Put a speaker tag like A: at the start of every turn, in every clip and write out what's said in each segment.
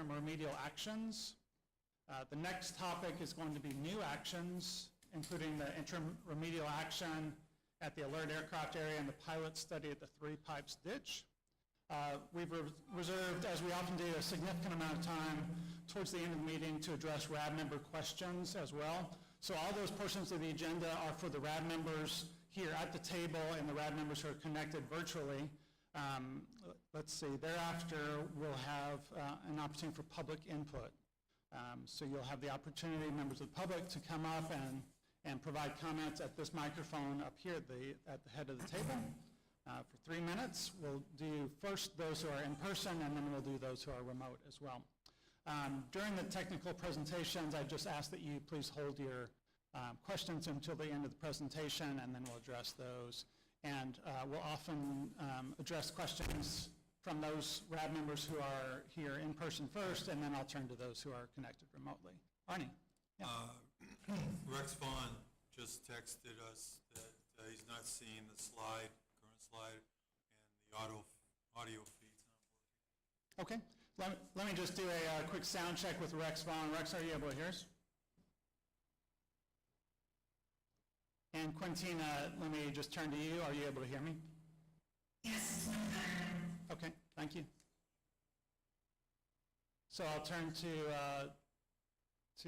A: interim remedial actions. The next topic is going to be new actions, including the interim remedial action at the alert aircraft area and the pilot study at the Three Pipes ditch. We've reserved, as we often do, a significant amount of time towards the end of the meeting to address RAB member questions as well. So all those portions of the agenda are for the RAB members here at the table and the RAB members who are connected virtually. Let's see, thereafter we'll have an opportunity for public input. So you'll have the opportunity, members of the public, to come up and provide comments at this microphone up here at the head of the table. For 3 minutes, we'll do first those who are in person, and then we'll do those who are remote as well. During the technical presentations, I just ask that you please hold your questions until the end of the presentation, and then we'll address those. And we'll often address questions from those RAB members who are here in person first, and then I'll turn to those who are connected remotely. Arnie? Yeah.
B: Rex Vaughn just texted us that he's not seeing the current slide, and the audio feed's not working.
A: Okay. Let me just do a quick sound check with Rex Vaughn. Rex, are you able to hear us? And Quintina, let me just turn to you. Are you able to hear me?
C: Yes, it's much better.
A: Okay, thank you. So I'll turn to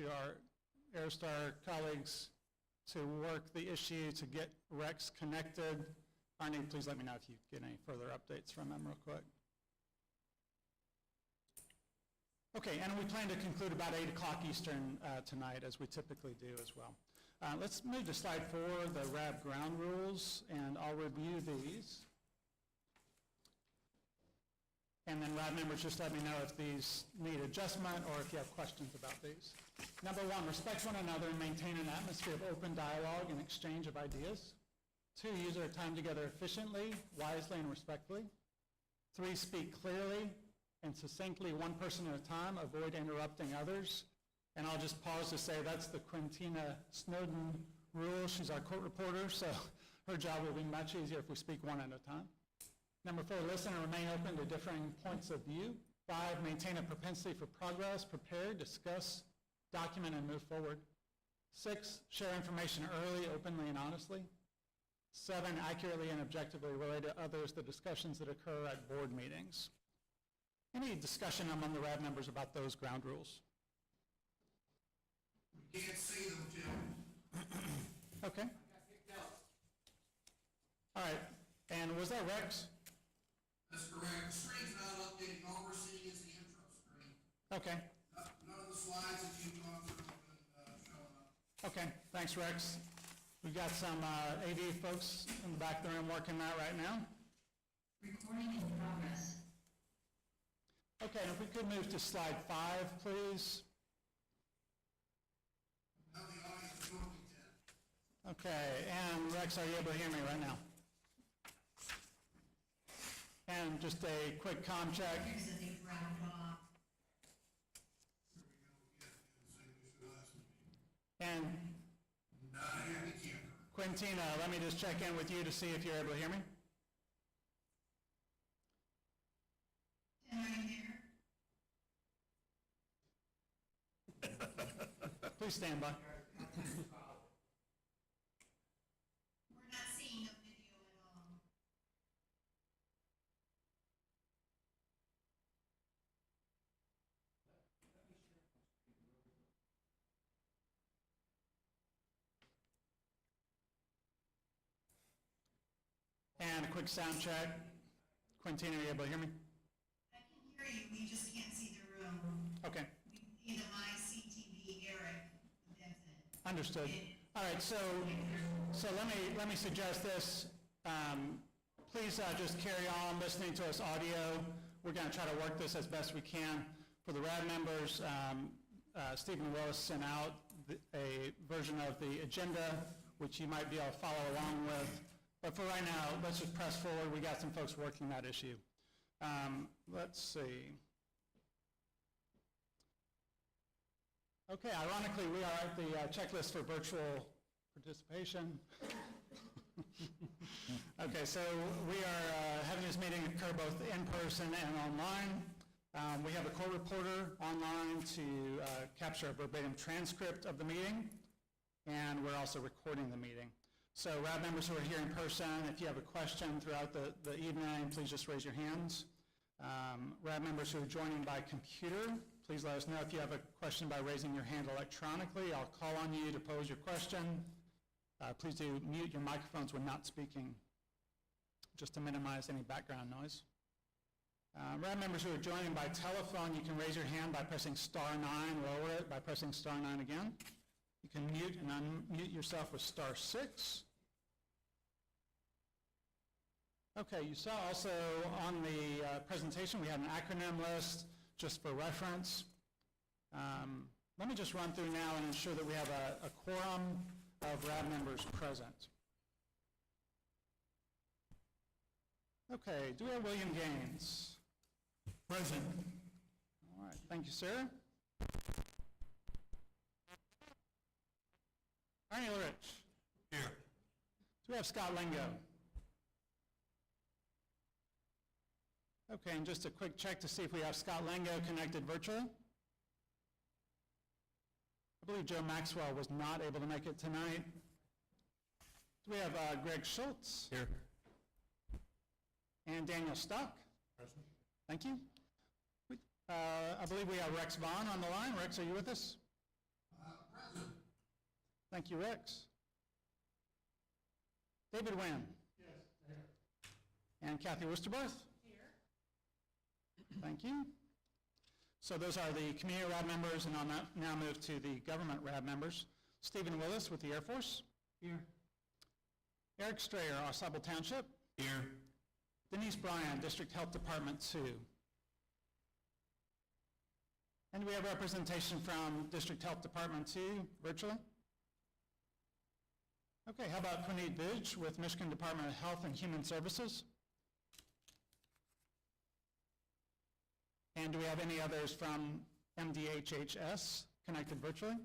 A: our Aerostar colleagues to work the issue to get Rex connected. Arnie, please let me know if you get any further updates from him real quick. Okay, and we plan to conclude about 8 o'clock Eastern tonight, as we typically do as well. Let's move to slide 4, the RAB ground rules, and I'll review these. And then RAB members, just let me know if these need adjustment or if you have questions about these. Number 1, respect one another and maintain an atmosphere of open dialogue and exchange of ideas. 2, use our time together efficiently, wisely, and respectfully. 3, speak clearly and succinctly, one person at a time. Avoid interrupting others. And I'll just pause to say that's the Quintina Snowden rule. She's our court reporter, so her job will be much easier if we speak one at a time. Number 4, listen and remain open to differing points of view. 5, maintain a propensity for progress, prepare, discuss, document, and move forward. 6, share information early, openly, and honestly. 7, accurately and objectively relate to others the discussions that occur at board meetings. Any discussion among the RAB members about those ground rules?
D: We can't see them, Jim.
A: Okay.
D: I got picked out.
A: All right. And was that Rex?
D: That's correct. The screen's not updated. All we're seeing is the intro screen.
A: Okay.
D: None of the slides that you've gone through have been showing up.
A: Okay. Thanks, Rex. We've got some AV folks in the back of the room working that right now.
C: Recording in progress.
A: Okay, and if we could move to slide 5, please.
D: Now the audience is working 10.
A: Okay, and Rex, are you able to hear me right now? And just a quick comm check.
C: Here's a big round off.
D: Here we go again. The same issue last meeting.
A: And
D: Not here in the camera.
A: Quintina, let me just check in with you to see if you're able to hear me.
C: And are you there?
A: Please stand by.
C: We're not seeing the video at all.
A: And a quick sound check. Quintina, are you able to hear me?
C: I can hear you, we just can't see the room.
A: Okay,
C: Either my CTV, Eric, that's it.
A: understood. All right, so let me suggest this. Please just carry on listening to us audio. We're going to try to work this as best we can. For the RAB members, Stephen Willis sent out a version of the agenda, which you might be able to follow along with. But for right now, let's just press forward. We got some folks working that issue. Let's see. Okay, ironically, we are at the checklist for virtual participation. Okay, so we are having this meeting occur both in person and online. We have a court reporter online to capture a verbatim transcript of the meeting, and we're also recording the meeting. So RAB members who are here in person, if you have a question throughout the evening, please just raise your hands. RAB members who are joining by computer, please let us know if you have a question by raising your hand electronically. I'll call on you to pose your question. Please do mute your microphones when not speaking, just to minimize any background noise. RAB members who are joining by telephone, you can raise your hand by pressing *9, lower it by pressing *9 again. You can mute and unmute yourself with *6. Okay, you saw also on the presentation we had an acronym list just for reference. Let me just run through now and ensure that we have a quorum of RAB members present. Okay, do we have William Gaines? Present. All right, thank you, sir. Arnie Lurich.
B: Here.
A: Do we have Scott Lingo? Okay, and just a quick check to see if we have Scott Lingo connected virtually. I believe Joe Maxwell was not able to make it tonight. Do we have Greg Schultz?
B: Here.
A: And Daniel Stock?
B: Present.
A: Thank you. I believe we have Rex Vaughn on the line. Rex, are you with us?
D: Present.
A: Thank you, Rex. David Wynn?
D: Yes, here.
A: And Kathy Worsterbarth?
C: Here.
A: Thank you. So those are the community RAB members, and I'll now move to the government RAB members. Stephen Willis with the Air Force. Here. Eric Strayer, Osable Township.
B: Here.
A: Denise Bryan, District Health Department 2. And we have representation from District Health Department 2 virtually. Okay, how about Puneet Vij with Michigan Department of Health and Human Services? And do we have any others from MDHHS connected virtually?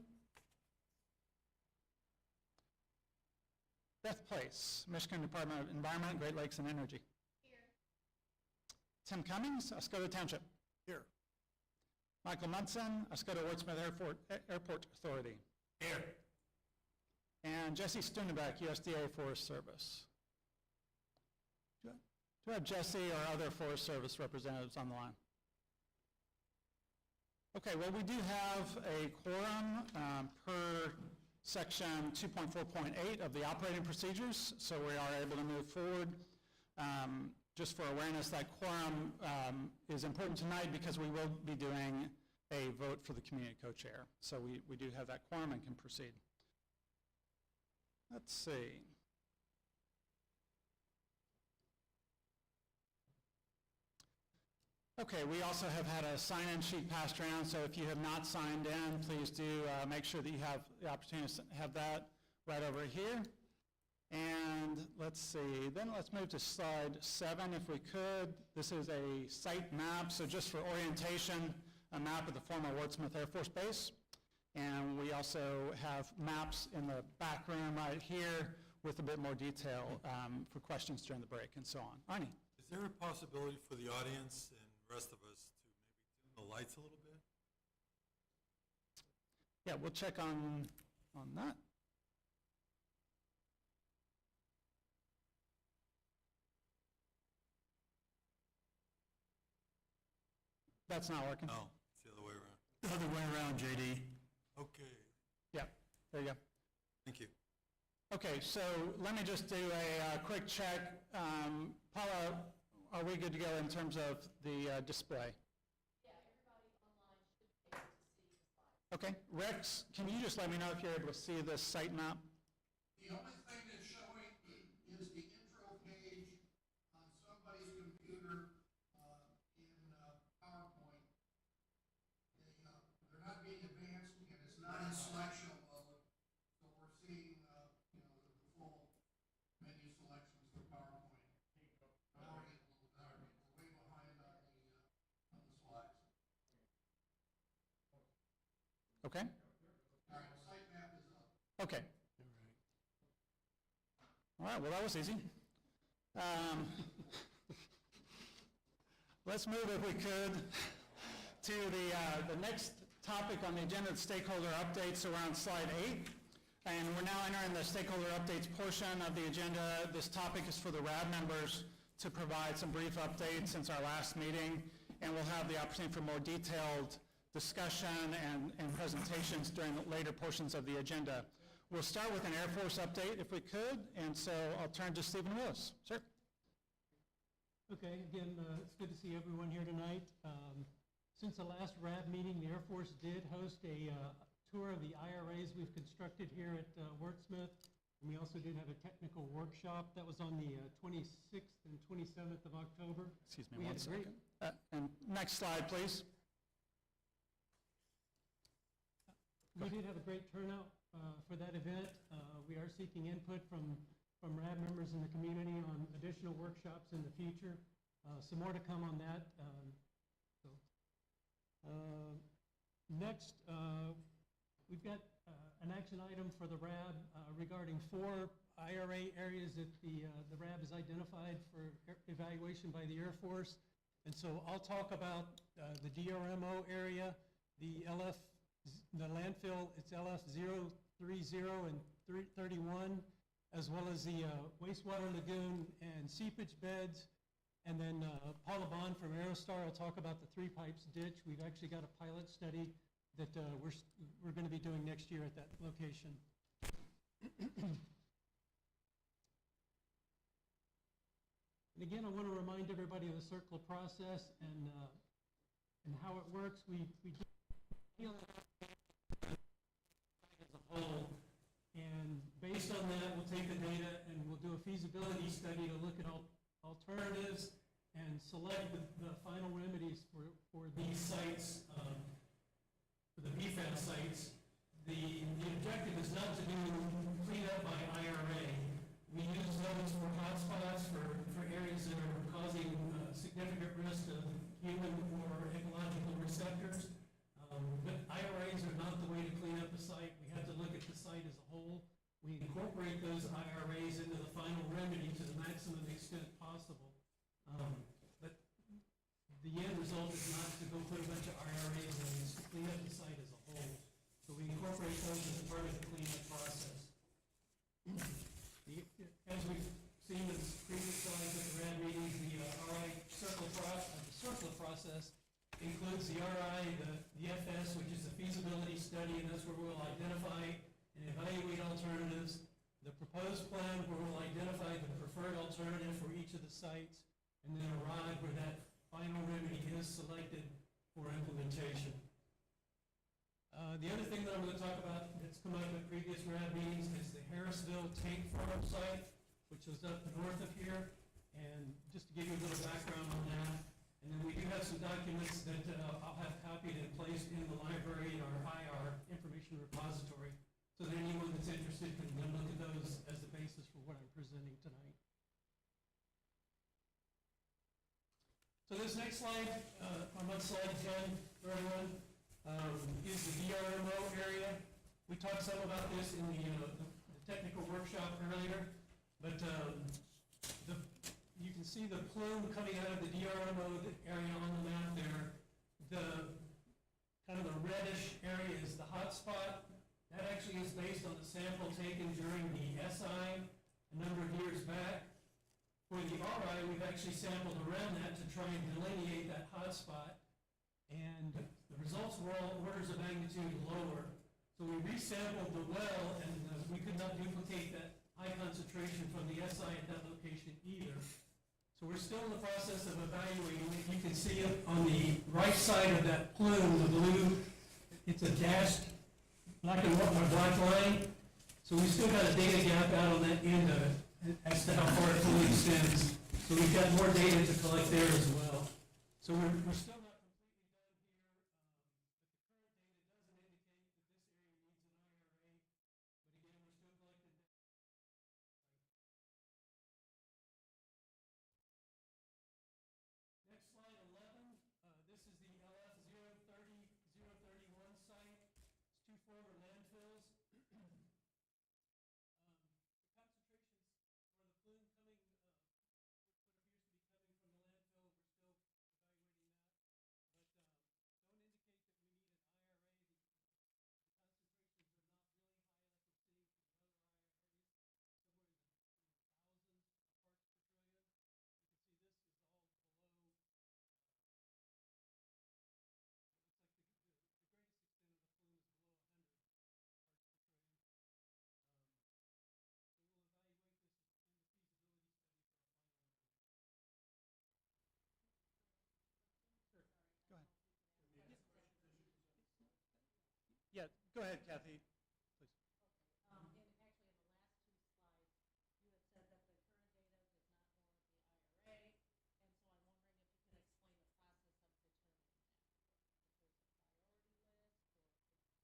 A: Beth Place, Michigan Department of Environment, Great Lakes and Energy.
C: Here.
A: Tim Cummings, Oscoda Township.
B: Here.
A: Michael Munson, Oscoda Wurtsmith Airport Authority.
B: Here.
A: And Jesse Stunebeck, USDA Forest Service. Do I have Jesse or other Forest Service representatives on the line? Okay, well, we do have a quorum per section 2.4.8 of the operating procedures, so we are able to move forward. Just for awareness, that quorum is important tonight because we will be doing a vote for the community co-chair. So we do have that quorum and can proceed. Let's see. Okay, we also have had a sign-in sheet passed around, so if you have not signed in, please do make sure that you have the opportunity to have that right over here. And let's see, then let's move to slide 7 if we could. This is a site map, so just for orientation, a map of the former Wurtsmith Air Force Base. And we also have maps in the back room right here with a bit more detail for questions during the break and so on. Arnie?
B: Is there a possibility for the audience and the rest of us to maybe dim the lights a little bit?
A: Yeah, we'll check on that. That's not working.
B: No, it's the other way around.
E: The other way around, JD.
B: Okay,
A: Yeah, there you go.
B: thank you.
A: Okay, so let me just do a quick check. Paula, are we good to go in terms of the display?
F: Yeah, everybody online should be able to see the slide.
A: Okay, Rex, can you just let me know if you're able to see this site map?
D: The only thing that's showing is the intro page on somebody's computer in PowerPoint. They're not being advanced and it's not in slideshow mode. So we're seeing, the full menu selections for PowerPoint. We're way behind on the slides.
A: Okay,
D: All right, site map is up.
A: okay. All right, well, that was easy. Let's move, if we could, to the next topic on the agenda, the stakeholder updates around slide 8. And we're now entering the stakeholder updates portion of the agenda. This topic is for the RAB members to provide some brief updates since our last meeting, and we'll have the opportunity for more detailed discussion and presentations during the later portions of the agenda. We'll start with an Air Force update if we could, and so I'll turn to Stephen Willis. Sir.
E: Okay, again, it's good to see everyone here tonight. Since the last RAB meeting, the Air Force did host a tour of the IRAs we've constructed here at Wurtsmith. And we also did have a technical workshop that was on the 26th and 27th of October.
A: Excuse me
E: We
A: one
E: had a great-
A: second. And next slide, please.
E: We did have a great turnout for that event. We are seeking input from RAB members in the community on additional workshops in the future. Some more to come on that. Next, we've got an action item for the RAB regarding 4 IRA areas that the RAB has identified for evaluation by the Air Force. And so I'll talk about the DRMO area, the landfill, it's LF 030 and 31, as well as the wastewater lagoon and seepage beds. And then Paula Bond from Aerostar will talk about the 3 pipes ditch. We've actually got a pilot study that we're going to be doing next year at that location. And again, I want to remind everybody of the circular process and how it works. We deal as a whole, and based on that, we'll take the data and we'll do a feasibility study to look at alternatives and select the final remedies for these sites, for the PFAS sites. The objective is not to do cleanup by IRA. We use those for hotspots, for areas that are causing significant risk to human or ecological receptors. But IRAs are not the way to clean up a site. We have to look at the site as a whole. We incorporate those IRAs into the final remedy to the maximum extent possible. But the end result is not to go put a bunch of IRAs in, it's to clean up the site as a whole. So we incorporate those as part of the cleanup process. As we've seen in previous slides at the RAD meetings, the RI circular process includes the RI, the FS, which is the feasibility study, and that's where we'll identify and evaluate alternatives. The proposed plan, where we'll identify the preferred alternative for each of the sites, and then arrive where that final remedy is selected for implementation. The other thing that I'm going to talk about that's come up at previous RAD meetings is the Harrisville Tank Farm site, which is up north of here. And just to give you a little background on that, and then we do have some documents that I'll have copied and placed in the library in our IR information repository, so that anyone that's interested can then look at those as the basis for what I'm presenting tonight. So this next slide, I'm on slide 10 for everyone, is the DRMO area. We talked some about this in the technical workshop earlier, but you can see the plume coming out of the DRMO area on the map there. The kind of the reddish area is the hot spot. That actually is based on the sample taken during the SI a number of years back. For the RI, we've actually sampled around that to try and delineate that hot spot. And the results were all orders of magnitude lower. So we resampled the well, and we could not duplicate that high concentration from the SI at that location either. So we're still in the process of evaluating it. You can see it on the right side of that plume, the blue. It's a dashed black and white, black line. So we've still got a data gap out on that end of it as to how far it fully extends. So we've got more data to collect there as well. So we're still not completely done here, but the current data doesn't indicate that this area needs an IRA. But again, we're still collecting data. Next slide, 11. This is the LF 030, 031 site. It's 2 former landfills. The concentrations or the plume coming, what appears to be coming from the landfill, we're still evaluating that.
A: Yeah, go ahead, Kathy, please.
F: Okay, actually, in the last two slides, you had said that the current data does not warrant the IRA, and so I'm wondering if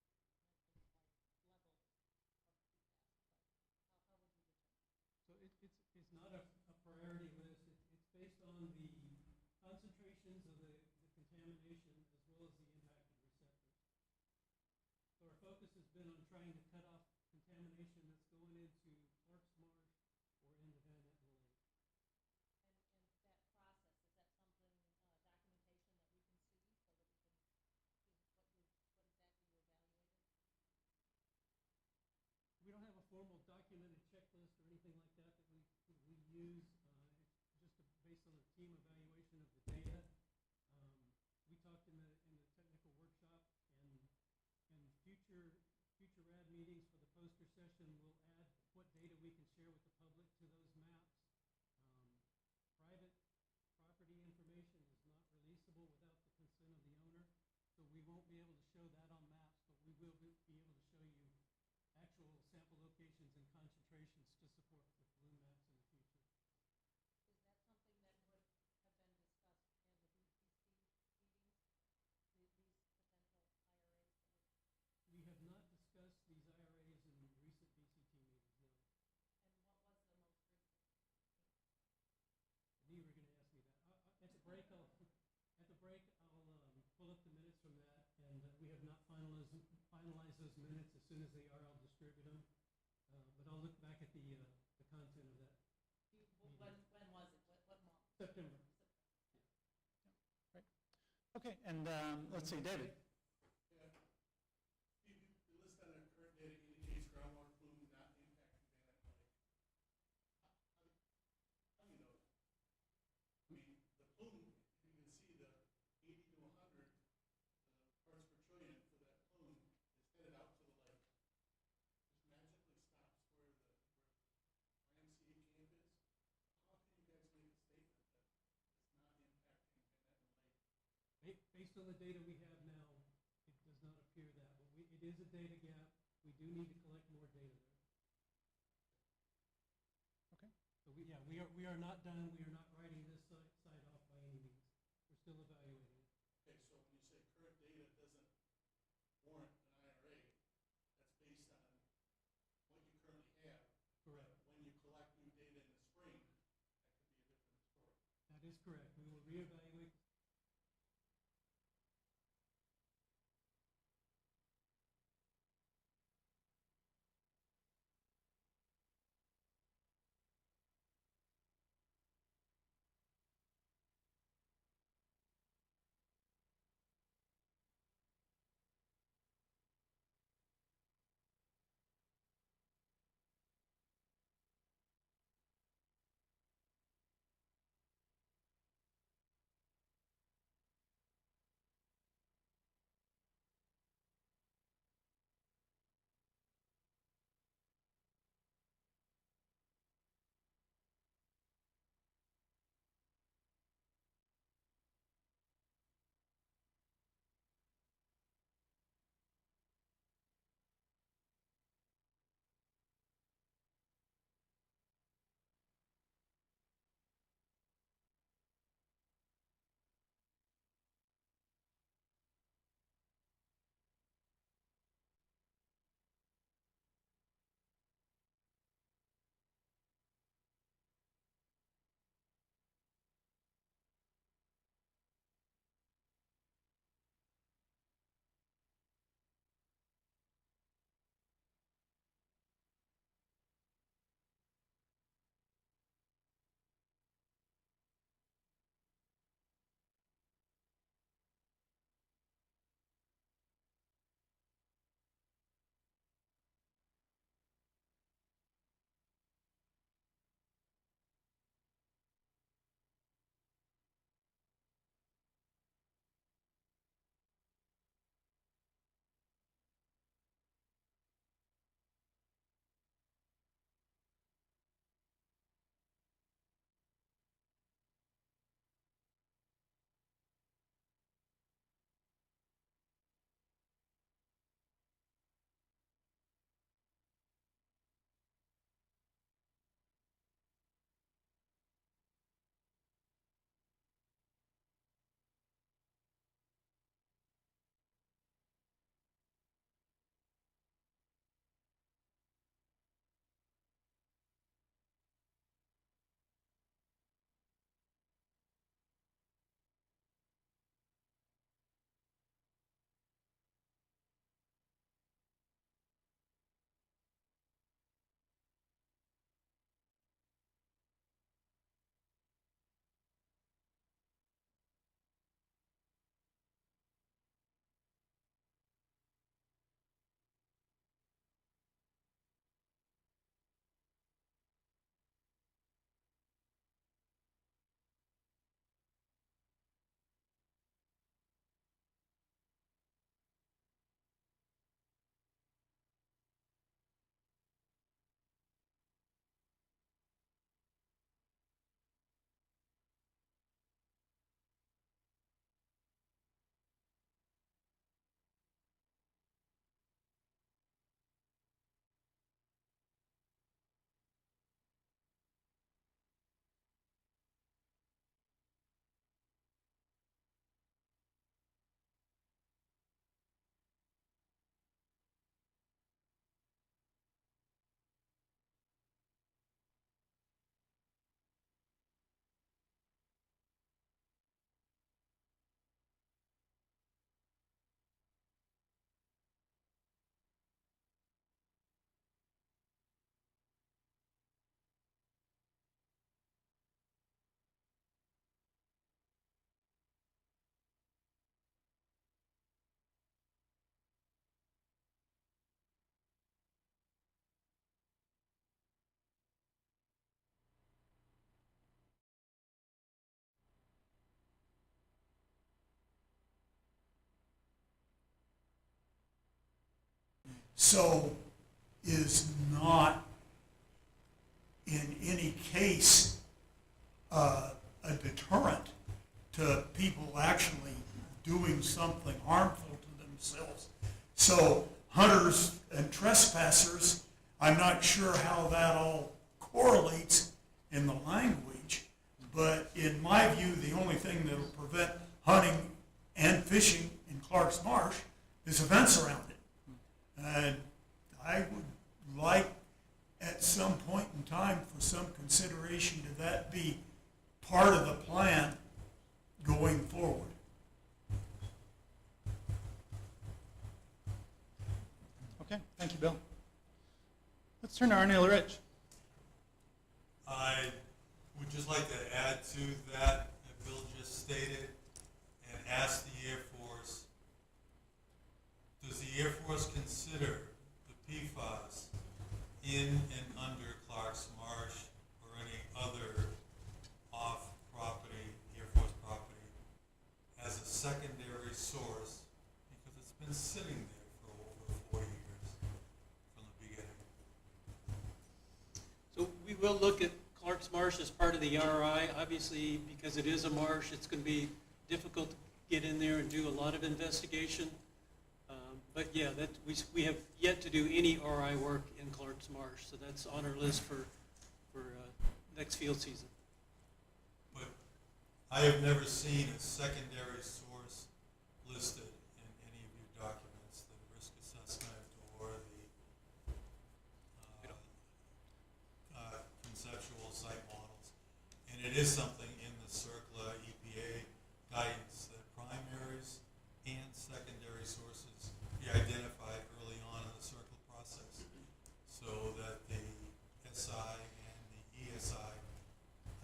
F: you can explain the process of determining that for us. If there's a priority list, or you mentioned like level of PFAS, but how would you determine?
E: So it's not a priority list. It's based on the concentrations of the contamination as well as the impacted receptors. So our focus has been on trying to cut off contamination that's going into Clark's Marsh or into Van Etten Lake.
F: And that process, is that something, documentation that we can see so that we can see what exactly you evaluated?
E: We don't have a formal documented checklist or anything like that we use. It's just based on the team evaluation of the data. We talked in the technical workshop, and future RAD meetings for the poster session will add what data we can share with the public to those maps. Private property information is not releasable without the consent of the owner, so we won't be able to show that on maps, but we will be able to show you actual sample locations and concentrations to support with blue maps in the future.
F: Is that something that would have been discussed in the BCT meeting, these potential IRAs that we're?
E: We have not discussed these IRAs in recent BCT meetings, no.
F: And what was the most recent meeting?
E: I knew you were going to ask me that. At the break, I'll pull up the minutes from that, and we have not finalized those minutes. As soon as they are, I'll distribute them. But I'll look back at the content of that.
F: When was it? What month?
E: September.
A: Right. Okay, and let's see, David.
D: Yeah. The list on the current data indicates groundwater plume not impacting Van Etten Lake. How do you know that? I mean, the plume, you can see the 80 to 100 parts per trillion for that plume is headed out to the lake. Just magically stops where the YMCA camp is. How can you guys make a statement that it's not impacting Van Etten Lake?
E: Based on the data we have now, it does not appear that. But it is a data gap. We do need to collect more data there.
A: Okay.
E: So we are not done. We are not writing this site off by any means. We're still evaluating it.
D: Okay, so when you say current data doesn't warrant an IRA, that's based on what you currently have.
E: Correct.
D: But when you collect new data in the spring, that could be a different story.
E: That is correct. We will reevaluate
D: so is not in any case a deterrent to people actually doing something harmful to themselves. So hunters and trespassers, I'm not sure how that all correlates in the language, but in my view, the only thing that will prevent hunting and fishing in Clark's Marsh is a fence around it. And I would like at some point in time for some consideration to that be part of the plan going forward.
A: Okay, thank you, Bill. Let's turn to Arnie Rich.
B: I would just like to add to that Bill just stated and ask the Air Force, does the Air Force consider the PFAS in and under Clark's Marsh or any other off-property, Air Force property, as a secondary source, because it's been sitting there for over 40 years from the beginning?
E: So we will look at Clark's Marsh as part of the RI. Obviously, because it is a marsh, it's going to be difficult to get in there and do a lot of investigation. But yeah, that we have yet to do any RI work in Clark's Marsh, so that's on our list for next field season.
B: But I have never seen a secondary source listed in any of your documents, the risk assessment or the conceptual site models. And it is something in the CERCLA EPA guidance that primaries and secondary sources be identified early on in the CERCLA process so that the SI and the ESI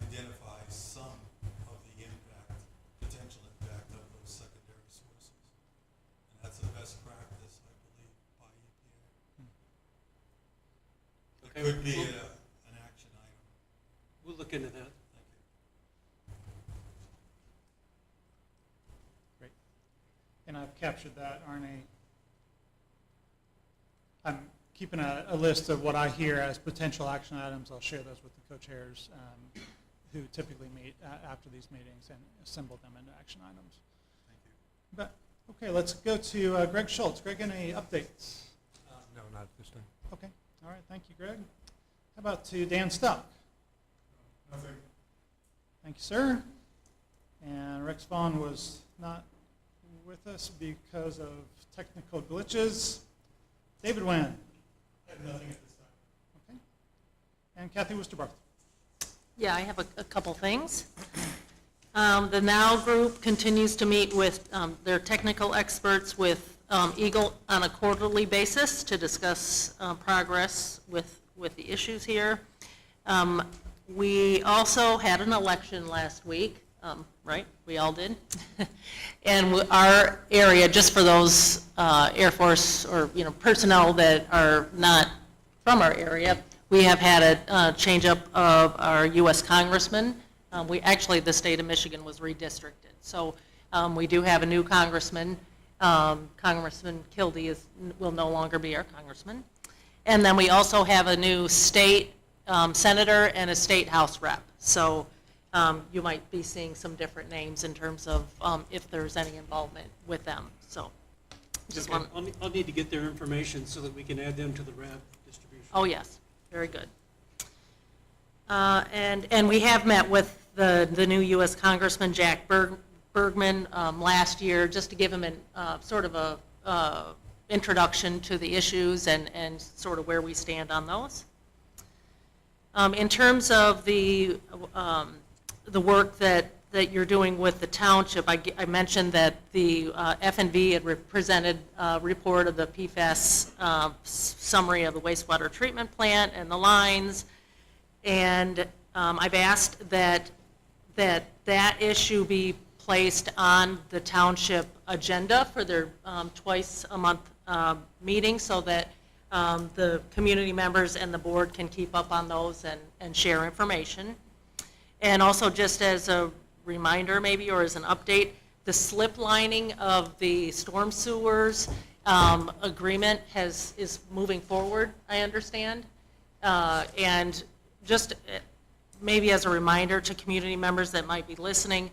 B: identify some of the impact, potential impact of those secondary sources. And that's the best practice, I believe, by EPA. It
E: Okay,
B: could be
E: we'll-
B: an action item.
E: We'll look into that.
B: Thank you.
A: Great. And I've captured that, Arnie. I'm keeping a list of what I hear as potential action items. I'll share those with the co-chairs who typically meet after these meetings and assemble them into action items.
B: Thank you.
A: But, okay, let's go to Greg Schultz. Greg, any updates?
G: No, not at this time.
A: Okay, all right, thank you, Greg. How about to Dan Stuck?
D: Nothing.
A: Thank you, sir. And Rex Vaughn was not with us because of technical glitches. David Wynn.
D: I have nothing at this time.
A: Okay. And Kathy Worcester-Barth.
F: Yeah, I have a couple things. The NOW group continues to meet with their technical experts with Eagle on a quarterly basis to discuss progress with the issues here. We also had an election last week, right? We all did. And our area, just for those Air Force or personnel that are not from our area, we have had a change up of our U.S. Congressman. The state of Michigan was redistricted. So we do have a new congressman. Congressman Kildee will no longer be our congressman. And then we also have a new state senator and a state house rep. So you might be seeing some different names in terms of if there's any involvement with them. So just
E: Okay,
F: want.
E: I'll need to get their information so that we can add them to the RAB distribution.
F: Oh, yes, very good. And we have met with the new U.S. Congressman, Jack Bergman, last year, just to give him an sort of a introduction to the issues and sort of where we stand on those. In terms of the work that you're doing with the township, I mentioned that the F&V had presented a report of the PFAS summary of the wastewater treatment plant and the lines, and I've asked that issue be placed on the township agenda for their twice a month meeting so that the community members and the board can keep up on those and share information. And also just as a reminder maybe, or as an update, the slip lining of the storm sewers agreement is moving forward, I understand. And just maybe as a reminder to community members that might be listening,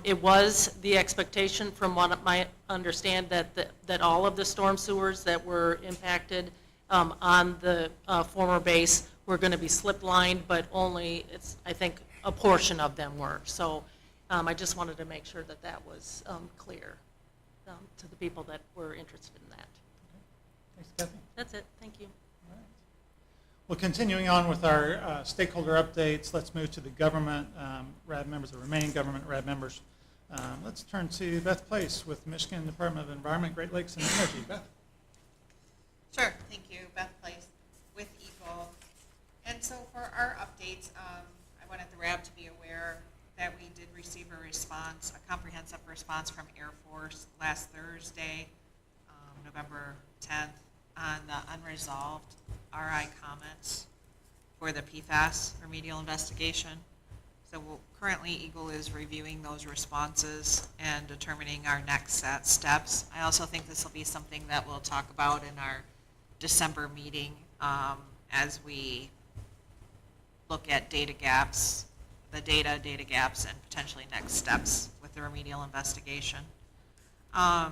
F: it was the expectation from what I understand that all of the storm sewers that were impacted on the former base were going to be slip lined, but only, I think, a portion of them were. So I just wanted to make sure that that was clear to the people that were interested in that.
A: Thanks, Kathy.
F: That's it. Thank you.
A: All right. Well, continuing on with our stakeholder updates, let's move to the government RAB members, the remaining government RAB members. Let's turn to Beth Place with Michigan Department of Environment, Great Lakes, and Energy. Beth.
G: Sure, thank you. Beth Place with EGLE. And so for our updates, I wanted the RAB to be aware that we did receive a response, a comprehensive response from Air Force last Thursday, November 10th, on the unresolved RI comments for the PFAS remedial investigation. So currently EGLE is reviewing those responses and determining our next steps. I also think this will be something that we'll talk about in our December meeting as we look at data gaps, data gaps, and potentially next steps with the remedial investigation. I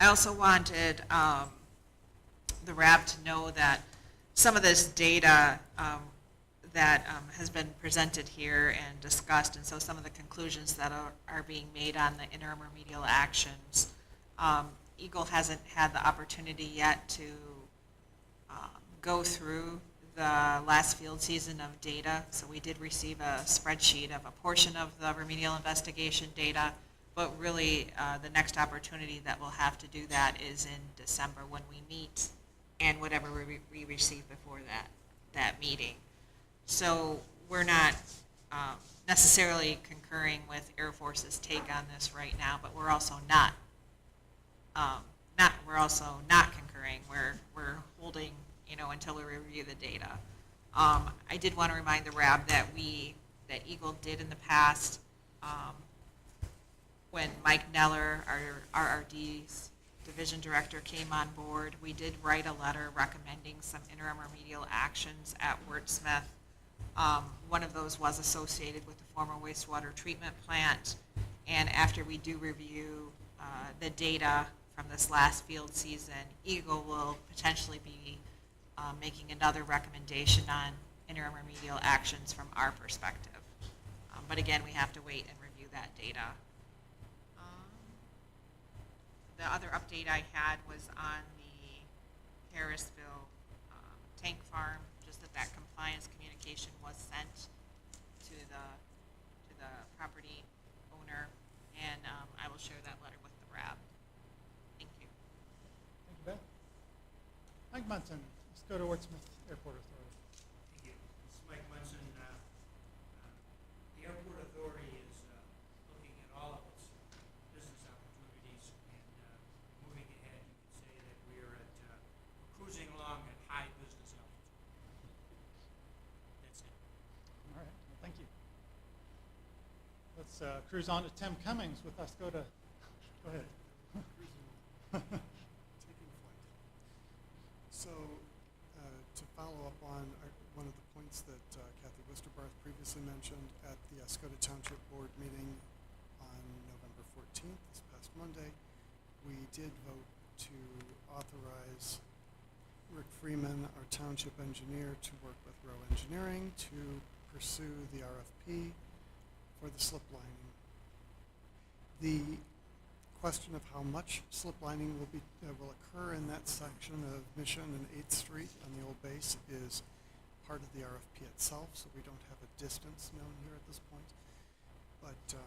G: also wanted the RAB to know that some of this data that has been presented here and discussed, and so some of the conclusions that are being made on the interim remedial actions, EGLE hasn't had the opportunity yet to go through the last field season of data. So we did receive a spreadsheet of a portion of the remedial investigation data, but really the next opportunity that we'll have to do that is in December when we meet, and whatever we receive before that meeting. So we're not necessarily concurring with Air Force's take on this right now, but we're also not concurring. We're holding, until we review the data. I did want to remind the RAB that EGLE did in the past, when Mike Neller, our RRD's division director, came on board, we did write a letter recommending some interim remedial actions at Wurtsmith. One of those was associated with the former wastewater treatment plant, and after we do review the data from this last field season, EGLE will potentially be making another recommendation on interim remedial actions from our perspective. But again, we have to wait and review that data. The other update I had was on the Harrisville tank farm, just that compliance communication was sent to the property owner, and I will share that letter with the RAB. Thank you.
A: Thank you, Beth. Mike Munson, let's go to Wurtsmith Airport Authority.
H: Thank you. This is Mike Munson. The Airport Authority is looking at all of its business opportunities, and moving ahead, you could say that we are cruising along at high business altitude. That's it.
A: All right, well, thank you. Let's cruise on to Tim Cummings with Oscoda. Go ahead.
I: Taking flight. So, to follow up on one of the points that Kathy Wisterbarth previously mentioned at the Oscoda Township Board meeting on November 14th, this past Monday, we did vote to authorize Rick Freeman, our township engineer, to work with Rowe Engineering to pursue the RFP for the slip lining. The question of how much slip lining will occur in that section of Mission and 8th Street on the old base is part of the RFP itself, so we don't have a distance known here at this point. But to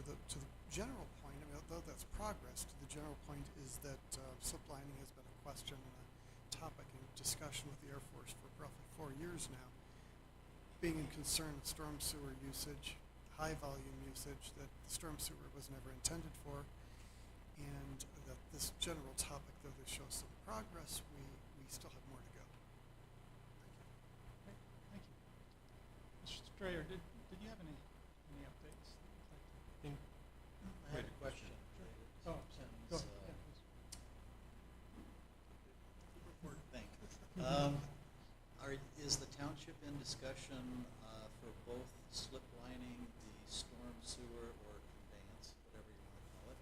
I: the general point, I mean, although that's progress, to the general point is that slip lining has been a question and a topic in discussion with the Air Force for roughly 4 years now, being in concern with storm sewer usage, high volume usage that the storm sewer was never intended for, and that this general topic, though this shows some progress, we still have more to go.
A: Great, thank you. Mr. Strayer, did you have any updates?
J: I had a question.
A: Oh, go ahead. Yeah, please.
J: Is the township in discussion for both slip lining the storm sewer or conveyance, whatever you want to call it,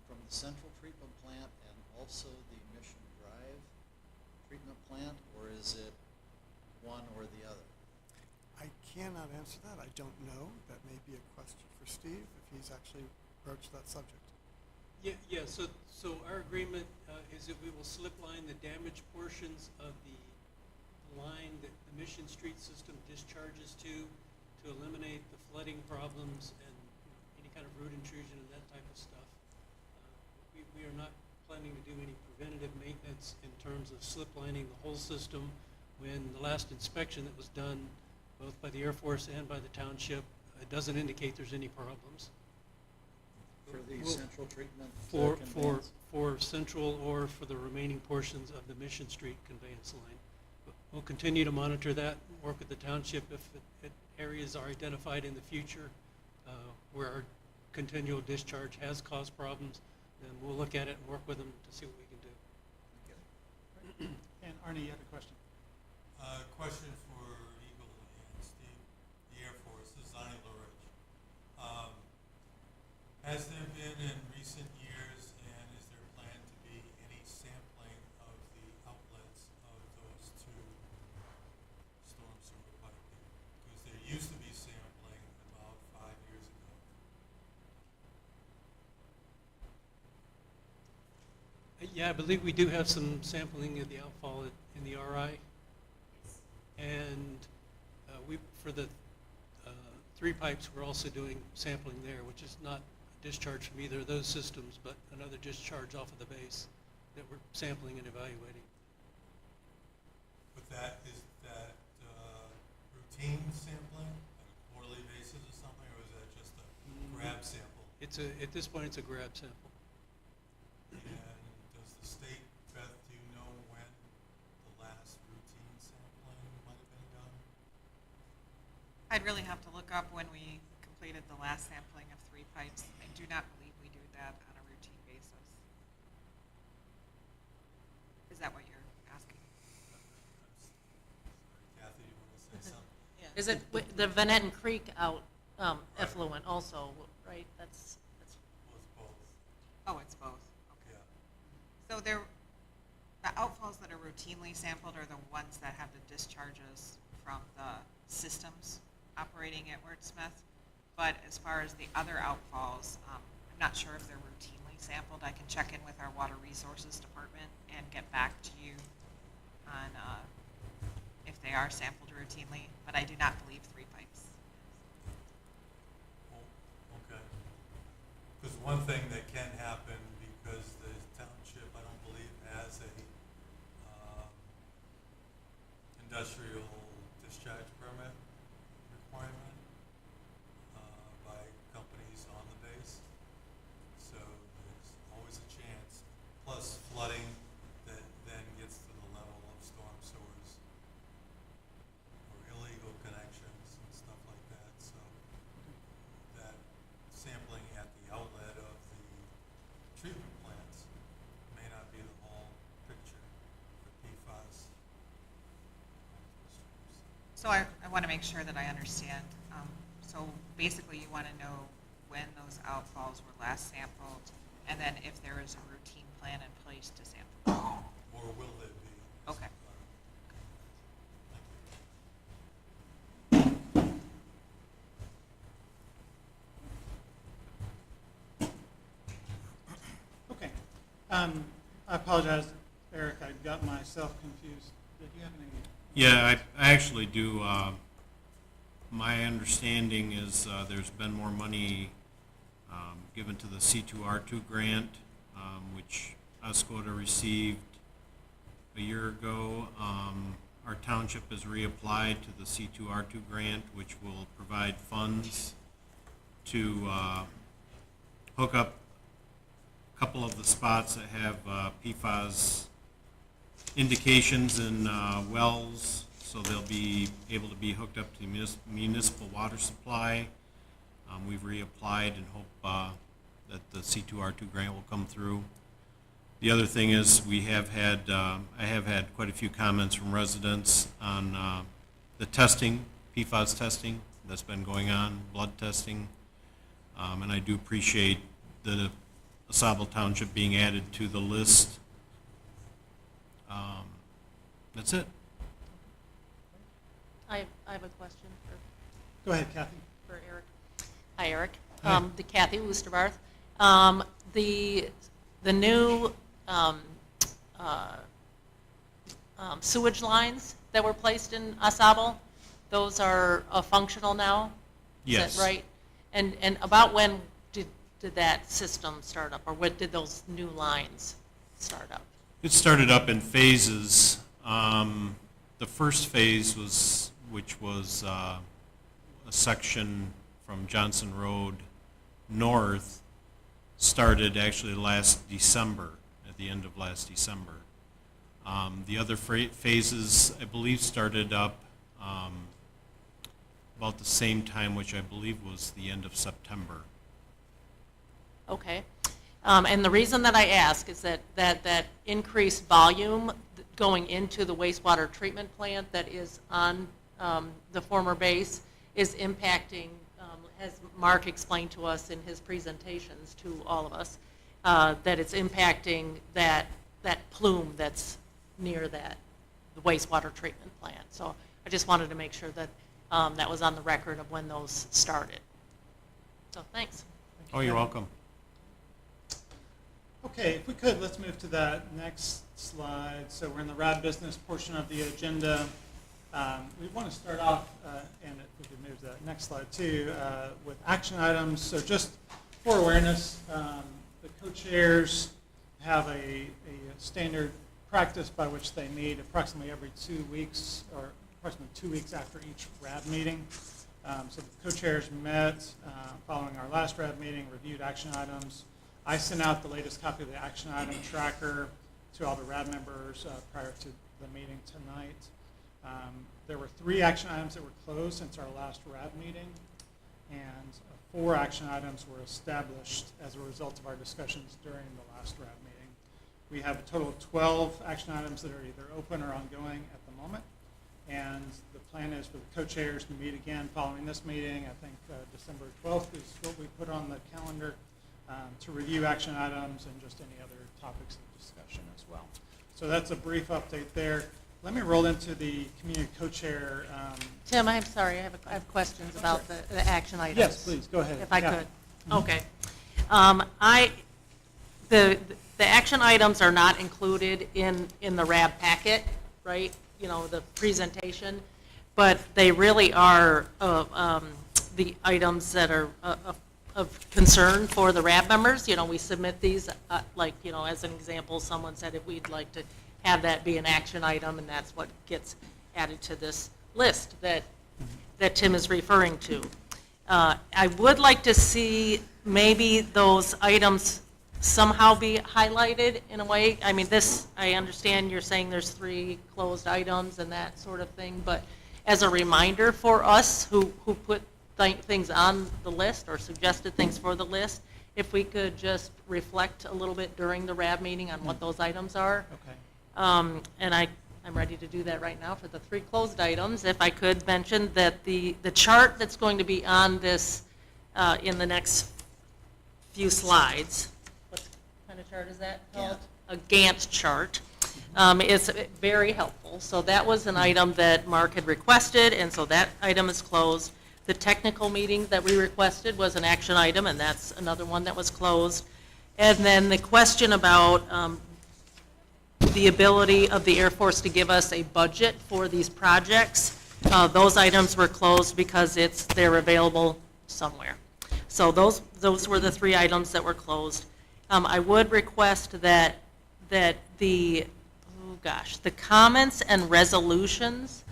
J: from the central treatment plant and also the Mission Drive treatment plant, or is it one or the other?
I: I cannot answer that. I don't know. That may be a question for Steve if he's actually broached that subject.
E: Yeah, so our agreement is that we will slip line the damaged portions of the line that the Mission Street system discharges to eliminate the flooding problems and any kind of root intrusion and that type of stuff. We are not planning to do any preventative maintenance in terms of slip lining the whole system when the last inspection that was done both by the Air Force and by the township doesn't indicate there's any problems.
J: For the
E: Well,
J: central treatment conveyance?
E: For central or for the remaining portions of the Mission Street conveyance line. We'll continue to monitor that, work with the township if areas are identified in the future where our continual discharge has caused problems, then we'll look at it and work with them to see what we can do.
A: And Arnie, you had a question?
B: Question for Eagle and Steve, the Air Force, this is Arnie LaRich. Has there been in recent years, and is there planned to be any sampling of the outlets of those two storm sewer piping? Because there used to be sampling about 5 years ago.
E: Yeah, I believe we do have some sampling of the outfall in the RI. And for the 3 pipes, we're also doing sampling there, which is not discharge from either of those systems, but another discharge off of the base that we're sampling and evaluating.
B: But is that routine sampling, like a quarterly basis or something, or is that just a grab sample?
E: At this point, it's a grab sample.
B: And does the state, Beth, do you know when the last routine sampling might have been done?
G: I'd really have to look up when we completed the last sampling of 3 pipes. I do not believe we do that on a routine basis. Is that what you're asking?
B: Kathy, you want to say something?
F: Is it the Van Etten Creek effluent also, right? That's
B: Well, it's both,
G: Oh, it's both. Okay.
B: yeah.
G: So the outfalls that are routinely sampled are the ones that have the discharges from the systems operating at Wurtsmith. But as far as the other outfalls, I'm not sure if they're routinely sampled. I can check in with our Water Resources Department and get back to you on if they are sampled routinely, but I do not believe 3 pipes.
B: Oh, okay. Because one thing that can happen, because the township, I don't believe, has a industrial discharge permit requirement by companies on the base. So there's always a chance, plus flooding that then gets to the level of storm sewers or illegal connections and stuff like that. So that sampling at the outlet of the treatment plants may not be the whole picture for PFAS.
G: So I want to make sure that I understand. So basically you want to know when those outfalls were last sampled and then if there is a routine plan in place to sample them.
B: Or will there be?
G: Okay.
A: Okay. I apologize, Eric, I got myself confused. Did you have any?
K: Yeah, I actually do. My understanding is there's been more money given to the C2R2 grant, which Escota received a year ago. Our township has reapplied to the C2R2 grant, which will provide funds to hook up a couple of the spots that have PFAS indications in wells, so they'll be able to be hooked up to the municipal water supply. We've reapplied and hope that the C2R2 grant will come through. The other thing is, we have had, I have had quite a few comments from residents on the testing, PFAS testing that's been going on, blood testing. And I do appreciate the AuSable Township being added to the list. That's it.
F: I have a question
A: Go ahead, Kathy.
F: for Eric. Hi, Eric.
K: Hi.
F: The Kathy Woosterbarth. The new sewage lines that were placed in AuSable, those are functional now?
K: Yes.
F: Is that right? And about when did that system start up, or what did those new lines start up?
K: It started up in phases. The first phase was, which was a section from Johnson Road north, started actually last December, at the end of last December. The other phases, I believe, started up about the same time, which I believe was the end of September.
F: Okay. And the reason that I ask is that increased volume going into the wastewater treatment plant that is on the former base is impacting, as Mark explained to us in his presentations to all of us, that it's impacting that plume that's near the wastewater treatment plant. So I just wanted to make sure that that was on the record of when those started. So thanks.
K: Oh, you're welcome.
A: Okay, if we could, let's move to that next slide. So we're in the RAB business portion of the agenda. We want to start off, and if we could move to that next slide too, with action items. So just for awareness, the co-chairs have a standard practice by which they meet approximately every 2 weeks, or approximately 2 weeks after each RAB meeting. So the co-chairs met following our last RAB meeting, reviewed action items. I sent out the latest copy of the action item tracker to all the RAB members prior to the meeting tonight. There were 3 action items that were closed since our last RAB meeting, and 4 action items were established as a result of our discussions during the last RAB meeting. We have a total of 12 action items that are either open or ongoing at the moment, and the plan is for the co-chairs to meet again following this meeting. I think December 12th is what we put on the calendar, to review action items and just any other topics of discussion as well. So that's a brief update there. Let me roll into the community co-chair.
F: Tim, I'm sorry, I have questions about the action items.
A: Yes, please, go ahead.
F: If I
A: Yeah.
F: could. Okay. The action items are not included in the RAB packet, right? You know, the presentation, but they really are the items that are of concern for the RAB members. You know, we submit these, like, you know, as an example, someone said if we'd like to have that be an action item, and that's what gets added to this list that Tim is referring to. I would like to see maybe those items somehow be highlighted in a way. I mean, this, I understand you're saying there's 3 closed items and that sort of thing, but as a reminder for us who put things on the list or suggested things for the list, if we could just reflect a little bit during the RAB meeting on what those items are.
A: Okay.
F: And I'm ready to do that right now for the 3 closed items. If I could mention that the chart that's going to be on this in the next few slides, what kind of chart is that called? A Gantt chart. It's very helpful. So that was an item that Mark had requested, and so that item is closed. The technical meeting that we requested was an action item, and that's another one that was closed. And then the question about the ability of the Air Force to give us a budget for these projects, those items were closed because they're available somewhere. So those were the 3 items that were closed. I would request that the comments and resolutions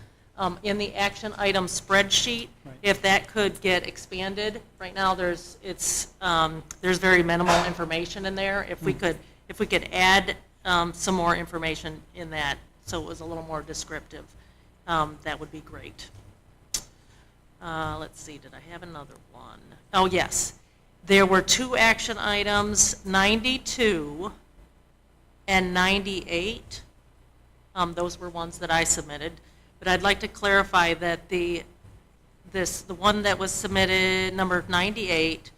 F: in the action item spreadsheet,
A: Right.
F: if that could get expanded. Right now, there's very minimal information in there. If we could add some more information in that, so it was a little more descriptive, that would be great. Let's see, did I have another one? Oh, yes. There were 2 action items, 92 and 98. Those were ones that I submitted. But I'd like to clarify that the one that was submitted, number 98,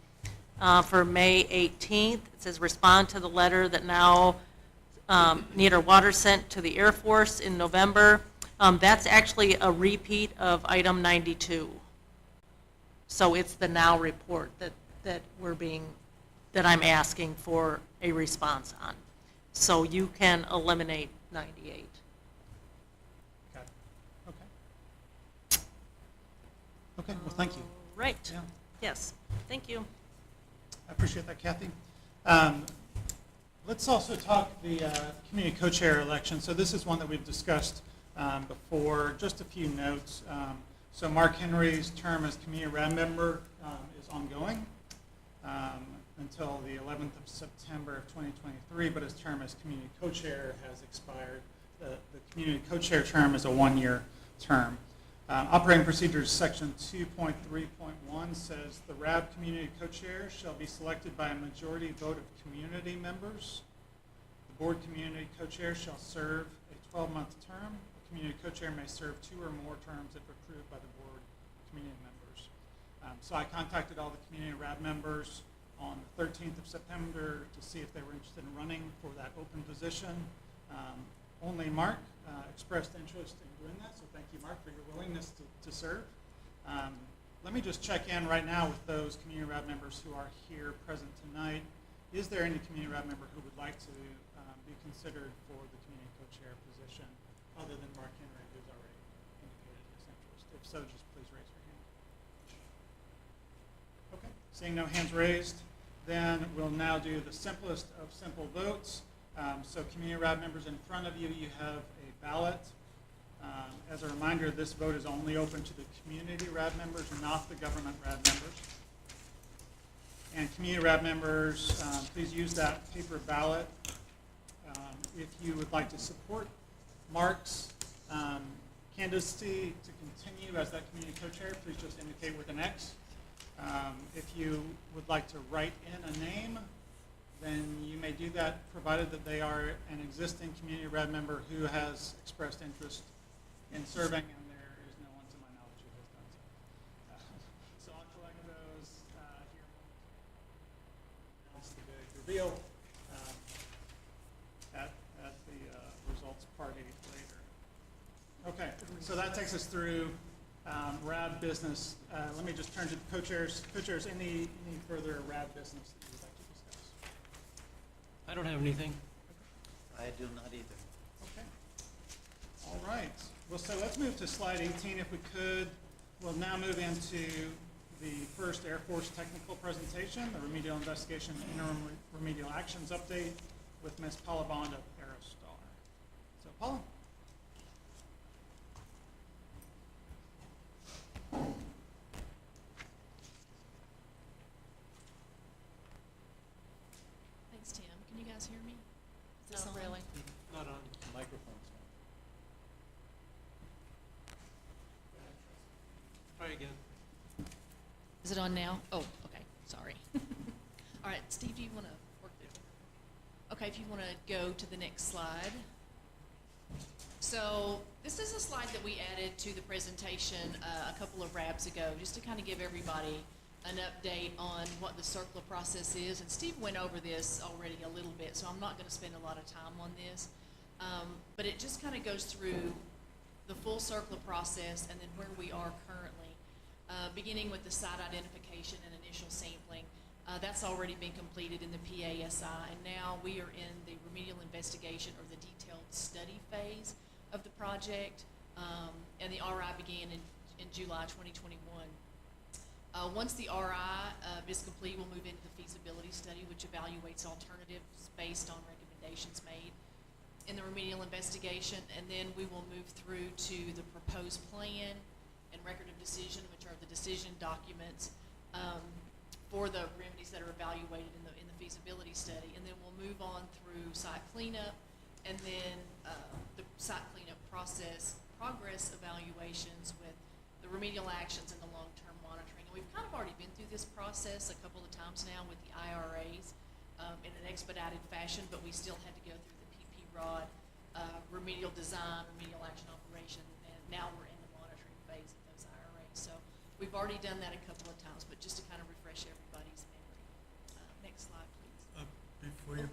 F: for May 18th, it says respond to the letter that now need our water sent to the Air Force in November. That's actually a repeat of item 92. So it's the now report that I'm asking for a response on. So you can eliminate 98.
A: Okay. Okay, well, thank you.
F: Right.
A: Yeah.
F: Yes, thank you.
A: I appreciate that, Kathy. Let's also talk the community co-chair election. So this is one that we've discussed before. Just a few notes. So Mark Henry's term as community RAB member is ongoing until the 11th of September of 2023, but his term as community co-chair has expired. The community co-chair term is a one-year term. Operating Procedures Section 2.3.1 says the RAB community co-chair shall be selected by a majority vote of community members. The board community co-chair shall serve a 12-month term. The community co-chair may serve 2 or more terms if approved by the board community members. So I contacted all the community RAB members on the 13th of September to see if they were interested in running for that open position. Only Mark expressed interest in doing that, so thank you, Mark, for your willingness to serve. Let me just check in right now with those community RAB members who are here present tonight. Is there any community RAB member who would like to be considered for the community co-chair position, other than Mark Henry, who's already indicated his interest? If so, just please raise your hand. Okay, seeing no hands raised, then we'll now do the simplest of simple votes. So community RAB members, in front of you, you have a ballot. As a reminder, this vote is only open to the community RAB members, not the government RAB members. And community RAB members, please use that paper ballot. If you would like to support Mark's candidacy to continue as that community co-chair, please just indicate with an X. If you would like to write in a name, then you may do that, provided that they are an existing community RAB member who has expressed interest in serving, and there is no one to my knowledge who has done so. So I'll collect those here. That's the big reveal at the results party later. Okay, so that takes us through RAB business. Let me just turn to the co-chairs. Co-chairs, any further RAB business that you would like to discuss?
E: I don't have anything.
J: I do not either.
A: Okay. All right. Well, so let's move to slide 18 if we could. We'll now move into the first Air Force technical presentation, the remedial investigation and interim remedial actions update with Ms. Paula Bond of Aerostar. So Paula.
L: Thanks, Tim. Can you guys hear me? Is this
F: Not
L: on?
F: really.
E: Not on.
J: Microphone's on.
E: Try again.
L: Is it on now? Oh, okay, sorry. All right, Steve, do you want to work there? Okay, if you want to go to the next slide. So this is a slide that we added to the presentation a couple of RABs ago, just to kind of give everybody an update on what the CERCLA process is. And Steve went over this already a little bit, so I'm not going to spend a lot of time on this. But it just kind of goes through the full CERCLA process and then where we are currently, beginning with the site identification and initial sampling. That's already been completed in the PASI, and now we are in the remedial investigation or the detailed study phase of the project, and the RI began in July 2021. Once the RI is complete, we'll move into the feasibility study, which evaluates alternatives based on recommendations made in the remedial investigation, and then we will move through to the proposed plan and record of decision, which are the decision documents for the remedies that are evaluated in the feasibility study, and then we'll move on through site cleanup, and then the site cleanup progress evaluations with the remedial actions and the long-term monitoring. And we've kind of already been through this process a couple of times now with the IRAs in an expedited fashion, but we still had to go through the broad, remedial design, remedial action operation, and now we're in the monitoring phase of those IRAs. So we've already done that a couple of times, but just to kind of refresh everybody's memory. Next slide, please.
B: Before you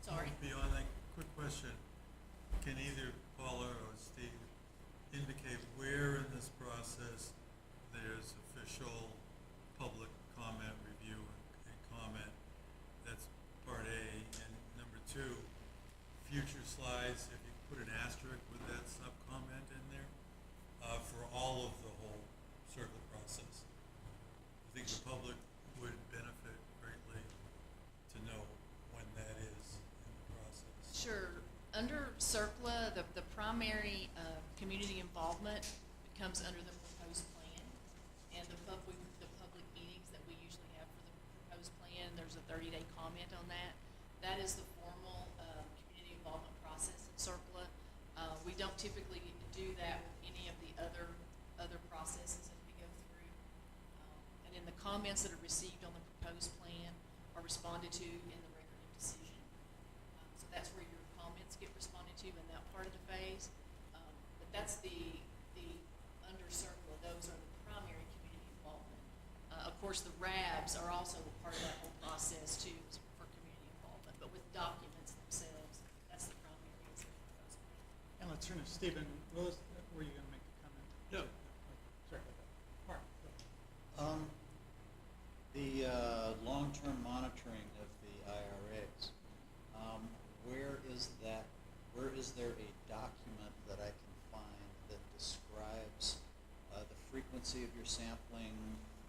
L: Sorry.
B: move beyond that, quick question. Can either Paula or Steve indicate where in this process there's official public comment, review, and comment? That's part A. And number two, future slides, if you put an asterisk with that sub-comment in there, for all of the whole circle process. I think the public would benefit greatly to know when that is in the process.
L: Sure. Under CERCLA, the primary community involvement comes under the proposed plan, and the public meetings that we usually have for the proposed plan, there's a 30-day comment on that. That is the formal community involvement process in CERCLA. We don't typically do that with any of the other processes as we go through. And then the comments that are received on the proposed plan are responded to in the record of decision. So that's where your comments get responded to in that part of the phase. But that's the under CERCLA, those are the primary community involvement. Of course, the RABs are also a part of that whole process too for community involvement, but with documents themselves, that's the primary is the proposed plan.
A: And let's turn to Stephen Willis. Were you going to make a comment?
B: No.
A: Sorry about that. Mark, go ahead.
J: The long-term monitoring of the IRAs, where is there a document that I can find that describes the frequency of your sampling,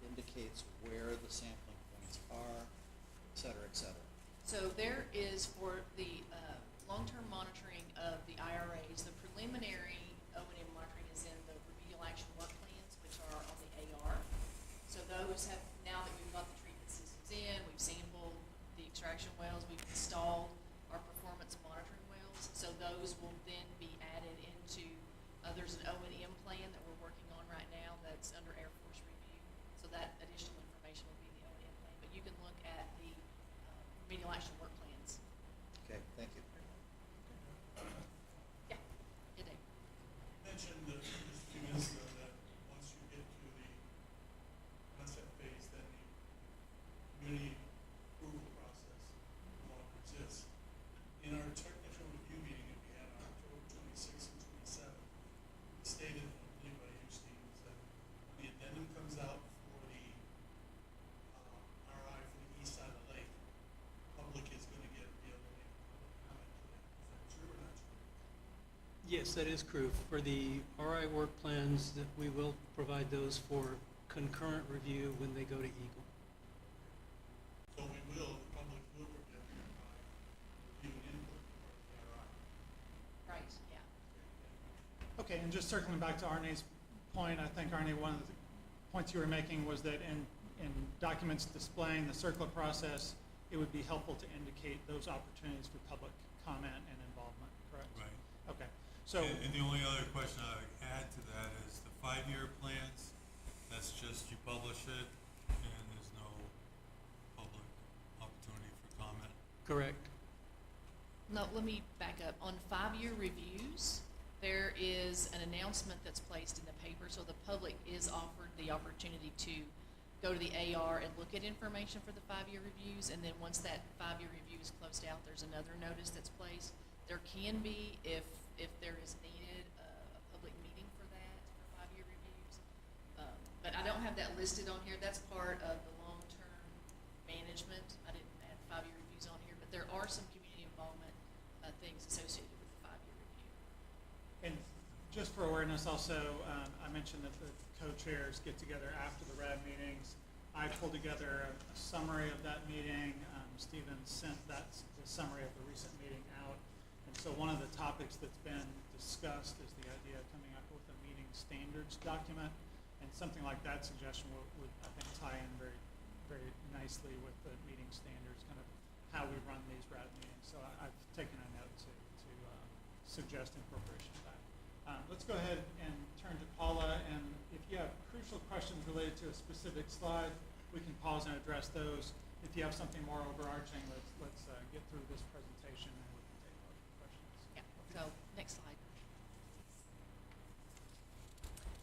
J: indicates where the sampling points are, et cetera, et cetera?
L: So there is for the long-term monitoring of the IRAs, the preliminary O&M monitoring is in the remedial action work plans, which are on the AR. So those have, now that we've got the treatment systems in, we've sampled the extraction wells, we've installed our performance monitoring wells. So those will then be added into, there's an O&M plan that we're working on right now that's under Air Force review. So that additional information will be in the O&M plan. But you can look at the remedial action work plans.
J: Okay, thank you.
L: Yeah, yeah, Dave.
M: You mentioned just a few minutes ago that once you get to the concept phase, then the community approval process no longer exists. In our technical review meeting that we had on October 26th and 27th, we stated, I believe by you, Steve, is that when the addendum comes out for the RI for the east side of the lake, public is going to be able to make public comment to that. Is that true or not true?
E: Yes, that is true. For the RI work plans, that we will provide those for concurrent review when they go to Eagle.
M: So we will, the public will get review and input for the RI.
L: Right, yeah.
A: Okay, and just circling back to Arne's point, I think, Arne, one of the points you were making was that in documents displaying the CERCLA process, it would be helpful to indicate those opportunities for public comment and involvement, correct?
B: Right.
A: Okay, so,
B: And the only other question I would add to that is the 5-year plans, that's just you publish it and there's no public opportunity for comment.
E: Correct.
L: No, let me back up. On 5-year reviews, there is an announcement that's placed in the paper, so the public is offered the opportunity to go to the AR and look at information for the 5-year reviews, and then once that 5-year review is closed out, there's another notice that's placed. There can be, if there is needed, a public meeting for that, for 5-year reviews. But I don't have that listed on here. That's part of the long-term management. I didn't add 5-year reviews on here, but there are some community involvement things associated with the 5-year review.
A: and just for awareness also, I mentioned that the co-chairs get together after the RAB meetings. I pulled together a summary of that meeting. Stephen sent the summary of the recent meeting out. And so one of the topics that's been discussed is the idea of coming up with a meeting standards document. And something like that suggestion would I think, tie in very, very nicely with the meeting standards, kind of how we run these RAB meetings. So I've taken a note to suggest incorporation of that. Let's go ahead and turn to Paula, and if you have crucial questions related to a specific slide, we can pause and address those. If you have something more overarching, let's get through this presentation and we can take questions.
L: Yeah. Next slide.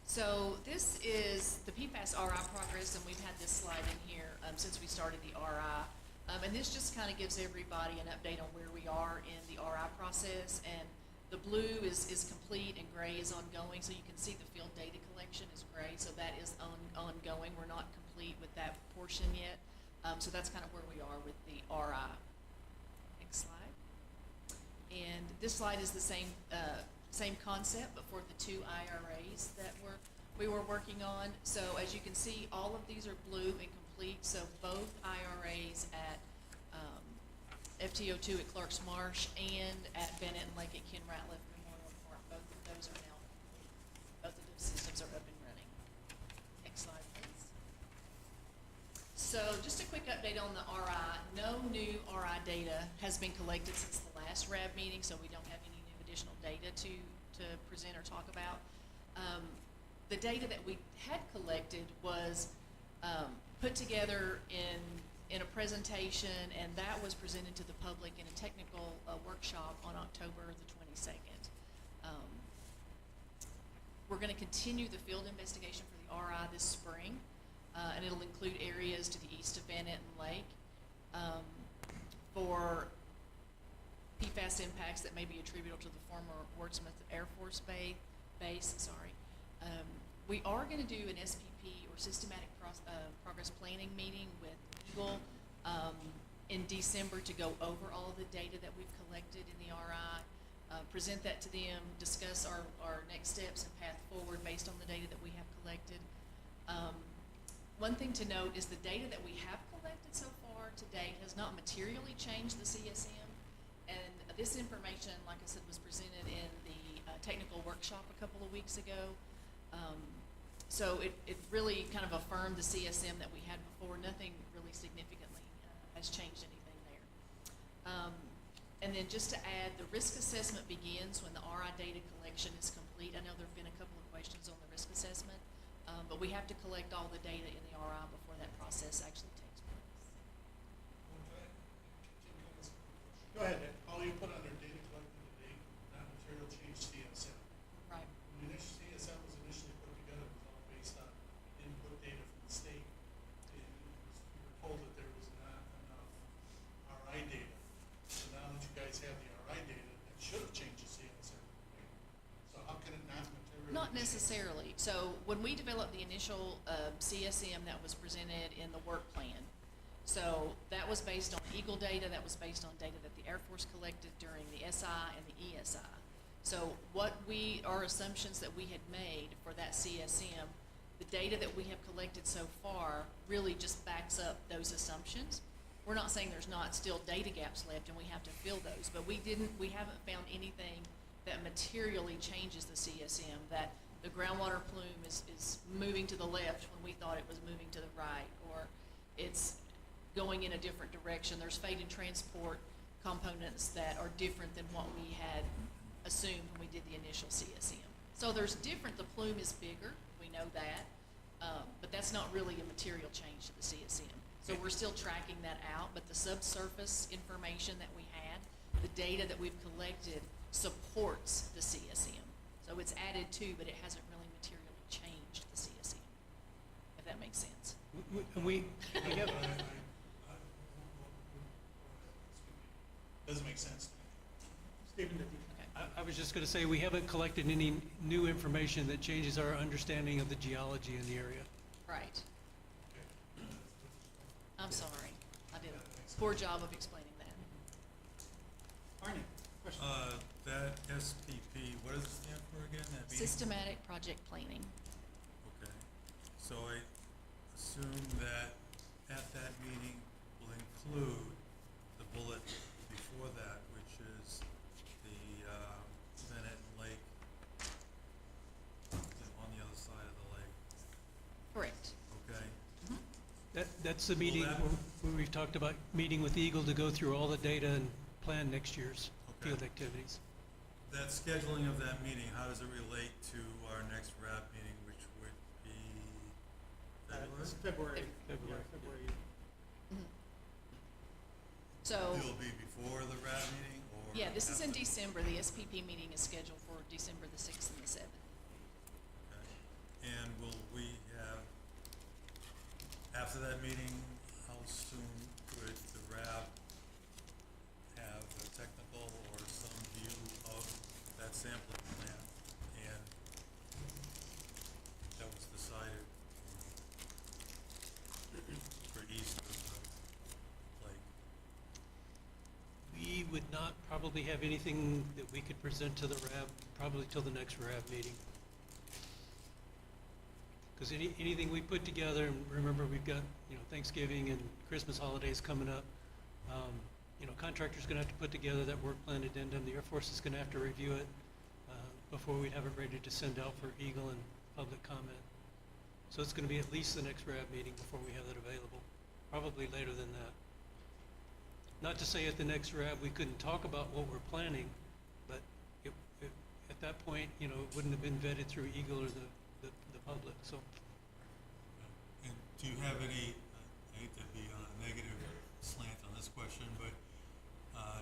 L: So this is the PFAS RI progress, and we've had this slide in here since we started the RI. And this just kind of gives everybody an update on where we are in the RI process. And the blue is complete and gray is ongoing, so you can see the field data collection is gray, so that is ongoing. We're not complete with that portion yet. So that's kind of where we are with the RI. Next slide. And this slide is the same concept, but for the two IRAs that we were working on. So as you can see, all of these are blue and complete. So both IRAs at FTO2 at Clark's Marsh and at Bennett and Lake at Ken Ratliff Memorial Park, both of those are now complete. Both of those systems are up and running. Next slide, please. So just a quick update on the RI. No new RI data has been collected since the last RAB meeting, so we don't have any new additional data to present or talk about. The data that we had collected was put together in a presentation, and that was presented to the public in a technical workshop on October the 22nd. We're going to continue the field investigation for the RI this spring, and it'll include areas to the east of Bennett and Lake for PFAS impacts that may be attributable to the former Wurtsmith Air Force base. We are going to do an SPP or systematic progress planning meeting with Eagle in December to go over all the data that we've collected in the RI, present that to them, discuss our next steps and path forward based on the data that we have collected. One thing to note is the data that we have collected so far to date has not materially changed the CSM, and this information, like I said, was presented in the technical workshop a couple of weeks ago. So it really kind of affirmed the CSM that we had before. Nothing really significantly has changed anything there. And then just to add, the risk assessment begins when the RI data collection is complete. I know there have been a couple of questions on the risk assessment, but we have to collect all the data in the RI before that process actually takes place.
M: Go ahead, Ed. All you put under data collected to date, not material change CSM.
L: Right.
M: When the initial CSM was initially put together, it was all based on input data from the state. And we were told that there was not enough RI data. So now that you guys have the RI data, that should have changed the CSM. Right? So how can it not materially
L: Not
M: change?
L: necessarily. So when we developed the initial CSM that was presented in the work plan, so that was based on Eagle data, that was based on data that the Air Force collected during the SI and the ESI. So our assumptions that we had made for that CSM, the data that we have collected so far really just backs up those assumptions. We're not saying there's not still data gaps left and we have to fill those, but we haven't found anything that materially changes the CSM, that the groundwater plume is moving to the left when we thought it was moving to the right, or it's going in a different direction. There's fade and transport components that are different than what we had assumed when we did the initial CSM. So there's different, the plume is bigger, we know that, but that's not really a material change to the CSM. So we're still tracking that out, but the subsurface information that we had, the data that we've collected supports the CSM. So it's added to, but it hasn't really materially changed the CSM, if that makes sense.
E: We have,
M: Doesn't make sense to me.
E: Stephen,
L: Okay.
E: I was just going to say, we haven't collected any new information that changes our understanding of the geology in the area.
L: Right. I'm sorry. I did a poor job of explaining that.
A: Arnie, question?
B: That SPP, what does it stand for again? That means?
L: Systematic project planning.
B: Okay, so I assume that at that meeting will include the bullet before that, which is the Bennett Lake on the other side of the lake.
L: Correct.
B: Okay,
E: That's the meeting where we've talked about meeting with Eagle to go through all the data and plan next year's
B: Okay.
E: field activities.
B: that scheduling of that meeting, how does it relate to our next RAB meeting, which would be February?
A: It's February.
E: February.
A: Yeah, February.
L: So
B: It'll be before the RAB meeting, or
L: Yeah, this is in
B: after?
L: December. The SPP meeting is scheduled for December the 6th and the 7th.
B: Okay. And will we have, after that meeting, how soon could the RAB have a technical or some view of that sampling plan? And that was decided for east of the lake.
E: We would not probably have anything that we could present to the RAB, probably till the next RAB meeting. Because anything we put together, and remember, we've got, Thanksgiving and Christmas holidays coming up. Contractor's gonna have to put together that work plan addendum. The Air Force is gonna have to review it before we'd have it ready to send out for Eagle and public comment. So it's gonna be at least the next RAB meeting before we have that available, probably later than that. Not to say at the next RAB we couldn't talk about what we're planning, but at that point, it wouldn't have been vetted through Eagle or the public, so.
B: And do you have any, I hate to be on a negative slant on this question, but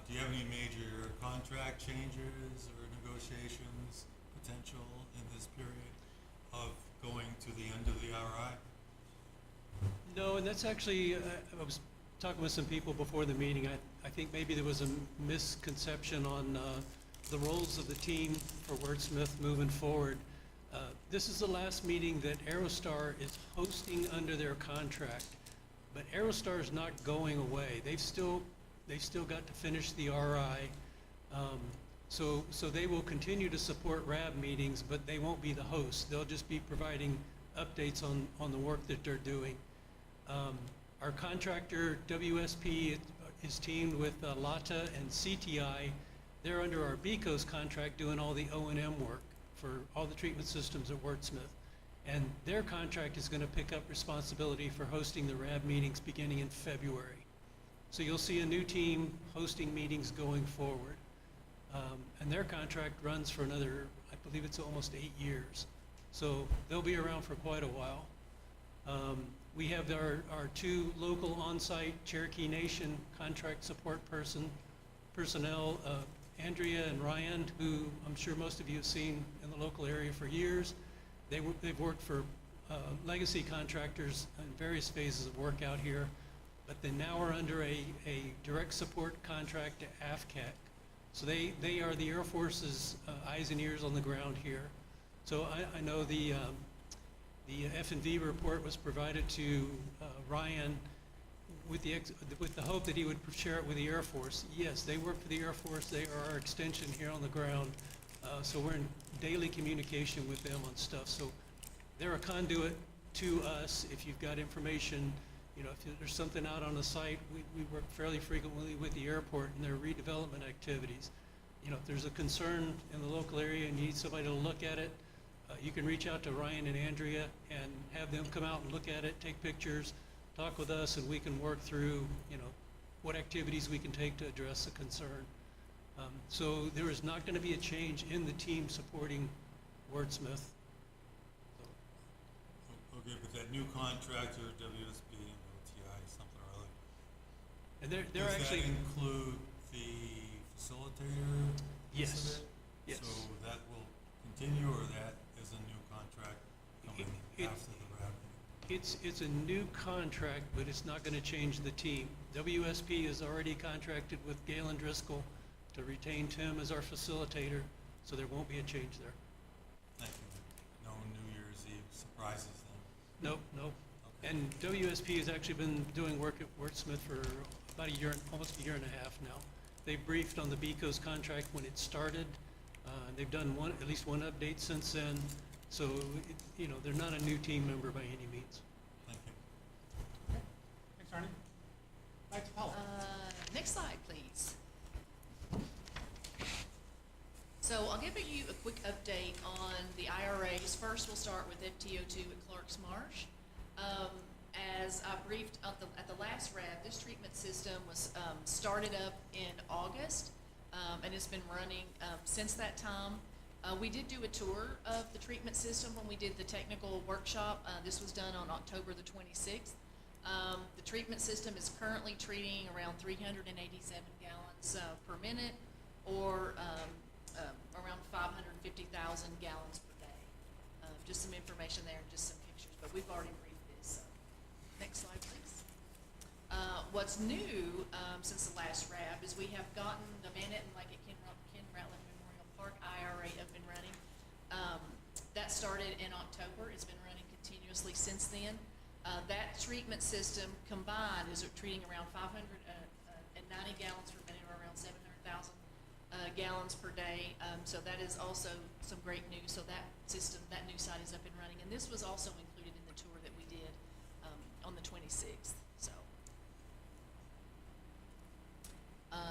B: do you have any major contract changes or negotiations potential in this period of going to the end of the RI?
E: No, and that's actually, I was talking with some people before the meeting. I think maybe there was a misconception on the roles of the team for Wurtsmith moving forward. This is the last meeting that Aerostar is hosting under their contract, but Aerostar is not going away. They've still got to finish the RI. So they will continue to support RAB meetings, but they won't be the host. They'll just be providing updates on the work that they're doing. Our contractor, WSP, is teamed with LATA and CTI. They're under our BECOS contract doing all the O&M work for all the treatment systems at Wurtsmith. And their contract is going to pick up responsibility for hosting the RAB meetings beginning in February. So you'll see a new team hosting meetings going forward. And their contract runs for another, I believe it's almost 8 years. So they'll be around for quite a while. We have our two local on-site Cherokee Nation contract support personnel, Andrea and Ryan, who I'm sure most of you have seen in the local area for years. They've worked for legacy contractors in various phases of work out here, but they now are under a direct support contract to AFCAC. So they are the Air Force's eyes and ears on the ground here. So I know the F&V report was provided to Ryan with the hope that he would share it with the Air Force. Yes, they work for the Air Force. They are our extension here on the ground. So we're in daily communication with them on stuff. So they're a conduit to us. If you've got information, if there's something out on the site, we work fairly frequently with the airport and their redevelopment activities. If there's a concern in the local area and you need somebody to look at it, you can reach out to Ryan and Andrea and have them come out and look at it, take pictures, talk with us, and we can work through, what activities we can take to address the concern. So there is not going to be a change in the team supporting Wurtsmith.
B: Okay, but that new contractor, WSP and OTI, something or other.
E: And they're
B: Does
E: actually.
B: that include the facilitator piece
E: Yes.
B: of it?
E: Yes.
B: So that will continue, or that is a new contract coming after the RAB meeting?
E: It's a new contract, but it's not going to change the team. WSP is already contracted with Galen Driscoll to retain Tim as our facilitator, so there won't be a change there.
B: Thank you. No New Year's Eve surprises then?
E: Nope.
B: Okay.
E: And WSP has actually been doing work at Wurtsmith for about almost a year and a half now. They briefed on the BECOS contract when it started. They've done at least one update since then. So, they're not a new team member by any means.
B: Thank you.
A: Thanks, Arnie. Back to Paula.
L: Next slide, please. So I'll give you a quick update on the IRAs. First, we'll start with FTO2 at Clark's Marsh. As I briefed at the last RAB, this treatment system was started up in August, and it's been running since that time. We did do a tour of the treatment system when we did the technical workshop. This was done on October the 26th. The treatment system is currently treating around 387 gallons per minute, or around 550,000 gallons per day. Just some information there and just some pictures, but we've already briefed this. So. Next slide, please. What's new since the last RAB is we have gotten the Van Etten Lake at Ken Ratliff Memorial Park IRA up and running. That started in October. It's been running continuously since then. That treatment system combined is treating around 590 gallons per minute, or around 700,000 gallons per day. So that is also some great news. So that system, that new site is up and running. And this was also included in the tour that we did on the 26th. So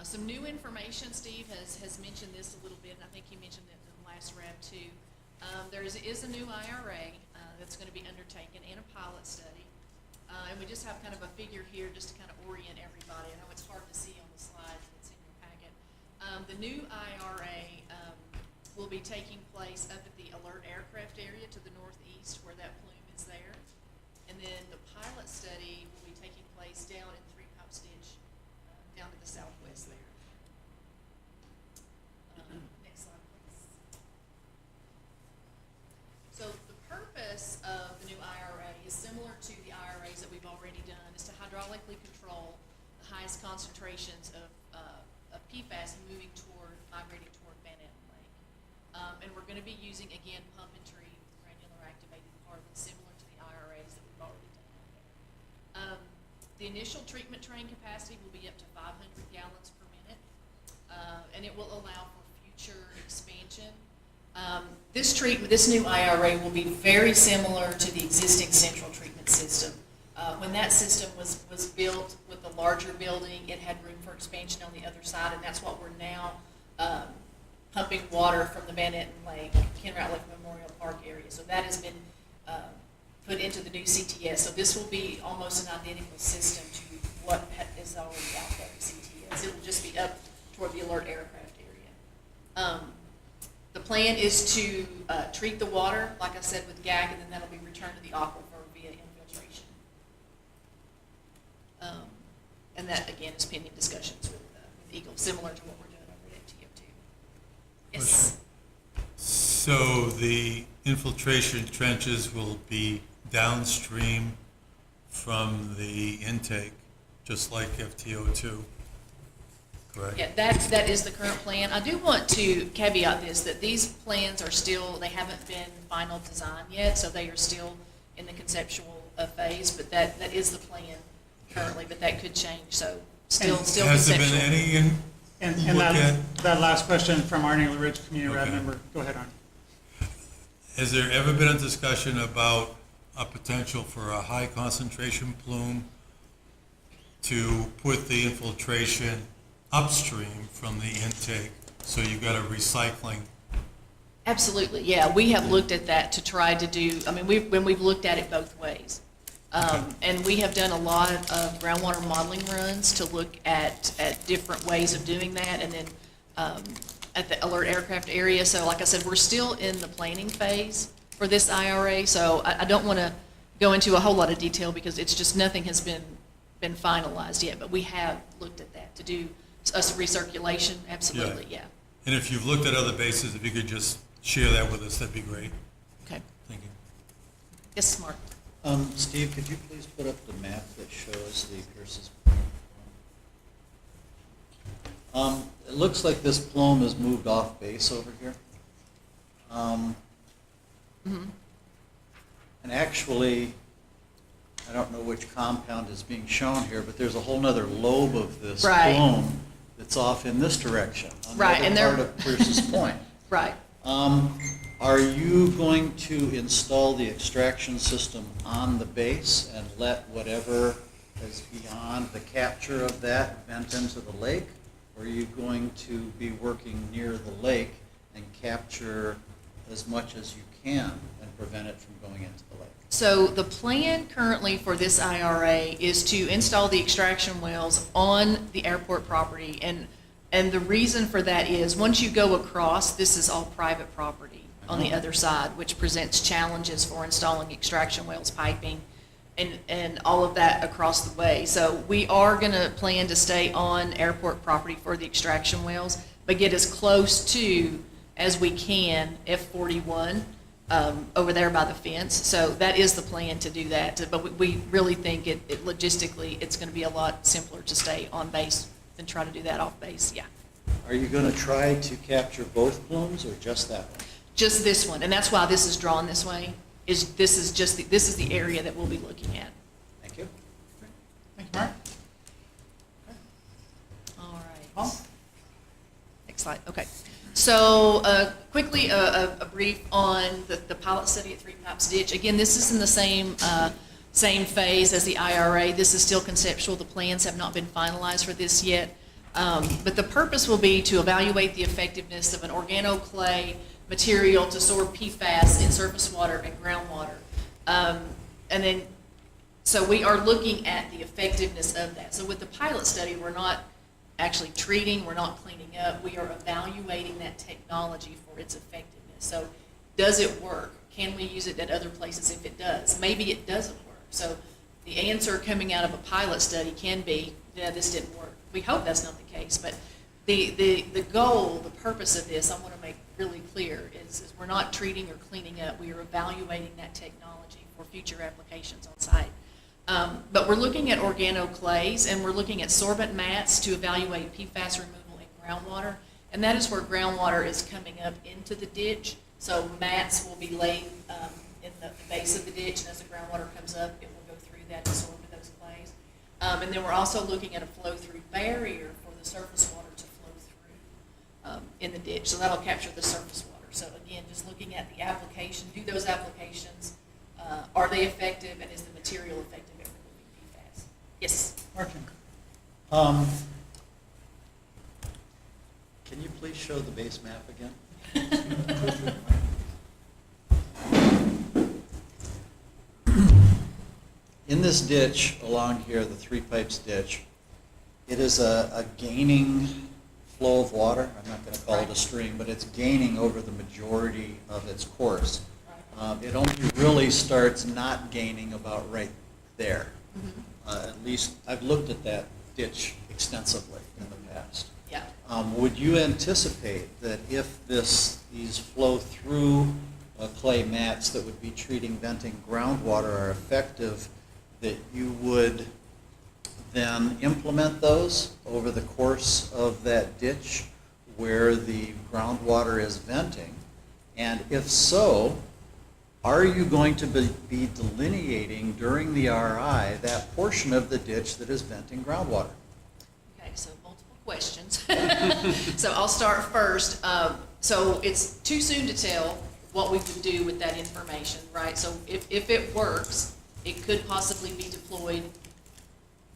L: some new information. Steve has mentioned this a little bit, and I think he mentioned it in the last RAB too. There is a new IRA that's going to be undertaken and a pilot study. And we just have kind of a figure here just to kind of orient everybody. I know it's hard to see on the slide that's in your packet. The new IRA will be taking place up at the alert aircraft area to the northeast where that plume is there. And then the pilot study will be taking place down in Three Pipes Ditch down to the southwest there. Next slide, please. So the purpose of the new IRA is similar to the IRAs that we've already done, is to hydraulically control the highest concentrations of PFAS migrating toward Van Etten Lake. And we're going to be using, again, pump and treat granular activated carbon, similar to the IRAs that we've already done out there. The initial treatment train capacity will be up to 500 gallons per minute, and it will allow for future expansion. This new IRA will be very similar to the existing central treatment system. When that system was built with the larger building, it had room for expansion on the other side, and that's what we're now pumping water from the Van Etten Lake, Ken Ratliff Memorial Park area. So that has been put into the new CTS. So this will be almost an identical system to what is already out there at CTS. It will just be up toward the alert aircraft area. The plan is to treat the water, like I said, with GAC, and then that'll be returned to the aquifer via infiltration. And that, again, is pending discussions with Eagle, similar to what we're doing over at TO2. Yes?
B: So the infiltration trenches will be downstream from the intake, just like FTO2, correct?
L: Yeah, that is the current plan. I do want to caveat this, that these plans are still, they haven't been final design yet, so they are still in the conceptual phase, but that is the plan currently, but that could change, so still conceptual.
B: Has there been any
A: And
B: look at?
A: that last question from Arnie LaRidge, community RAB
B: Okay.
A: member. Go ahead, Arnie.
B: Has there ever been a discussion about a potential for a high concentration plume to put the infiltration upstream from the intake, so you've got a recycling?
L: Absolutely, yeah. We have looked at that to try to do, I mean, we've looked at it both ways. And we have done a lot of groundwater modeling runs to look at different ways of doing that, and then at the alert aircraft area. So like I said, we're still in the planning phase for this IRA, so I don't want to go into a whole lot of detail because it's just nothing has been finalized yet, but we have looked at that to do a recirculation, absolutely, yeah.
B: And if you've looked at other bases, if you could just share that with us, that'd be great.
L: Okay.
B: Thank you.
L: Yes, Mark?
J: Steve, could you please put up the map that shows the Pierce's? It looks like this plume has moved off base over here. And actually, I don't know which compound is being shown here, but there's a whole nother lobe of this
L: Right.
J: plume that's off in this direction, on the
L: Right,
J: other
L: and
J: part
L: they're-
J: of Pierce's Point.
L: Right.
J: Are you going to install the extraction system on the base and let whatever is beyond the capture of that vent into the lake? Or are you going to be working near the lake and capture as much as you can and prevent it from going into the lake?
L: So the plan currently for this IRA is to install the extraction wells on the airport property. And the reason for that is, once you go across, this is all private property on the other side, which presents challenges for installing extraction wells, piping, and all of that across the way. So we are going to plan to stay on airport property for the extraction wells. but get as close to as we can F41 over there by the fence. So that is the plan to do that, but we really think it logistically, it's gonna be a lot simpler to stay on base than try to do that off base, yeah.
J: Are you going to try to capture both plumes or just that one?
L: Just this one, and that's why this is drawn this way, this is the area that we'll be looking at.
J: Thank you.
A: Thank you, Mark.
L: All right.
A: Paul?
L: Next slide, okay. So quickly, a brief on the pilot study at Three Pipes Ditch. Again, this is in the same phase as the IRA. This is still conceptual. The plans have not been finalized for this yet. But the purpose will be to evaluate the effectiveness of an organoclay material to absorb PFAS in surface water and groundwater. And then, so we are looking at the effectiveness of that. So with the pilot study, we're not actually treating, we're not cleaning up, we are evaluating that technology for its effectiveness. So does it work? Can we use it at other places if it does? Maybe it doesn't work. So the answer coming out of a pilot study can be, yeah, this didn't work. We hope that's not the case, but the goal, the purpose of this, I want to make really clear, is we're not treating or cleaning up, we are evaluating that technology for future applications on site. But we're looking at organoclays, and we're looking at sorbent mats to evaluate PFAS removal in groundwater, and that is where groundwater is coming up into the ditch. So mats will be laid in the base of the ditch, and as the groundwater comes up, it will go through that and absorb those clays. And then we're also looking at a flow-through barrier for the surface water to flow through in the ditch. So that'll capture the surface water. So again, just looking at the application, do those applications, are they effective, and is the material effective at removing PFAS? Yes?
A: Martin?
J: Can you please show the base map again? In this ditch along here, the Three Pipes ditch, it is a gaining flow of water. I'm not going to call it a stream, but it's gaining over the majority of its course. It only really starts not gaining about right there. At least I've looked at that ditch extensively in the past.
L: Yeah.
J: Would you anticipate that if these flow through clay mats that would be treating venting groundwater are effective, that you would then implement those over the course of that ditch where the groundwater is venting? And if so, are you going to be delineating during the RI that portion of the ditch that is venting groundwater?
L: Okay, so multiple questions. So I'll start first. So it's too soon to tell what we would do with that information, right? So if it works, it could possibly be deployed.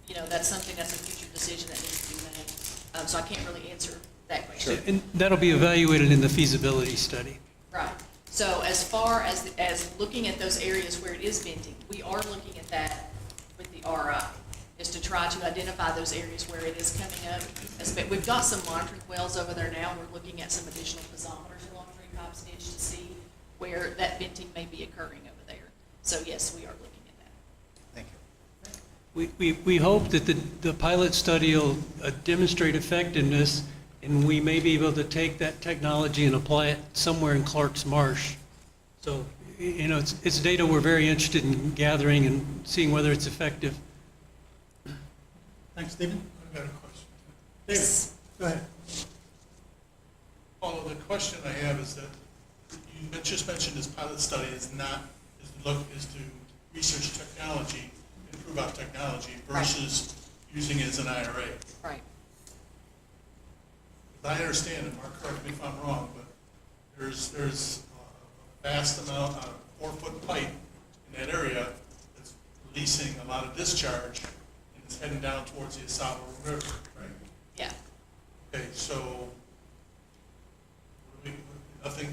L: You know, that's something, that's a future decision that needs to be made. So I can't really answer that question.
E: And that'll be evaluated in the feasibility study.
L: Right. So as far as looking at those areas where it is venting, we are looking at that with the RI, is to try to identify those areas where it is coming up. We've got some monitoring wells over there now. We're looking at some additional piezometers along Three Pipes Ditch to see where that venting may be occurring over there. So yes, we are looking at that.
J: Thank you.
E: We hope that the pilot study will demonstrate effectiveness, and we may be able to take that technology and apply it somewhere in Clark's Marsh. So, you know, it's data we're very interested in gathering and seeing whether it's effective.
A: Thanks, Stephen.
M: I've got a question.
A: David, go ahead.
M: Paul, the question I have is that you just mentioned this pilot study is to research technology, improve our technology versus using it as an IRA.
L: Right.
M: As I understand it, Mark, correct me if I'm wrong, but there's a vast amount of 4-foot pipe in that area that's releasing a lot of discharge and it's heading down towards the Asaba River, right?
L: Yeah.
M: Okay, so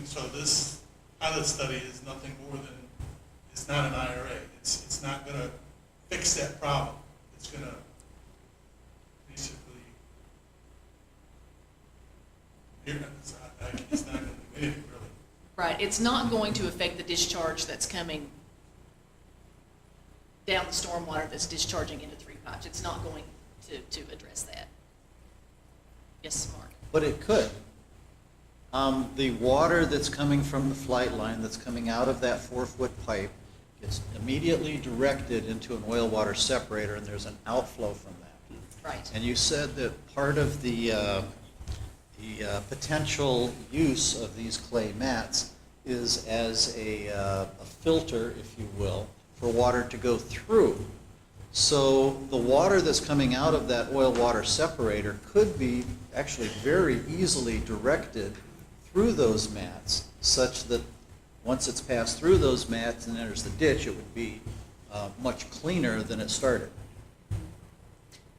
M: so this pilot study is nothing more than, it's not an IRA. It's not going to fix that problem. It's going to basically, it's not going to do anything really.
L: Right. It's not going to affect the discharge that's coming down the stormwater that's discharging into Three Pipes. It's not going to address that. Yes, Mark?
J: But it could. The water that's coming from the flight line, that's coming out of that 4-foot pipe, gets immediately directed into an oil water separator, and there's an outflow from that.
L: Right.
J: And you said that part of the potential use of these clay mats is as a filter, if you will, for water to go through. So the water that's coming out of that oil water separator could be actually very easily directed through those mats, such that once it's passed through those mats and enters the ditch, it would be much cleaner than it started.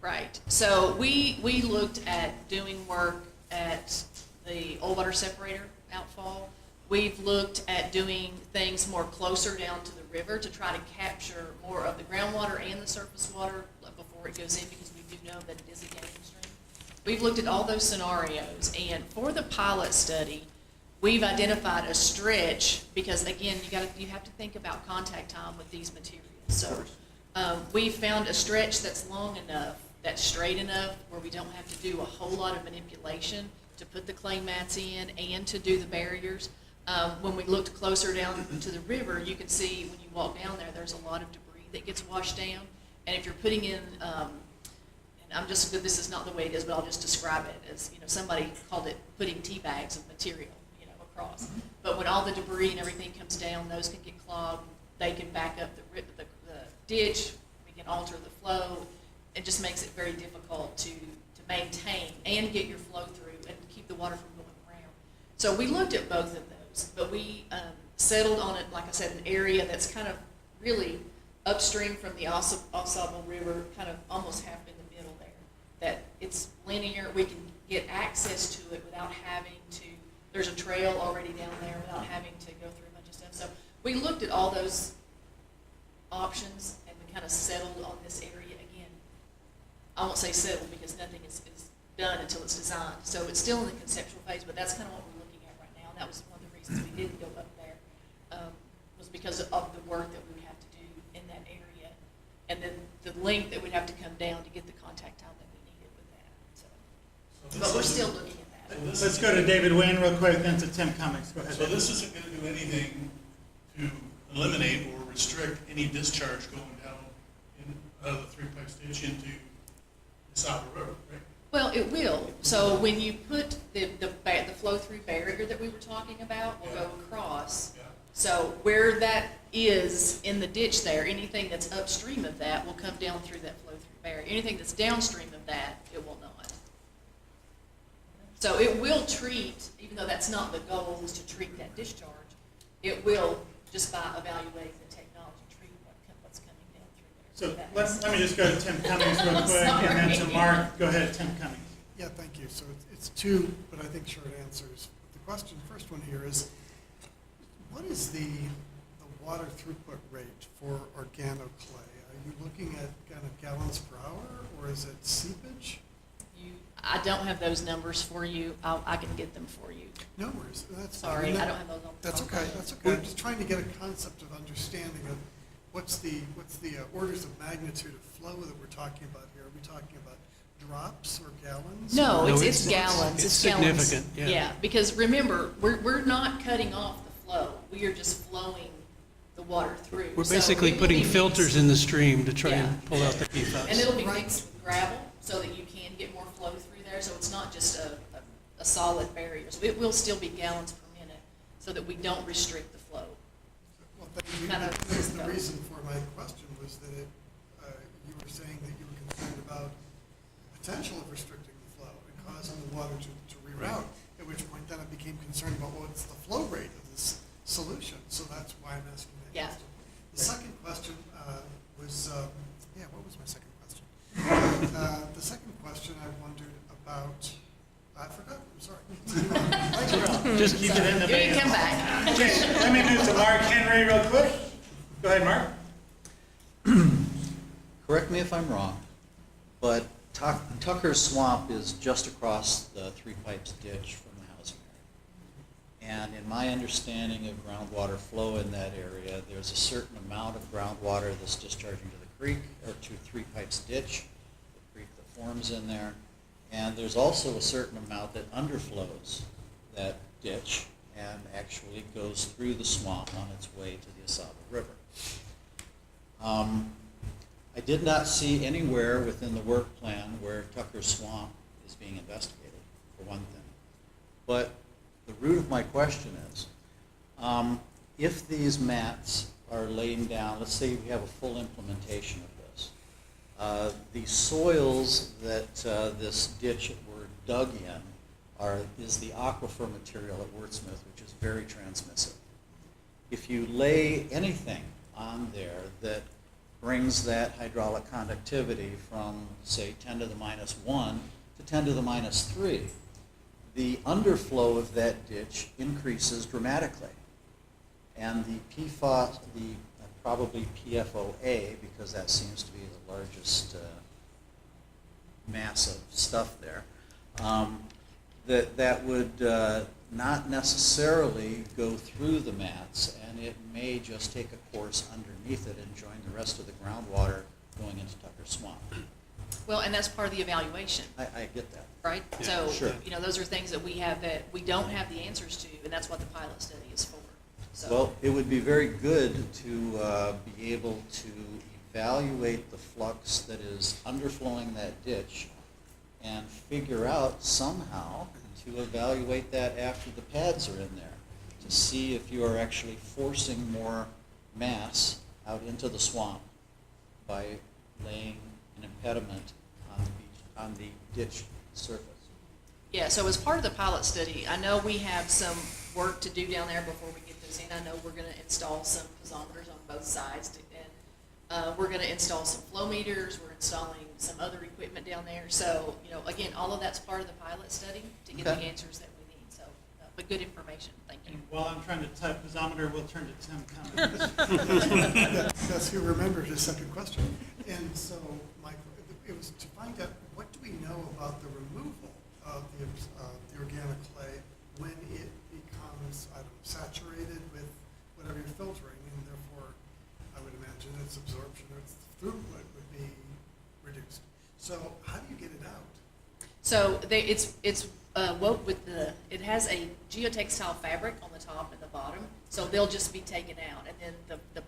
L: Right. So we looked at doing work at the old water separator outfall. We've looked at doing things more closer down to the river to try to capture more of the groundwater and the surface water before it goes in, because we do know that it is a gaining stream. We've looked at all those scenarios, and for the pilot study, we've identified a stretch, because again, you have to think about contact time with these materials. So we found a stretch that's long enough, that's straight enough, where we don't have to do a whole lot of manipulation to put the clay mats in and to do the barriers. When we looked closer down to the river, you can see when you walk down there, there's a lot of debris that gets washed down. And if you're putting in, and this is not the way it is, but I'll just describe it as, somebody called it putting tea bags of material, across. But when all the debris and everything comes down, those can get clogged. They can back up the ditch. We can alter the flow. It just makes it very difficult to maintain and get your flow through and keep the water from going around. So we looked at both of those, but we settled on it, like I said, an area that's kind of really upstream from the Osable River, kind of almost half in the middle there. That it's linear, we can get access to it without having to, there's a trail already down there without having to go through a bunch of stuff. So we looked at all those options and we kind of settled on this area again. I won't say settled because nothing is done until it's designed. So it's still in the conceptual phase, but that's kind of what we're looking at right now. And that was one of the reasons we didn't go up there, was because of the work that we would have to do in that area. And then the length that we'd have to come down to get the contact time that we needed with that. So, but we're still looking at that.
A: Let's go to David Wayne real quick, then to Tim Cummings. Go ahead.
M: So this isn't gonna do anything to eliminate or restrict any discharge going down out of the 3-pipe ditch into the Saddle River, right?
L: Well, it will. So when you put the flow-through barrier that we were talking about will go across.
M: Yeah.
L: So where that is in the ditch there, anything that's upstream of that will come down through that flow-through barrier. Anything that's downstream of that, it will not. So it will treat, even though that's not the goal, is to treat that discharge, it will, just by evaluating the technology, treat what's coming down through there.
A: So let me just go to Tim Cummings real quick, and then to Mark. Go ahead, Tim Cummings.
I: Yeah, thank you. So it's two, but I think short answers. The question, first one here is, what is the water throughput rate for organoclay? Are you looking at kind of gallons per hour, or is it seepage?
L: I don't have those numbers for you. I can get them for you.
I: No worries. That's
L: Sorry,
I: fine.
L: I don't have those on.
I: That's okay. That's okay. I'm just trying to get a concept of understanding of what's the orders of magnitude of flow that we're talking about here. Are we talking about drops or gallons?
L: No,
E: No,
L: it's gallons.
E: It's
L: gallons.
E: significant, yeah.
L: Yeah, because remember, we're not cutting off the flow. We are just flowing the water through.
E: We're
L: So
E: basically
L: it will
E: putting
L: be
E: filters
L: mixed.
E: in the stream to try and
L: Yeah.
E: pull out the PFAS.
L: And it'll be
I: Right.
L: mixed with gravel so that you can get more flow through there. So it's not just a solid barrier. So it will still be gallons per minute so that we don't restrict the flow.
I: Well, thank you.
L: Kind of
I: Because the
L: goes.
I: reason for my question was that you were saying that you were concerned about the potential of restricting the flow and causing the water to reroute, at which point then I became concerned about what's the flow rate of this solution. So that's why I'm asking that
L: Yeah.
I: question. The second question was, what was my second question? The second question I wondered about, I forgot, I'm sorry.
A: Just keep it in the
L: You can
A: vein.
L: come back.
A: Let me move to Mark Henry real quick. Go ahead, Mark.
J: Correct me if I'm wrong, but Tucker's Swamp is just across the 3-pipes ditch from the housing area. And in my understanding of groundwater flow in that area, there's a certain amount of groundwater that's discharging to the creek, or to 3-pipes ditch, the creek that forms in there. And there's also a certain amount that underflows that ditch and actually goes through the swamp on its way to the Asaba River. I did not see anywhere within the work plan where Tucker Swamp is being investigated, for one thing. But the root of my question is, if these mats are laying down, let's say we have a full implementation of this, the soils that this ditch were dug in is the aquifer material at Wurtsmith, which is very transmissive. If you lay anything on there that brings that hydraulic conductivity from, say, 10 to the minus 1 to 10 to the minus 3, the underflow of that ditch increases dramatically. And the PFOS, probably PFOA, because that seems to be the largest mass of stuff there, that would not necessarily go through the mats, and it may just take a course underneath it and join the rest of the groundwater going into Tucker Swamp.
L: Well, and that's part of the evaluation,
J: I get that.
L: right?
K: Yeah,
L: So,
J: sure.
L: those are things that we have that we don't have the answers to, and that's what the pilot study is for. So,
J: Well, it would be very good to be able to evaluate the flux that is underflowing that ditch and figure out somehow to evaluate that after the pads are in there, to see if you are actually forcing more mass out into the swamp by laying an impediment on the ditch surface.
L: yeah, so as part of the pilot study, I know we have some work to do down there before we get this in. I know we're gonna install some piezometers on both sides, and we're gonna install some flow meters, we're installing some other equipment down there. So, again, all of that's part of the pilot study to get the
J: Okay.
L: answers that we need, so, but good information, thank you.
A: And while I'm trying to type pesometer, we'll turn to Tim Cummings.
I: Yes, you remembered his second question. And so, Mike, it was to find out, what do we know about the removal of the organic clay when it becomes, I don't know, saturated with whatever you're filtering, and therefore, I would imagine its absorption or its throughput would be reduced. So how do you get it out?
L: So it's woven with it has a geotextile fabric on the top and the bottom, so they'll just be taken out. And then the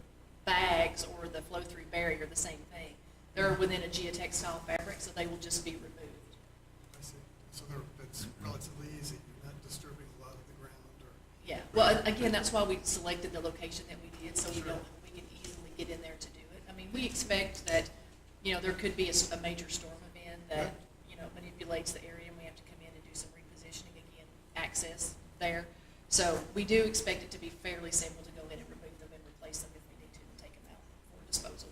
L: bags or the flow-through barrier, the same thing. They're within a geotextile fabric, so they will just be removed.
I: I see. So it's relatively easy. You're not disturbing a lot of the ground or.
L: Yeah, well, again, that's why we selected the location that we did, so we can easily get in there to do it. I mean, we expect that, there could be a major storm event that, manipulates the area, and we have to come in and do some repositioning again, access there. So we do expect it to be fairly simple to go in and remove them and replace them if we need to and take them out for disposal.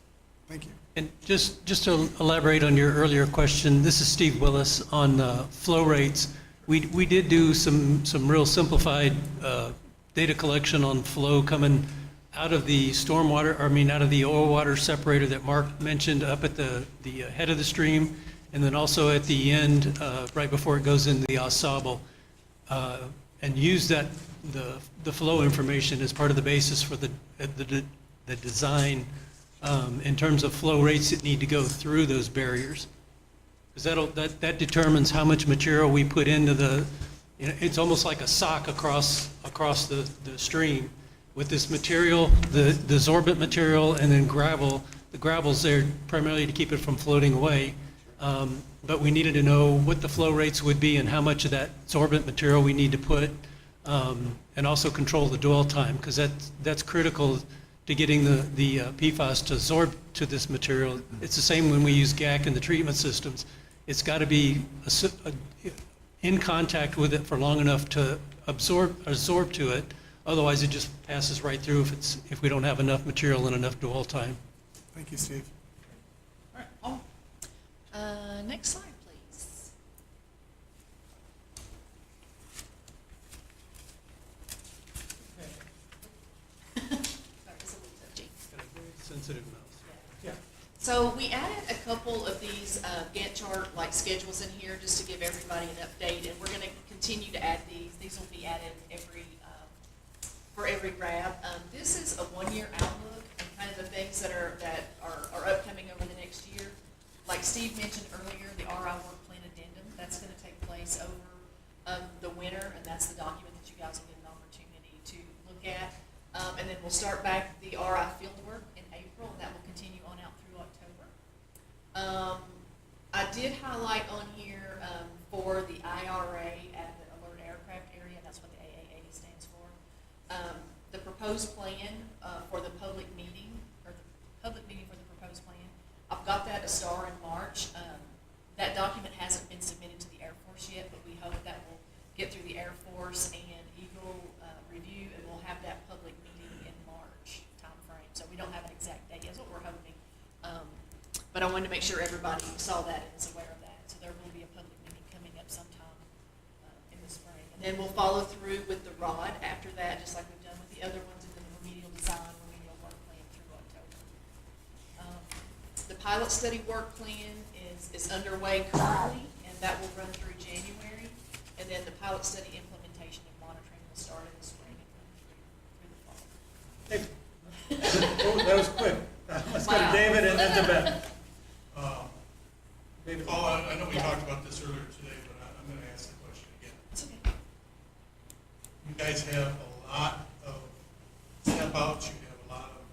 I: Thank you.
E: And just to elaborate on your earlier question, this is Steve Willis on flow rates. We did do some real simplified data collection on flow coming out of the out of the oil water separator that Mark mentioned up at the head of the stream, and then also at the end, right before it goes into the ensemble, and use the flow information as part of the basis for the design in terms of flow rates that need to go through those barriers. Because that determines how much material we put into it's almost like a sock across the stream with this material, the sorbent material, and then gravel. The gravel's there primarily to keep it from floating away. But we needed to know what the flow rates would be and how much of that sorbent material we need to put, and also control the dwell time, because that's critical to getting the PFAS to absorb to this material. It's the same when we use GAC in the treatment systems. It's got to be in contact with it for long enough to absorb to it. Otherwise, it just passes right through if we don't have enough material and enough dwell time.
I: Thank you, Steve.
A: All right,
L: Next slide, please. Sorry, it's a little touchy.
E: Got a very sensitive mouse.
A: yeah.
L: So we added a couple of these Gantt chart like schedules in here just to give everybody an update, and we're going to continue to add these. These will be added for every RAB. This is a one-year outlook and kind of the things that are upcoming over the next year. Like Steve mentioned earlier, the RI work plan addendum, that's going to take place over the winter, and that's the document that you you guys will get an opportunity to look at. And then we'll start back the RI fieldwork in April, and that will continue on out through October. I did highlight on here for the IRA at the Alert Aircraft area, that's what the AAA stands for. The proposed plan for the public meeting, or the public meeting for the proposed plan. I've got that a star in March. That document hasn't been submitted to the Air Force yet, but we hope that will get through the Air Force and Eagle review, and we'll have that public meeting in March timeframe. So we don't have an exact date, that's what we're hoping. But I wanted to make sure everybody saw that and is aware of that. So there will be a public meeting coming up sometime in the spring. And then we'll follow through with the ROD after that, just like we've done with the other ones, and then the remedial design, remedial work plan through October. The pilot study work plan is underway currently, and that will run through January. And then the pilot study implementation and monitoring will start in the spring and run through the fall.
M: Oh, that was quick. Let's go to
L: Wow.
M: David and then to Beth. David.
B: Paul, I know we talked about this earlier today, but I'm going to ask the question again.
L: It's okay.
B: You guys have a lot of step outs, you have a lot of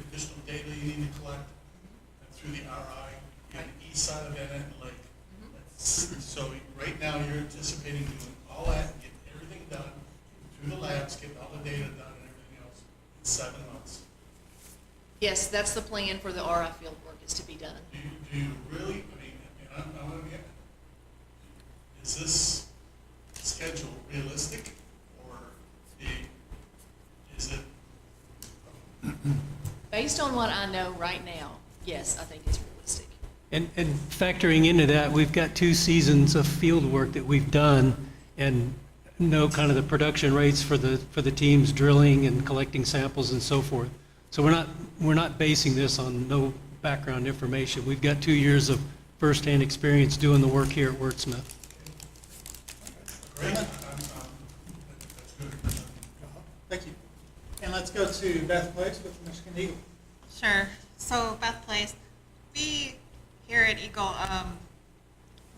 B: additional data you need to collect through the RI and the east side of Van Etten Lake. So right now, you're anticipating doing all that, getting everything done through the labs, getting all the data done and everything else in 7 months.
L: Yes, that's the plan for the RI field work, is to be done.
B: Do you really, I mean, and I want to get, is this schedule realistic or is it?
L: Based on what I know right now, yes, I think it's realistic.
E: And factoring into that, we've got 2 seasons of field work that we've done and know kind of the production rates for the teams drilling and collecting samples and so forth. So we're not basing this on no background information. We've got 2 years of firsthand experience doing the work here at Wurtsmith.
B: Great. That's good.
A: Thank you. And let's go to Beth Place with the Michigan Eagle.
G: Sure. So Beth Place, we here at Eagle,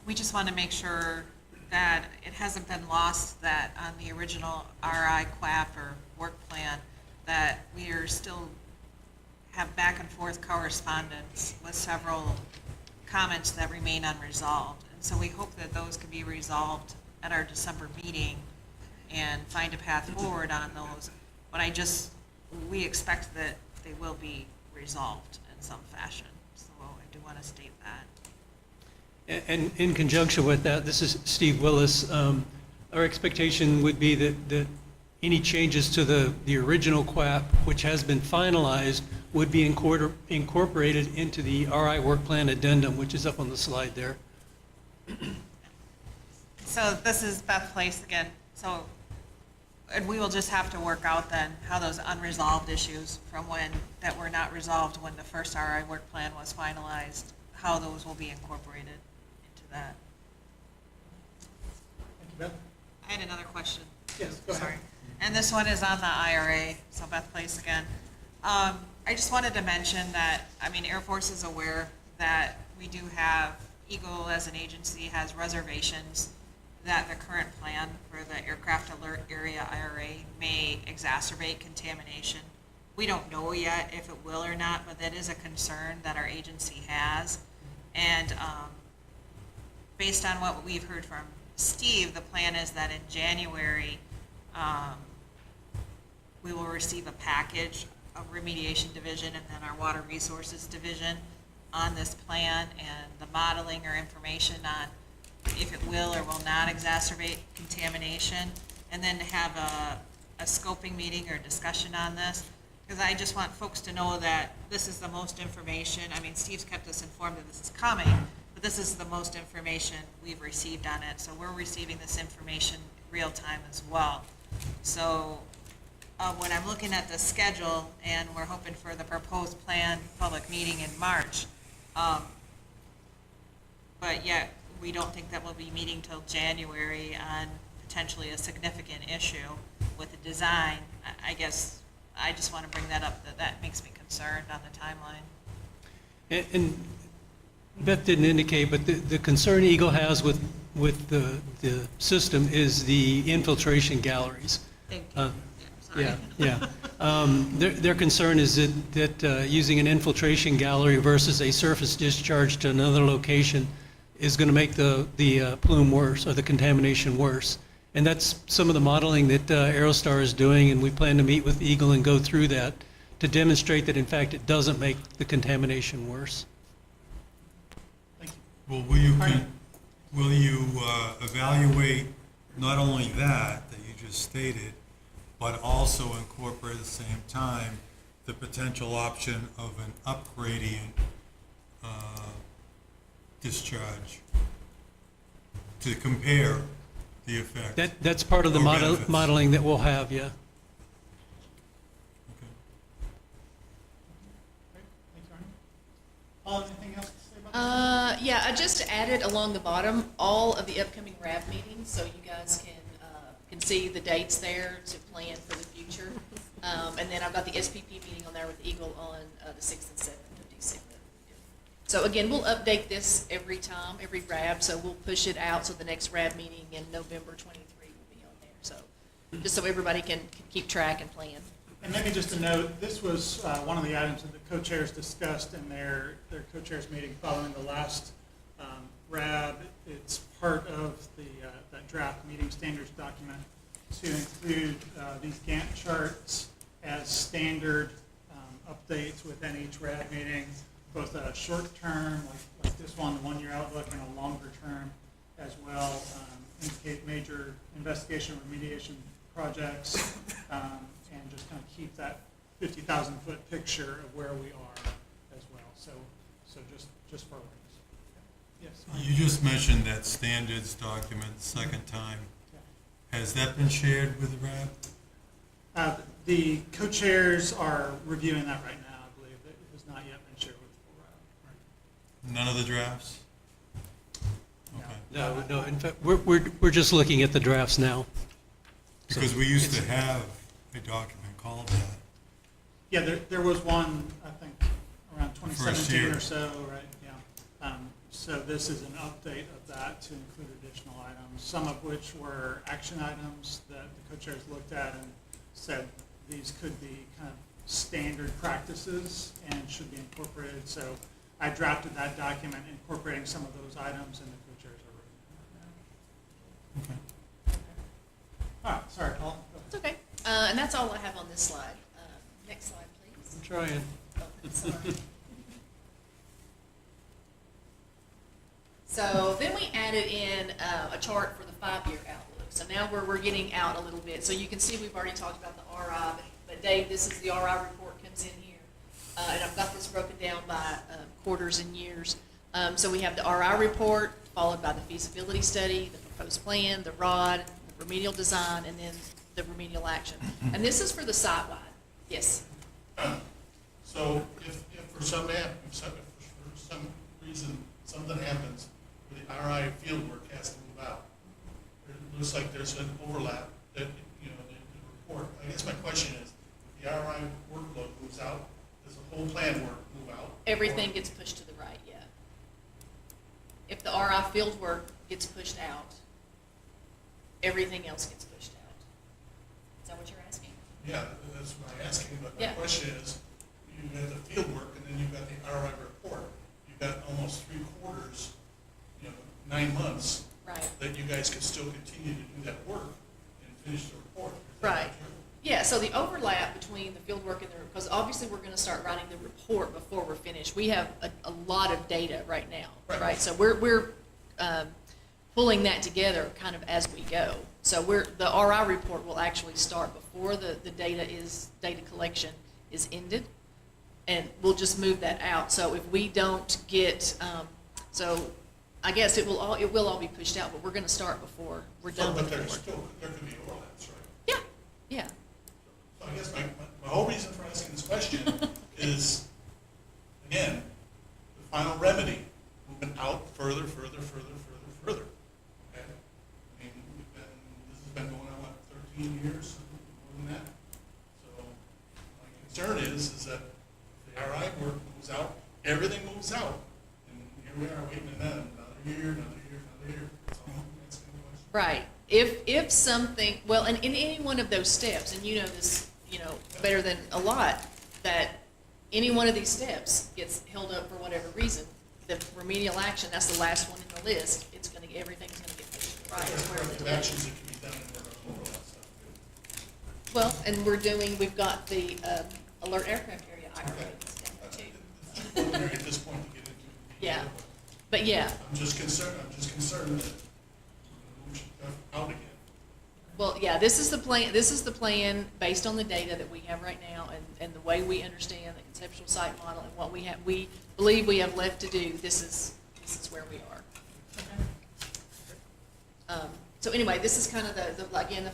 G: we just want to make sure that it hasn't been lost that on the original RI QAP or work plan that we are still have back and forth correspondence with several comments that remain unresolved. And so we hope that those can be resolved at our December meeting and find a path forward on those. But we expect that they will be resolved in some fashion. So I do want to state that.
E: And in conjunction with that, this is Steve Willis. Our expectation would be that any changes to the original QAP, which has been finalized, would be incorporated into the RI work plan addendum, which is up on the slide there.
G: So this is Beth Place again. So, and we will just have to work out then how those unresolved issues from that were not resolved when the first RI work plan was finalized, how those will be incorporated into that.
A: Thank you, Beth.
G: I had another question.
A: Yes, go ahead.
G: Sorry. And this one is on the IRA, so Beth Place again. I just wanted to mention that, Air Force is aware that we do have, Eagle as an agency has reservations that the current plan for the aircraft alert area IRA may exacerbate contamination. We don't know yet if it will or not, but that is a concern that our agency has. And based on what we've heard from Steve, the plan is that in January, we will receive a package of remediation division and then our water resources division on this plan and the modeling or information on if it will or will not exacerbate contamination, and then have a scoping meeting or discussion on this. Because I just want folks to know that this is the most information. Steve's kept us informed that this is coming, but this is the most information we've received on it. So we're receiving this information real time as well. So when I'm looking at the schedule, and we're hoping for the proposed plan public meeting in March, but yet we don't think that we'll be meeting till January on potentially a significant issue with the design. I guess I just want to bring that up, that makes me concerned on the timeline.
E: And Beth didn't indicate, but the concern Eagle has with the system is the infiltration galleries.
G: Thank you.
E: Yeah,
G: Sorry.
E: yeah. Their concern is that using an infiltration gallery versus a surface discharge to another location is going to make the plume worse or the contamination worse. And that's some of the modeling that Aerostar is doing, and we plan to meet with Eagle and go through that to demonstrate that in fact it doesn't make the contamination worse.
B: Well, will you evaluate not only that you just stated, but also incorporate at the same time the potential option of an upgradient discharge to compare the effect?
E: That's part of the
B: Or benefits.
E: modeling that we'll have, yeah.
B: Okay.
A: Great, thank you, Arnie. Paul, anything else to say about this?
L: Yeah, I just added along the bottom all of the upcoming RAB meetings, so you guys can see the dates there to plan for the future. And then I've got the SPP meeting on there with Eagle on the 6th and 7th of December. So again, we'll update this every time, every RAB, so we'll push it out, so the next RAB meeting in November 23 will be on there. So just so everybody can keep track and plan.
A: And maybe just a note, this was one of the items that the co-chairs discussed in their co-chairs meeting following the last RAB. It's part of that draft meeting standards document to include these Gantt charts as standard updates within each RAB meeting, both a short term, like this one, the 1-year outlook, and a longer term as well, indicate major investigation remediation projects, and just kind of keep that 50,000-foot picture of where we are as well. So just for awareness. Yes.
B: You just mentioned that standards document second time. Has that been shared with the RAB?
A: The co-chairs are reviewing that right now. I believe it has not yet been shared with the full RAB.
B: None of the drafts?
A: No.
B: Okay.
E: No, in fact, we're just looking at the drafts now.
B: Because we used to have a document called that.
A: Yeah, there was one, I think, around
B: First
A: 2017
B: year.
A: or so, right? Yeah. So this is an update of that to include additional items, some of which were action items that the co-chairs looked at and said these could be kind of standard practices and should be incorporated. So I drafted that document incorporating some of those items, and the co-chairs are reviewing it now.
B: Okay.
A: All right, sorry, Paul. Go ahead.
L: It's okay. And that's all I have on this slide. Next slide, please.
E: I'm trying.
L: Oh, sorry. So then we added in a chart for the 5-year outlook. So now we're getting out a little bit. So you can see we've already talked about the RI, but Dave, this is the RI report comes in here. And I've got this broken down by quarters and years. So we have the RI report, followed by the feasibility study, the proposed plan, the ROD, the remedial design, and then the remedial action. And this is for the site-wide. Yes.
D: So if for some reason something happens where the RI field work has to move out, it looks like there's an overlap that, the report, I guess my question is, if the RI workload moves out, does the whole plan work move out?
L: Everything gets pushed to the right, yeah. If the RI field work gets pushed out, everything else gets pushed out. Is that what you're asking?
D: Yeah, that's what I'm asking, but my
L: Yeah.
D: question is, you've got the field work and then you've got the RI report. You've got almost 3/4, 9 months,
L: Right.
D: that you guys could still continue to do that work and finish the report. Is that
L: Right.
D: true?
L: Yeah, so the overlap between the field work and because obviously we're gonna start writing the report before we're finished. We have a lot of data right now,
D: Right.
L: right? So we're pulling that together kind of as we go. So the RI report will actually start before the data collection is ended. And we'll just move that out. So if we don't get, so I guess it will all be pushed out, but we're gonna start before we're done with
D: But
L: the
D: there
L: report.
D: could be overlaps, right?
L: Yeah, yeah.
D: So I guess my whole reason for asking this question is, again, the final remedy, moving out further. Okay? I mean, this has been going on, 13 years, more than that? So my concern is that if the RI work moves out, everything moves out. And here we are waiting another year. That's all I'm asking the question.
L: Right. if something, well, and in any one of those steps, and you know this, you know, better than a lot, that any one of these steps gets held up for whatever reason, the remedial action, that's the last one in the list, everything's gonna get pushed to the right. It's where
M: The
L: the-
M: actions that can be done in order to overall stuff too.
L: Well, and we've got the, alert aircraft area IRA that's down there too.
M: It's preliminary at this point to get into the
L: Yeah.
M: detail,
L: But yeah,
M: I'm just concerned that we should go out again.
L: well, yeah, this is the plan based on the data that we have right now and the way we understand the conceptual site model and what we believe we have left to do, this is where we are. So anyway, this is kind of again, the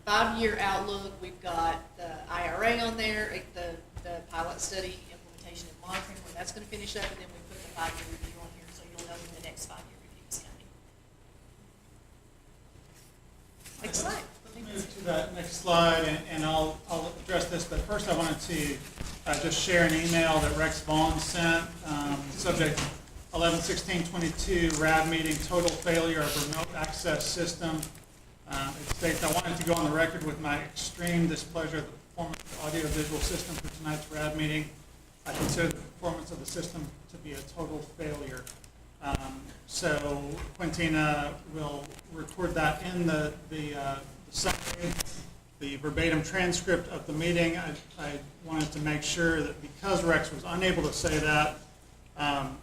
L: five-year outlook. We've got the IRA on there, the pilot study, implementation and monitoring, where that's gonna finish up, and then we put the 5-year review on here, so you'll know when the next 5-year review is coming. Next slide.
A: Let me move to that next slide, and I'll address this, but first I wanted to just share an email that Rex Vaughn sent, subject 11/16/22 RAB meeting, total failure of remote access system. It states, I wanted to go on the record with my extreme displeasure of the performance of the audiovisual system for tonight's RAB meeting. I consider the performance of the system to be a total failure. So Quintina will record that in the summary, the verbatim transcript of the meeting. I wanted to make sure that because Rex was unable to say that,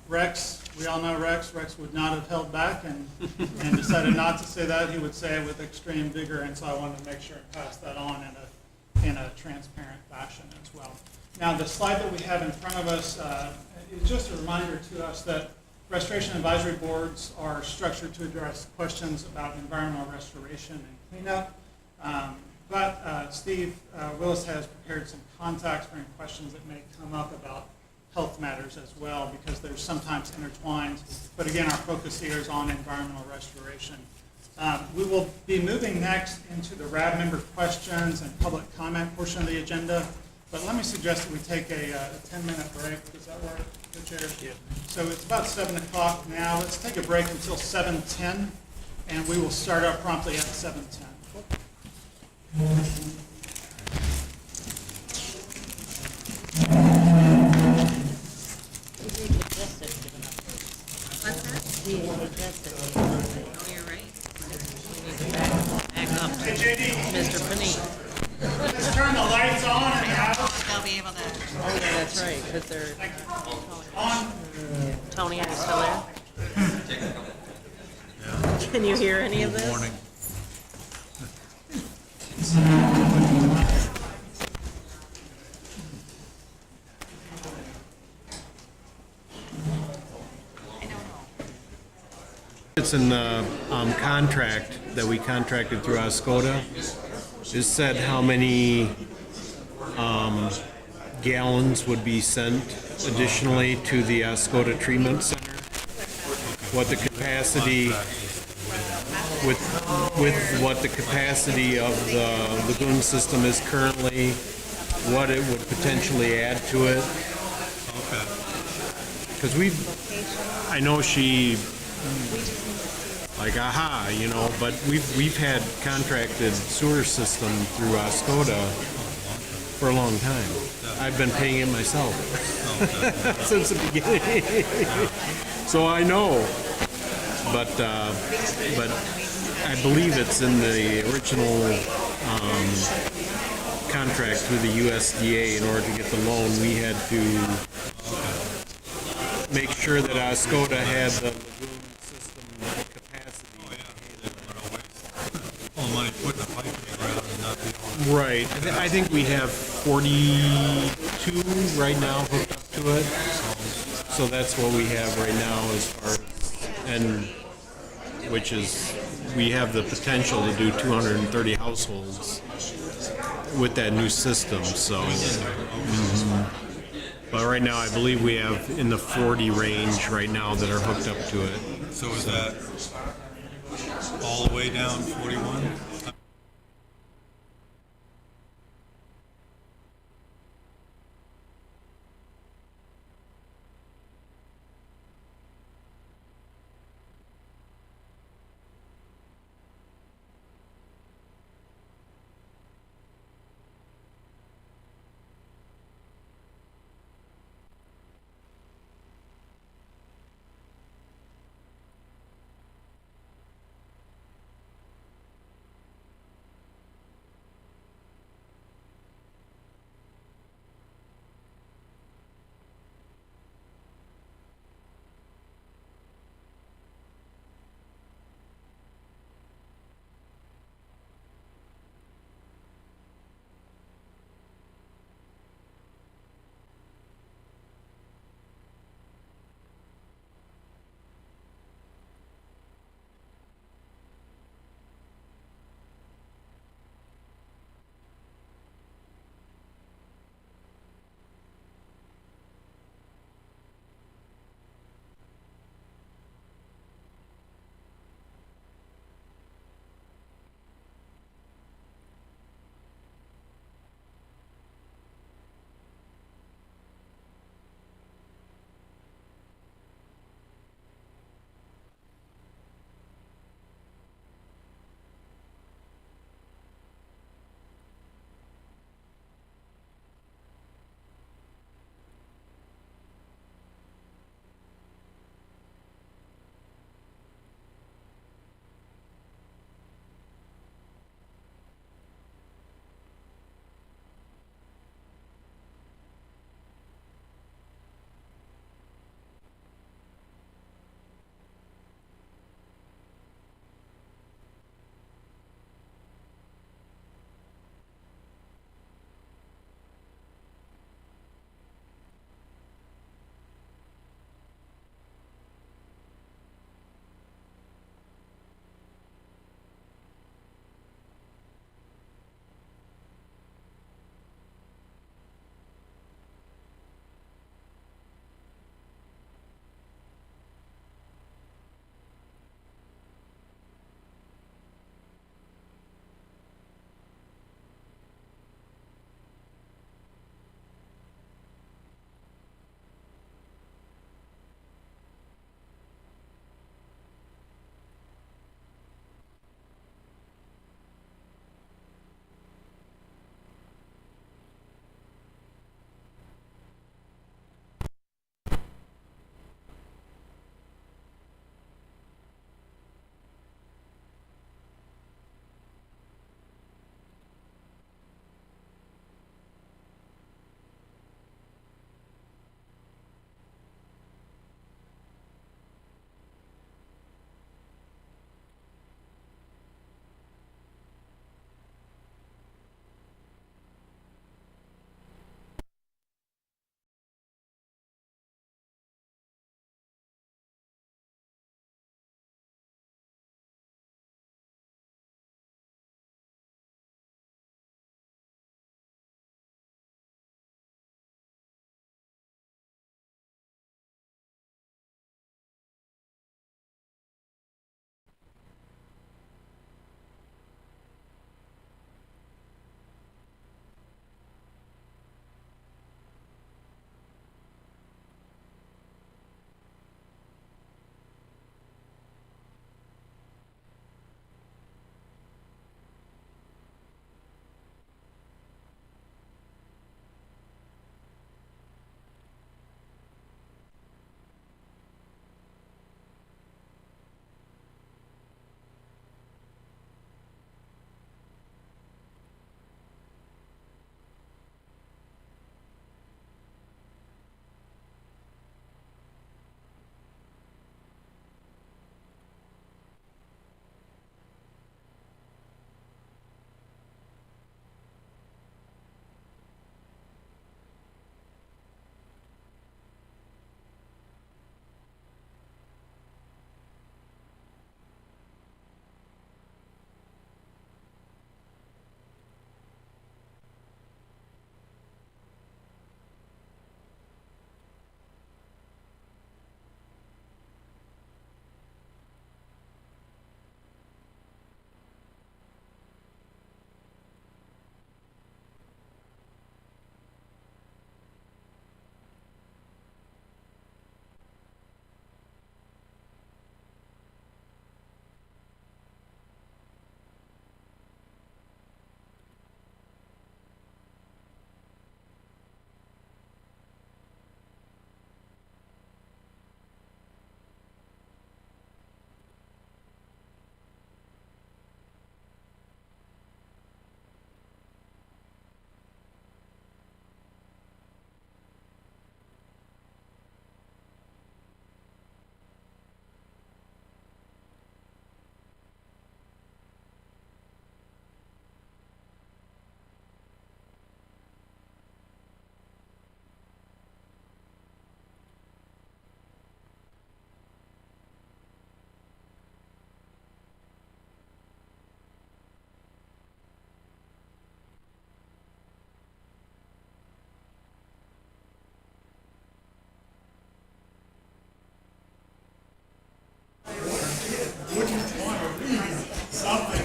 A: Rex, we all know Rex would not have held back and decided not to say that. He would say it with extreme vigor, and so I wanted to make sure and pass that on in a transparent fashion as well. Now, the slide that we have in front of us is just a reminder to us that restoration advisory boards are structured to address questions about environmental restoration and cleanup. But Steve Willis has prepared some contacts for any questions that may come up about health matters as well, because they're sometimes intertwined. But again, our focus here is on environmental restoration. We will be moving next into the RAB member questions and public comment portion of the agenda. But let me suggest that we take a 10-minute break. Does that work, the chair? Yeah. So it's about 7 o'clock now. Let's take a break until 7:10, and we will start up promptly at 7:10.
G: What's that? Oh, you're right.
A: Hey, JD,
N: Mr. Panini.
A: let's turn the lights on and have
G: They'll be able to.
N: Oh, yeah, that's right, because they're,
A: on.
N: Tony, are you still there? Can you hear any of this?
B: Morning.
K: It's in the contract that we contracted through Oscoda. It said how many gallons would be sent additionally to the Oscoda Treatment Center. What the capacity, with what the capacity of the lagoon system is currently, what it would potentially add to it.
B: Okay.
K: Because I know she, like, aha, you know, but we've had contracted sewer system through Oscoda for a long time. I've been paying it myself since the beginning. So I know, but I believe it's in the original contract through the USDA. In order to get the loan, we had to make sure that Oscoda had the lagoon system capacity.
B: All money putting a pipe in the ground and not being able to.
K: Right. I think we have 42 right now hooked up to it. So that's what we have right now as far, and which is, we have the potential to do 230 households with that new system, so. But right now, I believe we have in the 40 range right now that are hooked up to it.
B: So is that all the way down 41?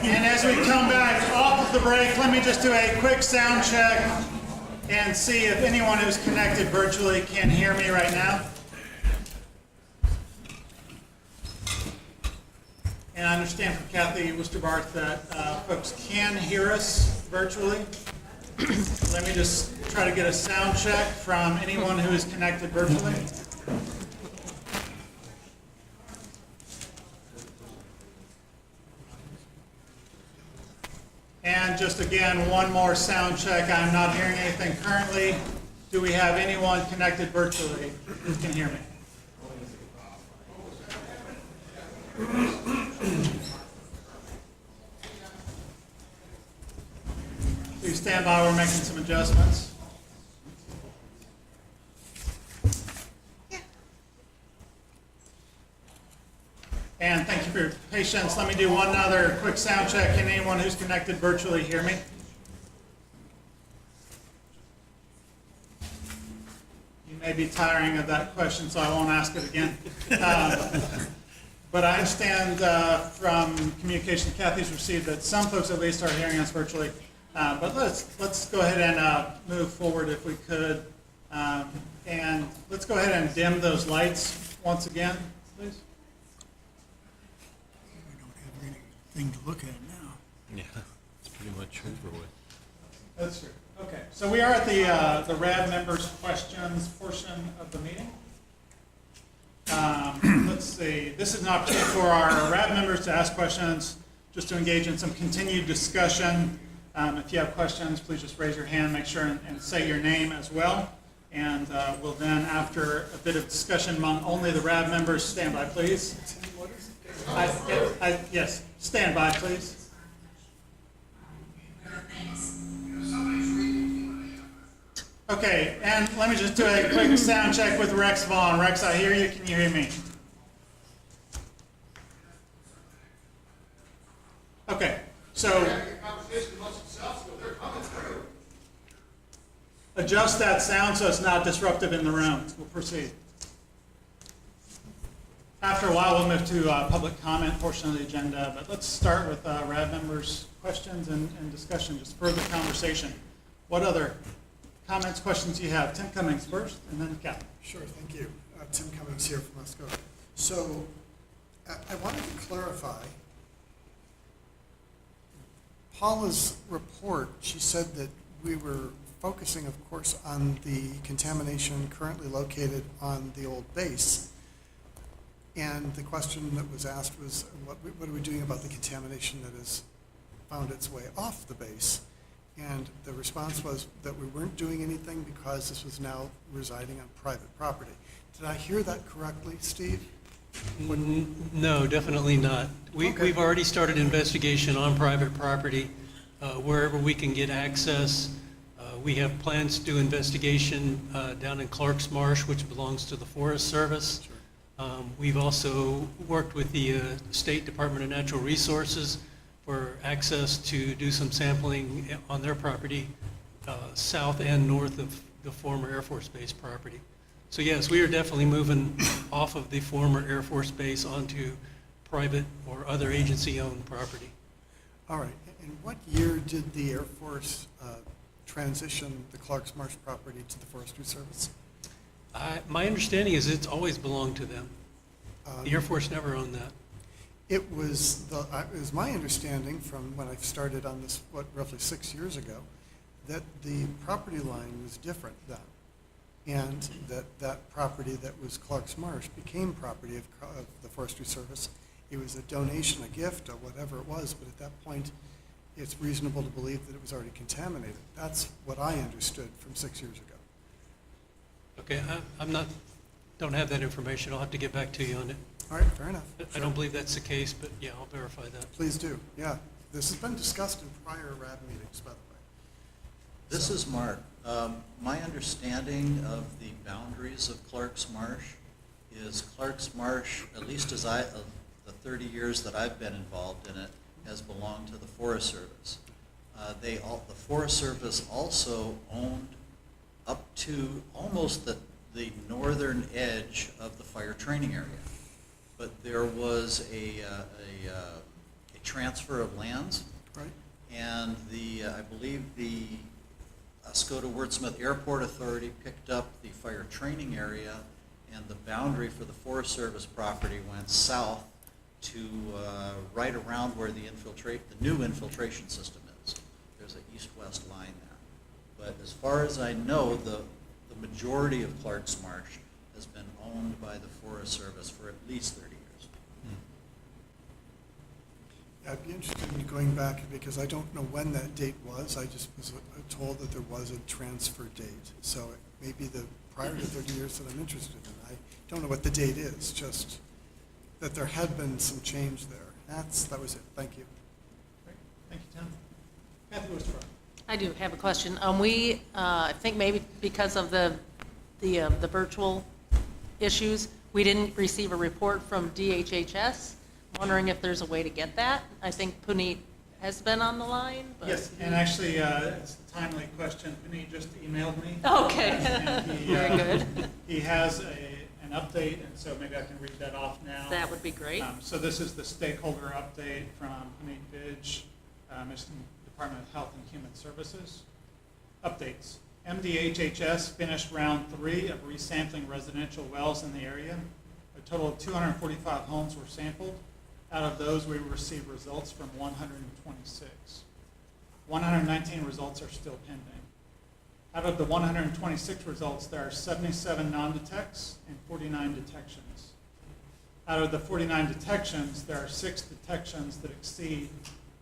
A: And as we come back off of the break, let me just do a quick sound check and see if anyone who's connected virtually can hear me right now. And I understand from Kathy Worcester-Barth that folks can hear us virtually. Let me just try to get a sound check from anyone who is connected virtually. And just again, one more sound check. I'm not hearing anything currently. Do we have anyone connected virtually who can hear me? Please stand by, we're making some adjustments. And thank you for your patience. Let me do one other quick sound check. Can anyone who's connected virtually hear me? You may be tiring of that question, so I won't ask it again. But I understand from communication Kathy's received that some folks at least are hearing us virtually. But let's go ahead and move forward if we could. And let's go ahead and dim those lights once again, please.
D: We don't have anything to look at now.
K: Yeah, it's pretty much over with.
A: That's true. Okay, so we are at the RAB members' questions portion of the meeting. Let's see, this is an opportunity for our RAB members to ask questions, just to engage in some continued discussion. If you have questions, please just raise your hand, make sure and say your name as well. And we'll then, after a bit of discussion among only the RAB members, stand by, please. Yes, stand by, please. Okay, and let me just do a quick sound check with Rex Vaughn. Rex, I hear you. Can you hear me? Okay, so adjust that sound so it's not disruptive in the room. We'll proceed. After a while, we'll move to public comment portion of the agenda, but let's start with RAB members' questions and discussion, just further conversation. What other comments, questions you have? Tim Cummings first, and then Kathy.
I: Sure, thank you. Tim Cummings here from Muskoka. So I wanted to clarify Paula's report. She said that we were focusing, of course, on the contamination currently located on the old base. And the question that was asked was, what are we doing about the contamination that has found its way off the base? And the response was that we weren't doing anything because this was now residing on private property. Did I hear that correctly, Steve?
E: No, definitely not.
I: Okay.
E: We've already started investigation on private property, wherever we can get access. We have plans to do investigation down in Clark's Marsh, which belongs to the Forest Service.
I: Sure.
E: We've also worked with the State Department of Natural Resources for access to do some sampling on their property, south and north of the former Air Force Base property. So yes, we are definitely moving off of the former Air Force Base onto private or other agency-owned property.
I: All right. And what year did the Air Force transition the Clark's Marsh property to the Forestry Service?
E: My understanding is it's always belonged to them. The Air Force never owned that.
I: It was my understanding from when I started on this, roughly 6 years ago, that the property line was different then. And that property that was Clark's Marsh became property of the Forestry Service. It was a donation, a gift, or whatever it was, but at that point, it's reasonable to believe that it was already contaminated. That's what I understood from 6 years ago.
E: Okay, don't have that information. I'll have to get back to you on it.
I: All right, fair enough.
E: I don't believe that's the case, but yeah, I'll verify that.
I: Please do, yeah. This has been discussed in prior RAB meetings, by the way.
J: This is Mark. My understanding of the boundaries of Clark's Marsh is Clark's Marsh, at least of the 30 years that I've been involved in it, has belonged to the Forest Service. The Forest Service also owned up to almost the northern edge of the fire training area. But there was a transfer of lands.
I: Right?
J: And I believe the Oscoda Wurtsmith Airport Authority picked up the fire training area, and the boundary for the Forest Service property went south to right around where the new infiltration system is. There's an east-west line there. But as far as I know, the majority of Clark's Marsh has been owned by the Forest Service for at least 30 years.
I: I'd be interested in going back because I don't know when that date was. I just was told that there was a transfer date. So it may be the prior to 30 years that I'm interested in. I don't know what the date is, just that there had been some change there. That was it. Thank you.
A: Great. Thank you, Tim. Kathy Wister.
N: I do have a question. I think maybe because of the virtual issues, we didn't receive a report from DHHS. Wondering if there's a way to get that. I think Puneet has been on the line. But
A: Yes, and actually, it's a timely question. Puneet just emailed me.
N: Okay.
A: And
N: Very good.
A: He has an update, and so maybe I can read that off now.
N: That would be great.
A: So this is the stakeholder update from Puneet Bidge, Michigan Department of Health and Human Services. Updates. MDHHS finished round 3 of resampling residential wells in the area. A total of 245 homes were sampled. Out of those, we received results from 126. 119 results are still pending. Out of the 126 results, there are 77 non-detects and 49 detections. Out of the 49 detections, there are 6 detections that exceed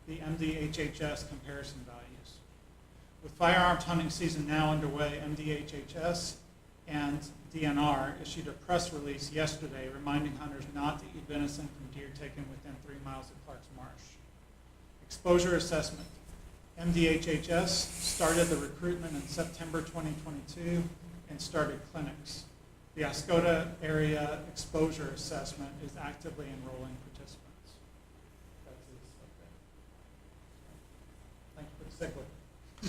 A: the MDHHS comparison values. With firearms hunting season now underway, MDHHS and DNR issued a press release yesterday reminding hunters not to eat venison from deer taken within 3 miles of Clark's Marsh. Exposure assessment. MDHHS started the recruitment in September 2022 and started clinics. The Oscoda area exposure assessment is actively enrolling participants. That's his update. Thank you for the segue.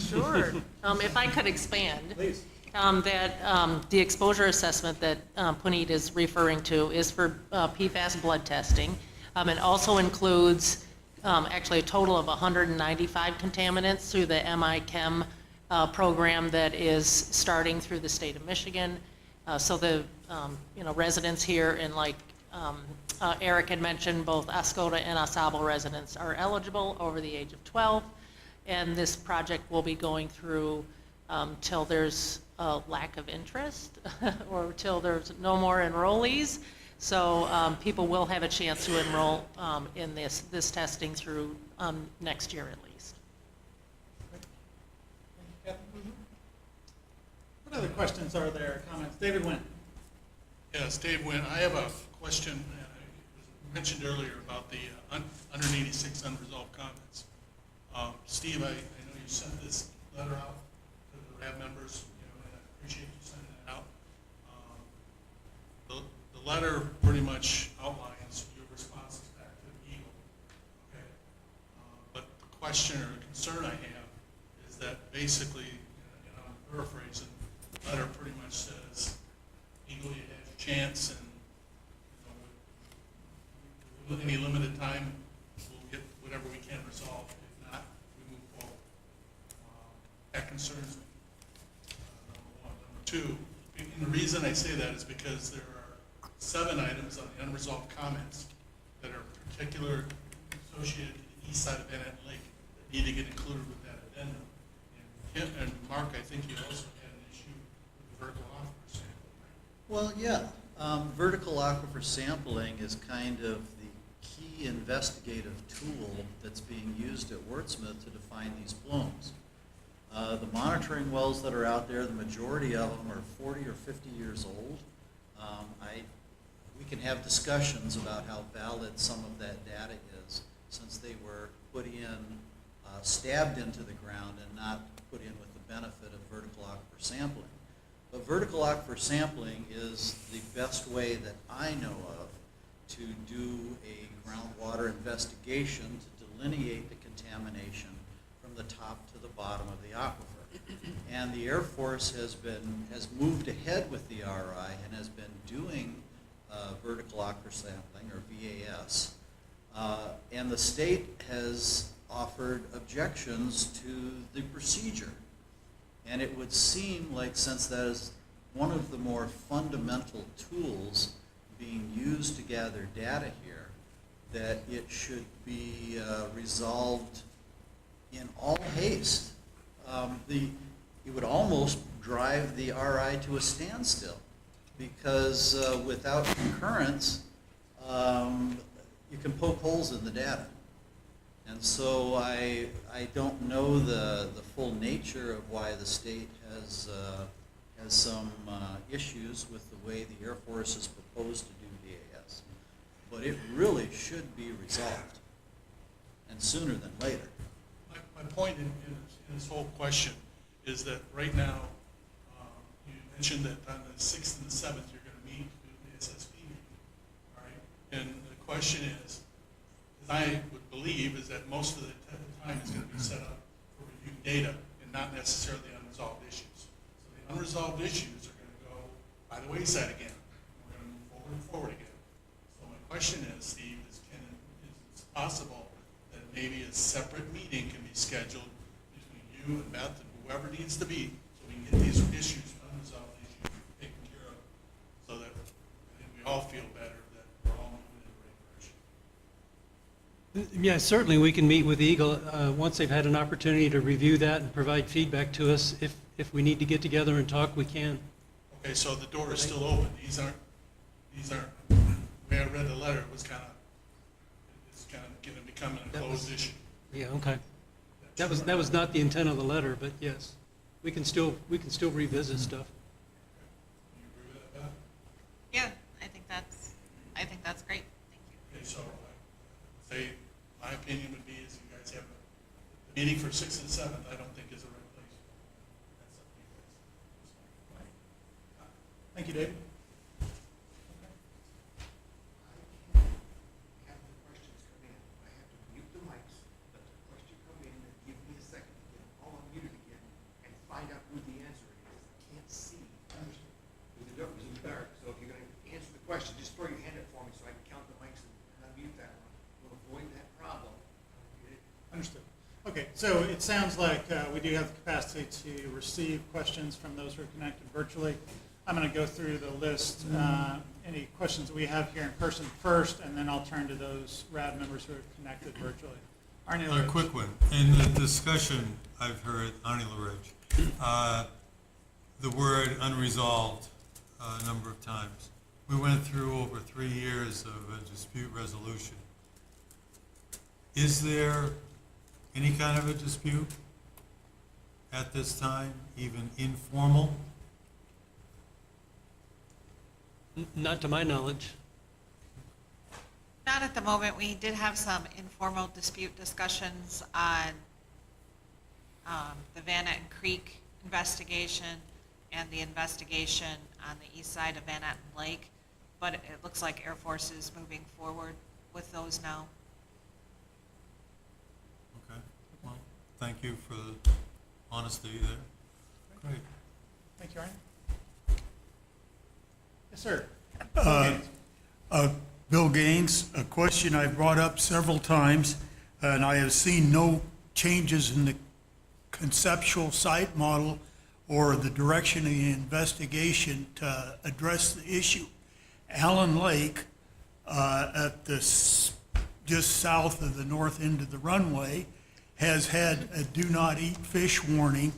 N: Sure. If I could expand.
A: Please.
N: The exposure assessment that Puneet is referring to is for PFAS blood testing. It also includes actually a total of 195 contaminants through the MI-Chem program that is starting through the state of Michigan. So the residents here, and like Eric had mentioned, both Oscoda and Osable residents are eligible over the age of 12. And this project will be going through till there's a lack of interest or till there's no more enrollees. So people will have a chance to enroll in this testing through next year at least.
A: Thank you, Kathy. What other questions are there, comments? David Wynn.
M: Yes, Dave Wynn. I have a question. It was mentioned earlier about the 186 unresolved comments. Steve, I know you sent this letter out to the RAB members, and I appreciate you sending it out. The letter pretty much outlines your responses back to the Eagle. Okay. But the question or the concern I have is that basically, and I'm paraphrasing, the letter pretty much says, Eagle, you had your chance, and with any limited time, we'll get whatever we can resolve. If not, we move forward. That concerns me, number one. Number two, and the reason I say that is because there are 7 items on the unresolved comments that are particular associated to the east side of Van Etten Lake that need to get included with that addendum. And Mark, I think you also had an issue with the vertical aquifer sampling, right?
J: Well, yeah. Vertical aquifer sampling is kind of the key investigative tool that's being used at Wurtsmith to define these plumes. The monitoring wells that are out there, the majority of them are 40 or 50 years old. We can have discussions about how valid some of that data is, since they were put in, stabbed into the ground and not put in with the benefit of vertical aquifer sampling. But vertical aquifer sampling is the best way that I know of to do a groundwater investigation to delineate the contamination from the top to the bottom of the aquifer. And the Air Force has moved ahead with the RI and has been doing vertical aquifer sampling, or VAS, And the state has offered objections to the procedure. And it would seem like, since that is one of the more fundamental tools being used to gather data here, that it should be resolved in all haste. It would almost drive the RI to a standstill, because without concurrence, you can poke holes in the data. And so I don't know the full nature of why the state has some issues with the way the Air Force has proposed to do VAS. But it really should be resolved, and sooner than later.
M: My point in this whole question is that right now, you mentioned that on the 6th and the 7th, you're going to meet with the SSP meeting, all right? And the question is, as I would believe, is that most of the time is going to be set up for reviewing data and not necessarily unresolved issues. So the unresolved issues are going to go by the wayside again. We're going to move forward and forward again. So my question is, Steve, is it possible that maybe a separate meeting can be scheduled between you and Beth and whoever needs to be, so we can get these issues, unresolved issues, taken care of, so that I think we all feel better that we're all moving in the right direction.
E: Yeah, certainly we can meet with Eagle once they've had an opportunity to review that and provide feedback to us. If we need to get together and talk, we can.
M: Okay, so the door is still open. These aren't, the way I read the letter, it's kind of going to become a closed issue.
E: Yeah, okay. That was not the intent of the letter, but yes, we can still revisit stuff.
M: You agree with that, Beth?
G: Yeah, I think that's great. Thank you.
M: Okay, so I say, my opinion would be is you guys have a meeting for 6th and 7th, I don't think is the right place. That's up to you guys.
A: Thank you, Dave.
D: Have the questions come in. I have to mute the mics, let the question come in, and give me a second to get them all unmuted again and find out who the answer is. I can't see. With the dark, it's dark, so if you're gonna answer the question, just throw your hand up for me so I can count the mics and unmute that one. We'll avoid that problem.
A: Understood. Okay, so it sounds like we do have the capacity to receive questions from those who are connected virtually. I'm going to go through the list, any questions that we have here in person first, and then I'll turn to those RAB members who are connected virtually. Arnie
B: A
A: LaRidge.
B: quick one. In the discussion, I've heard, Arnie LaRidge, the word unresolved a number of times. We went through over 3 years of a dispute resolution. Is there any kind of a dispute at this time, even informal?
E: Not to my knowledge.
G: Not at the moment. We did have some informal dispute discussions on the Van Etten Creek investigation and the investigation on the east side of Van Etten Lake, but it looks like Air Force is moving forward with those now.
B: Okay, well, thank you for the honesty there. Great.
A: Thank you, Arnie. Yes, sir.
O: Bill Gaines, a question I've brought up several times, and I have seen no changes in the conceptual site model or the direction of the investigation to address the issue. Allen Lake, at the just south of the north end of the runway, has had a do not eat fish warning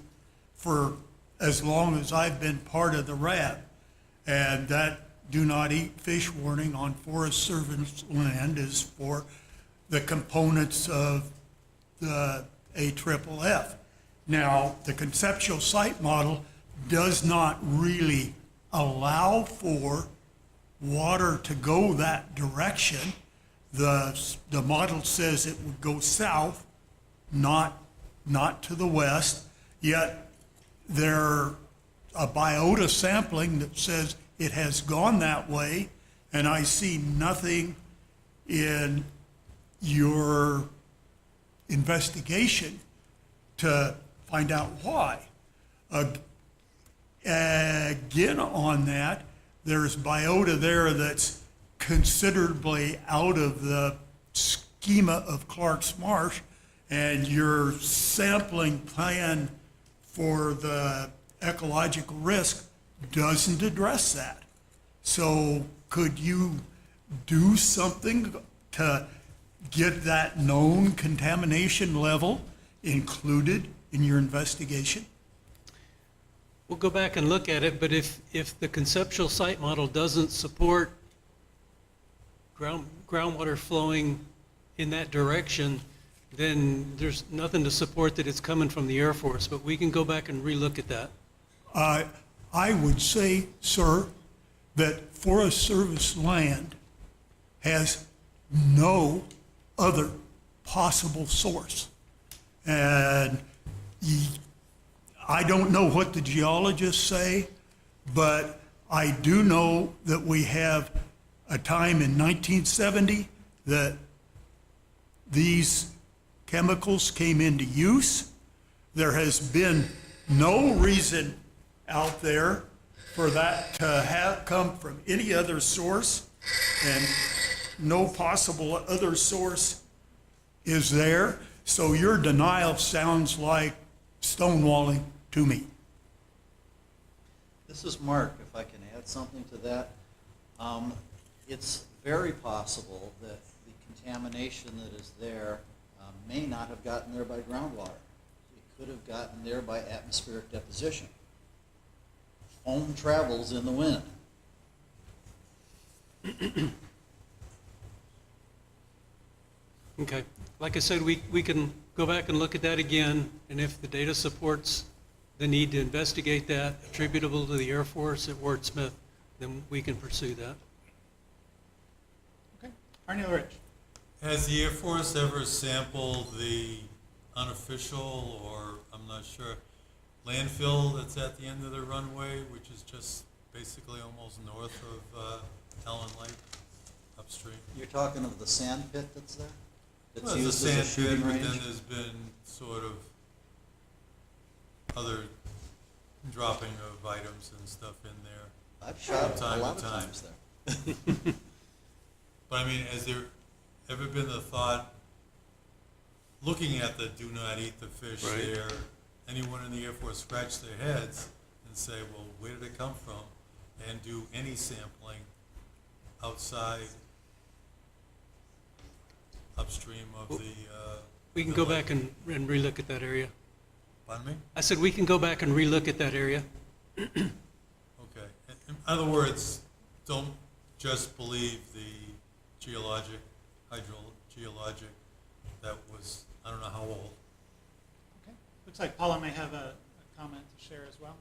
O: for as long as I've been part of the RAB. And that do not eat fish warning on Forest Service land is for the components of the AFFF. Now, the conceptual site model does not really allow for water to go that direction. The model says it would go south, not to the west, yet there a biota sampling that says it has gone that way, and I see nothing in your investigation to find out why. Again, on that, there's biota there that's considerably out of the schema of Clark's Marsh, and your sampling plan for the ecological risk doesn't address that. So could you do something to get that known contamination level included in your investigation?
E: We'll go back and look at it, but if the conceptual site model doesn't support groundwater flowing in that direction, then there's nothing to support that it's coming from the Air Force, but we can go back and relook at that.
O: I would say, sir, that Forest Service land has no other possible source. And I don't know what the geologists say, but I do know that we have a time in 1970 that these chemicals came into use. There has been no reason out there for that to have come from any other source, and no possible other source is there. So your denial sounds like stonewalling to me.
J: This is Mark, if I can add something to that. It's very possible that the contamination that is there may not have gotten there by groundwater. It could have gotten there by atmospheric deposition. Foam travels in the wind.
E: Okay. Like I said, we can go back and look at that again, and if the data supports the need to investigate that attributable to the Air Force at Wurtsmith, then we can pursue that.
A: Okay. Arnie Rich.
B: Has the Air Force ever sampled the unofficial, or I'm not sure, landfill that's at the end of the runway, which is just basically almost north of Allen Lake, upstream?
J: You're talking of the sand pit that's there? That's
B: Well, there's
J: used
B: a
J: as a
B: sand pit,
J: shooting
B: but
J: range?
B: then there's been sort of other dropping of items and stuff in there.
J: I've shot
B: time
J: a lot
B: to
J: of
B: time.
J: times there.
B: But I mean, has there ever been the thought, looking at the do not eat the fish
E: Right.
B: there, anyone in the Air Force scratch their heads and say, well, where did it come from? And do any sampling outside, upstream of the,
E: We can
B: the
E: go
B: lake?
E: back and relook at that area.
B: Pardon me?
E: I said we can go back and relook at that area.
B: Okay. In other words, don't just believe the geologic, hydrogeologic that was, I don't know how old.
A: Okay. Looks like Paula may have a comment to share as well.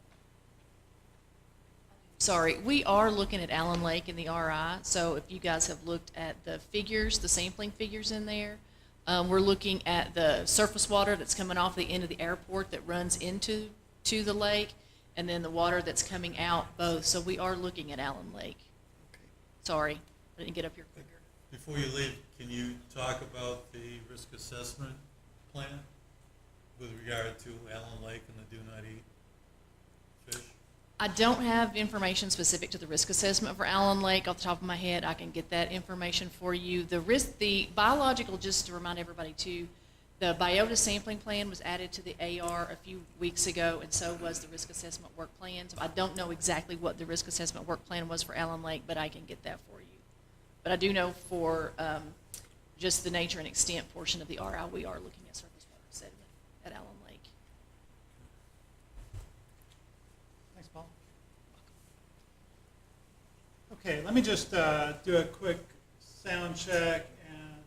L: Sorry, we are looking at Allen Lake in the RI, so if you guys have looked at the figures, the sampling figures in there, we're looking at the surface water that's coming off the end of the airport that runs into the lake, and then the water that's coming out both, so we are looking at Allen Lake. Sorry, I didn't get up here quicker.
B: Before you leave, can you talk about the risk assessment plan with regard to Allen Lake and the do not eat fish?
L: I don't have information specific to the risk assessment for Allen Lake off the top of my head. I can get that information for you. The biological, just to remind everybody too, the biota sampling plan was added to the AR a few weeks ago, and so was the risk assessment work plan. So I don't know exactly what the risk assessment work plan was for Allen Lake, but I can get that for you. But I do know for just the nature and extent portion of the RI, we are looking at surface water sediment at Allen Lake.
A: Thanks, Paul. Okay, let me just do a quick sound check, and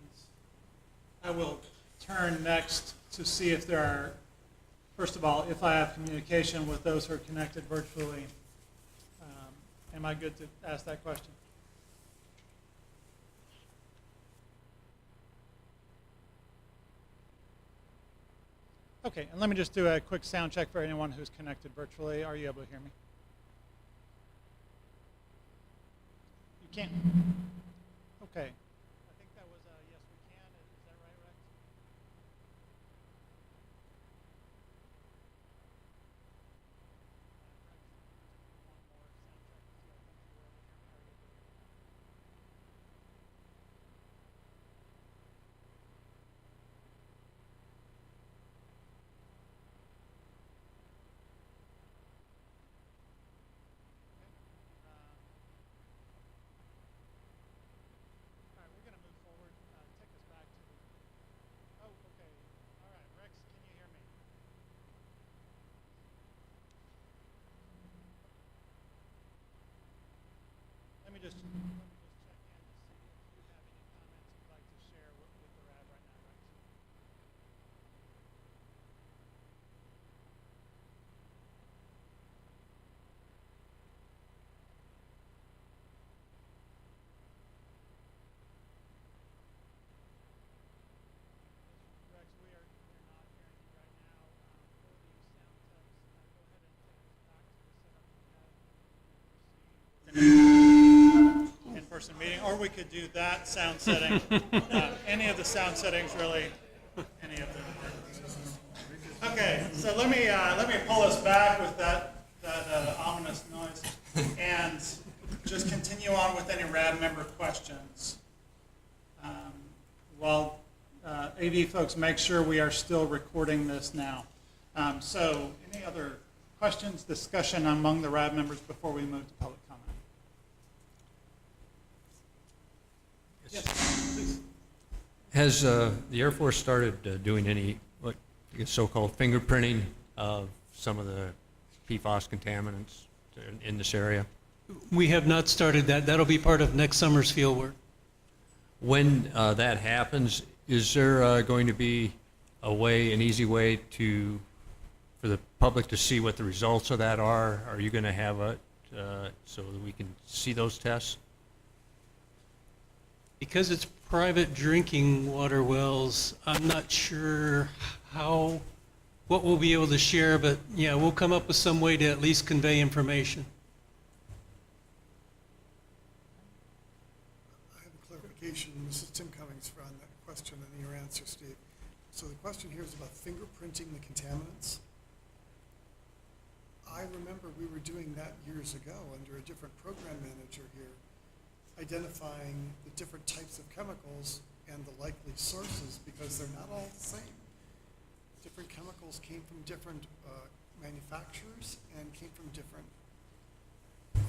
A: I will turn next to see if there are, first of all, if I have communication with those who are connected virtually. Am I good to ask that question? Okay, and let me just do a quick sound check for anyone who's connected virtually. Are you able to hear me? You can. Okay. I think that was a yes, we can. Is that right, Rex? in-person meeting, or we could do that sound setting. Any of the sound settings, really, any of them. Okay, so let me pull us back with that ominous noise, and just continue on with any RAB member questions. While AV folks make sure we are still recording this now. So any other questions, discussion among the RAB members before we move to public comment? Yes, please.
P: Has the Air Force started doing any, what, I guess so-called fingerprinting of some of the PFAS contaminants in this area?
E: We have not started that. That'll be part of next summer's field work.
P: When that happens, is there going to be a way, an easy way for the public to see what the results of that are? Are you going to have it so that we can see those tests?
E: Because it's private drinking water wells, I'm not sure what we'll be able to share, but yeah, we'll come up with some way to at least convey information.
I: I have a clarification. This is Tim Cummings on that question and your answer, Steve. So the question here is about fingerprinting the contaminants. I remember we were doing that years ago under a different program manager here, identifying the different types of chemicals and the likely sources because they're not all the same. Different chemicals came from different manufacturers and came from different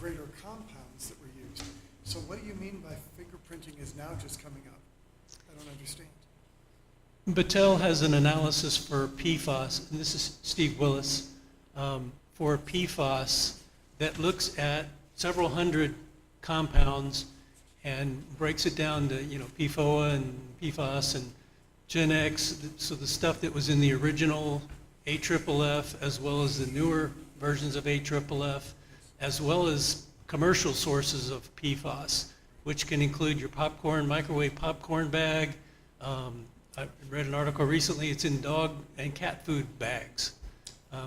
I: greater compounds that were used. So what do you mean by fingerprinting is now just coming up? I don't understand.
E: Battelle has an analysis for PFAS, and this is Steve Willis, for PFAS that looks at several hundred compounds and breaks it down to, PFOA and PFAS and Gen X, so the stuff that was in the original AFFF, as well as the newer versions of AFFF, as well as commercial sources of PFAS, which can include your popcorn, microwave popcorn bag. I read an article recently, it's in dog and cat food bags.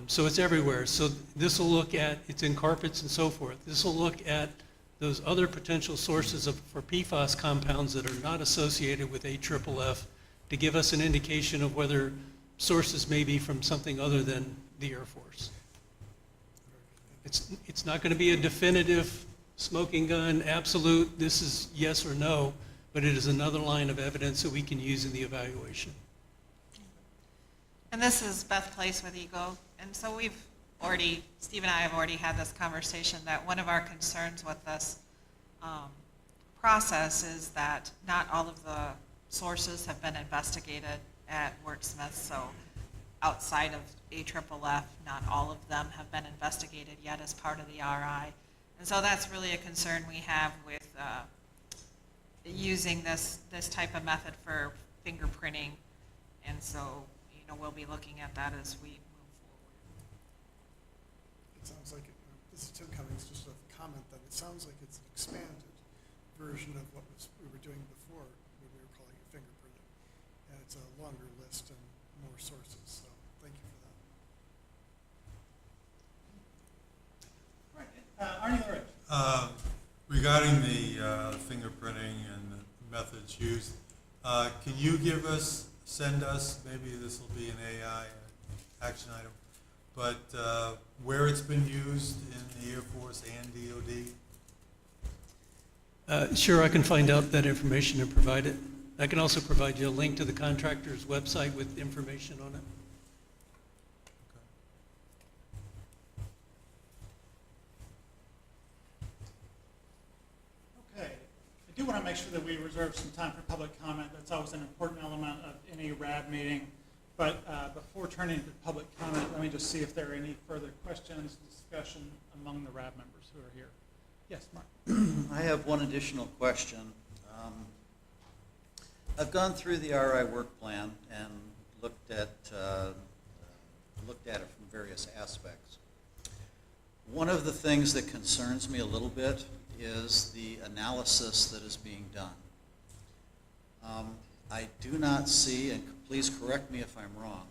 E: So it's everywhere. So this will look at, it's in carpets and so forth. This will look at those other potential sources for PFAS compounds that are not associated with AFFF to give us an indication of whether sources may be from something other than the Air Force. It's not going to be a definitive smoking gun, absolute, this is yes or no, but it is another line of evidence that we can use in the evaluation.
G: And this is Beth Place with Eagle. And so Steve and I have already had this conversation that one of our concerns with this process is that not all of the sources have been investigated at Wurtsmith. So outside of AFFF, not all of them have been investigated yet as part of the RI. And so that's really a concern we have with using this type of method for fingerprinting. And so, we'll be looking at that as we move forward.
I: It sounds like, this is Tim Cummings, just a comment that it sounds like it's an expanded version of what we were doing before when we were calling it fingerprinting. And it's a longer list and more sources, so thank you for that.
A: Right. Arnie Lorette.
B: Regarding the fingerprinting and the methods used, can you send us, maybe this will be an AI action item, but where it's been used in the Air Force and DOD?
E: Sure, I can find out that information and provide it. I can also provide you a link to the contractor's website with information on it.
A: Okay. I do want to make sure that we reserve some time for public comment. That's always an important element of any RAB meeting. But before turning to public comment, let me just see if there are any further questions, discussion among the RAB members who are here. Yes, Mark.
J: I have one additional question. I've gone through the RI work plan and looked at it from various aspects. One of the things that concerns me a little bit is the analysis that is being done. I do not see, and please correct me if I'm wrong,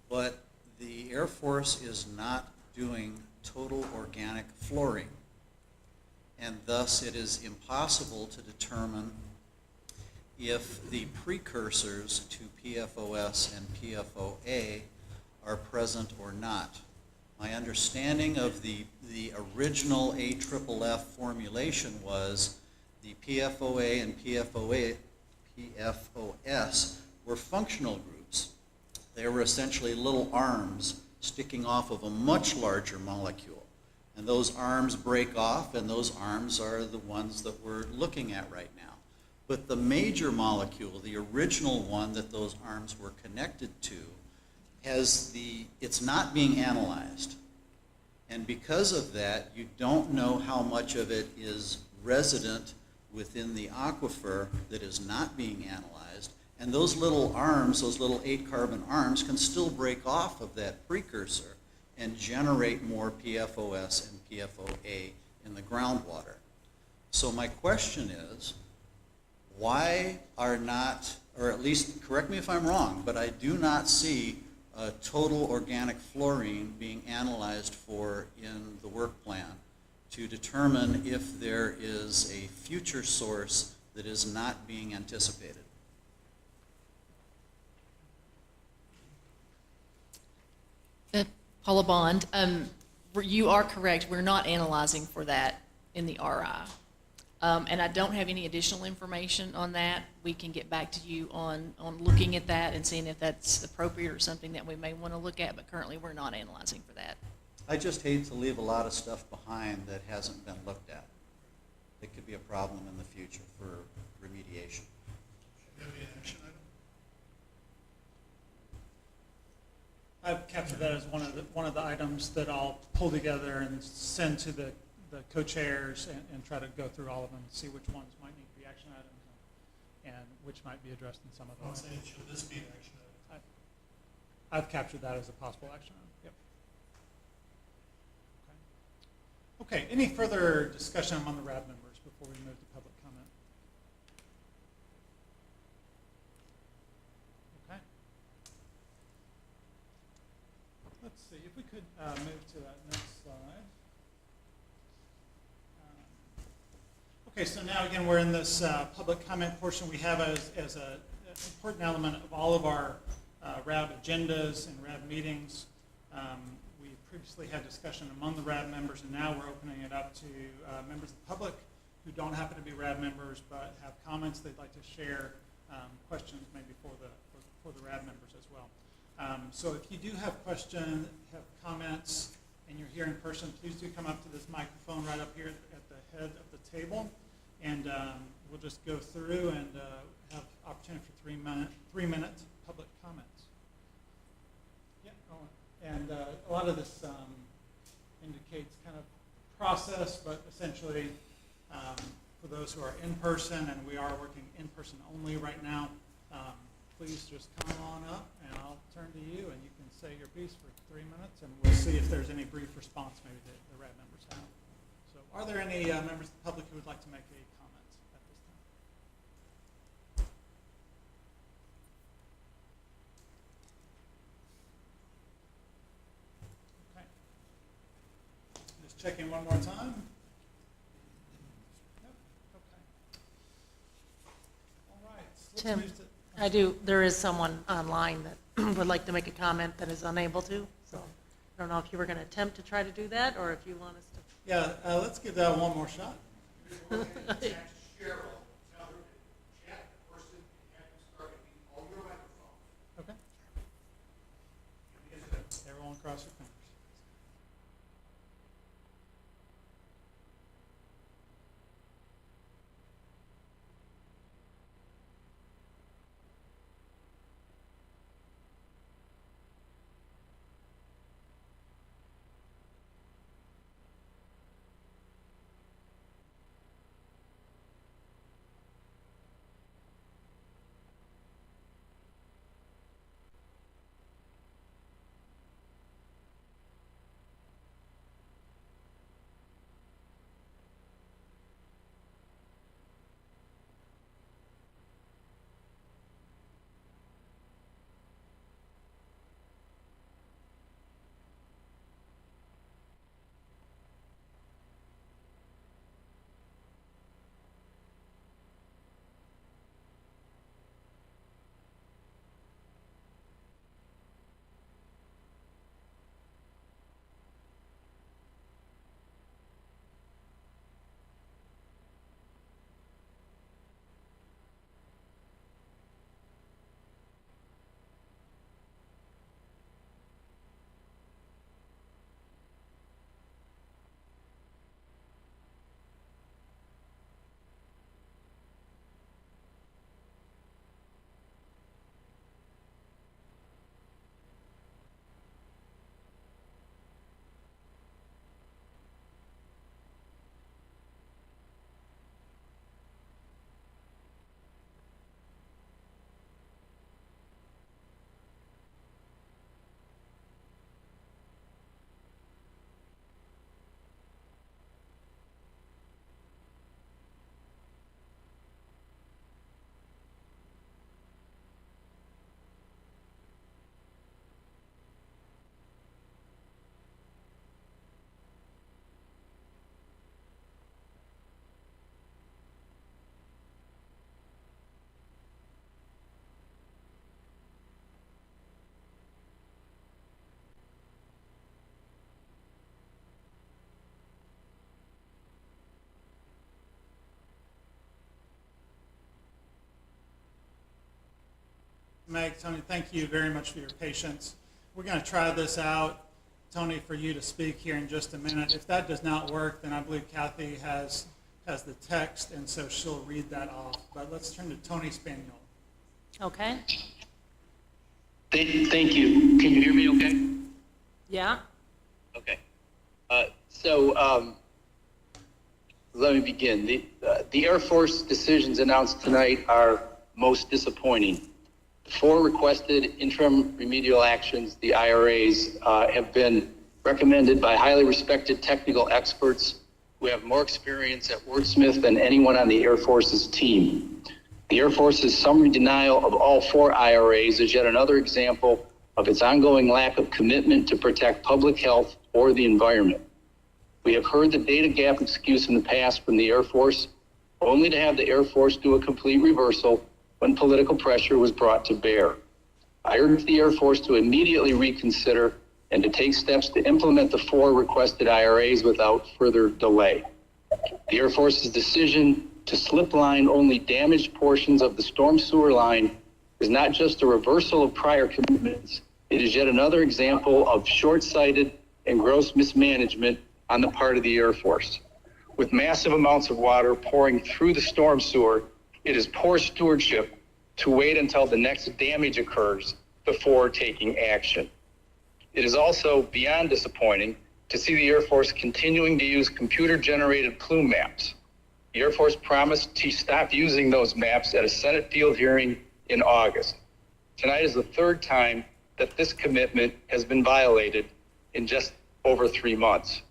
J: but the Air Force is not doing total organic fluorine. and thus it is impossible to determine if the precursors to PFOS and PFOA are present or not. My understanding of the original AFFF formulation was the PFOA and PFOS were functional groups. They were essentially little arms sticking off of a much larger molecule. And those arms break off, and those arms are the ones that we're looking at right now. But the major molecule, the original one that those arms were connected to, it's not being analyzed. And because of that, you don't know how much of it is resident within the aquifer that is not being analyzed. And those little arms, those little 8-carbon arms, can still break off of that precursor and generate more PFOS and PFOA in the groundwater. So my question is, why are not, or at least correct me if I'm wrong, but I do not see total organic fluorine being analyzed for in the work plan to determine if there is a future source that is not being anticipated.
L: Paula Bond, you are correct. We're not analyzing for that in the RI. And I don't have any additional information on that. We can get back to you on looking at that and seeing if that's appropriate or something that we may want to look at, but currently we're not analyzing for that.
J: I just hate to leave a lot of stuff behind that hasn't been looked at. It could be a problem in the future for remediation.
M: Should there be an action item?
A: I've captured that as one of the items that I'll pull together and send to the co-chairs and try to go through all of them and see which ones might need to be action items and which might be addressed in some of them.
M: I'm saying, should this be an action item?
A: I've captured that as a possible action item. Yep. Okay, any further discussion among the RAB members before we move to public comment? Okay. Let's see, if we could move to that next slide. Okay, so now again, we're in this public comment portion. We have as an important element of all of our RAB agendas and RAB meetings. We previously had discussion among the RAB members, and now we're opening it up to members of the public who don't happen to be RAB members but have comments they'd like to share, questions maybe for the RAB members as well. So if you do have questions, have comments, and you're here in person, please do come up to this microphone right up here at the head of the table, and we'll just go through and have opportunity for 3 minute public comments. Yeah, and a lot of this indicates kind of process, but essentially for those who are in person, and we are working in person only right now, please just come on up and I'll turn to you and you can say your piece for 3 minutes, and we'll see if there's any brief response maybe that the RAB members have. So are there any members of the public who would like to make a comment at this time? Okay. Just checking one more time. Nope. Okay. All right. So let's
N: Tim,
A: move to-
N: there is someone online that would like to make a comment that is unable to. So I don't know if you were going to attempt to try to do that or if you want us to.
A: Yeah, let's give that one more shot.
D: Cheryl, tell her to chat person and have them start on your microphone.
A: Okay. Everyone cross your fingers. Meg, Tony, thank you very much for your patience. We're going to try this out, Tony, for you to speak here in just a minute. If that does not work, then I believe Kathy has the text, and so she'll read that off. But let's turn to Tony Spaniel.
N: Okay?
Q: Thank you. Can you hear me okay?
N: Yeah?
Q: Okay. Let me begin. The Air Force decisions announced tonight are most disappointing. The 4 requested interim remedial actions, the IRAs, have been recommended by highly respected technical experts who have more experience at Wurtsmith than anyone on the Air Force's team. The Air Force's summary denial of all 4 IRAs is yet another example of its ongoing lack of commitment to protect public health or the environment. We have heard the data gap excuse in the past from the Air Force, only to have the Air Force do a complete reversal when political pressure was brought to bear. I urge the Air Force to immediately reconsider and to take steps to implement the 4 requested IRAs without further delay. The Air Force's decision to slip line only damaged portions of the storm sewer line is not just a reversal of prior commitments, it is yet another example of short-sighted and gross mismanagement on the part of the Air Force. With massive amounts of water pouring through the storm sewer, it is poor stewardship to wait until the next damage occurs before taking action. It is also beyond disappointing to see the Air Force continuing to use computer-generated plume maps. The Air Force promised to stop using those maps at a Senate field hearing in August. Tonight is the 3rd time that this commitment has been violated in just over 3 months.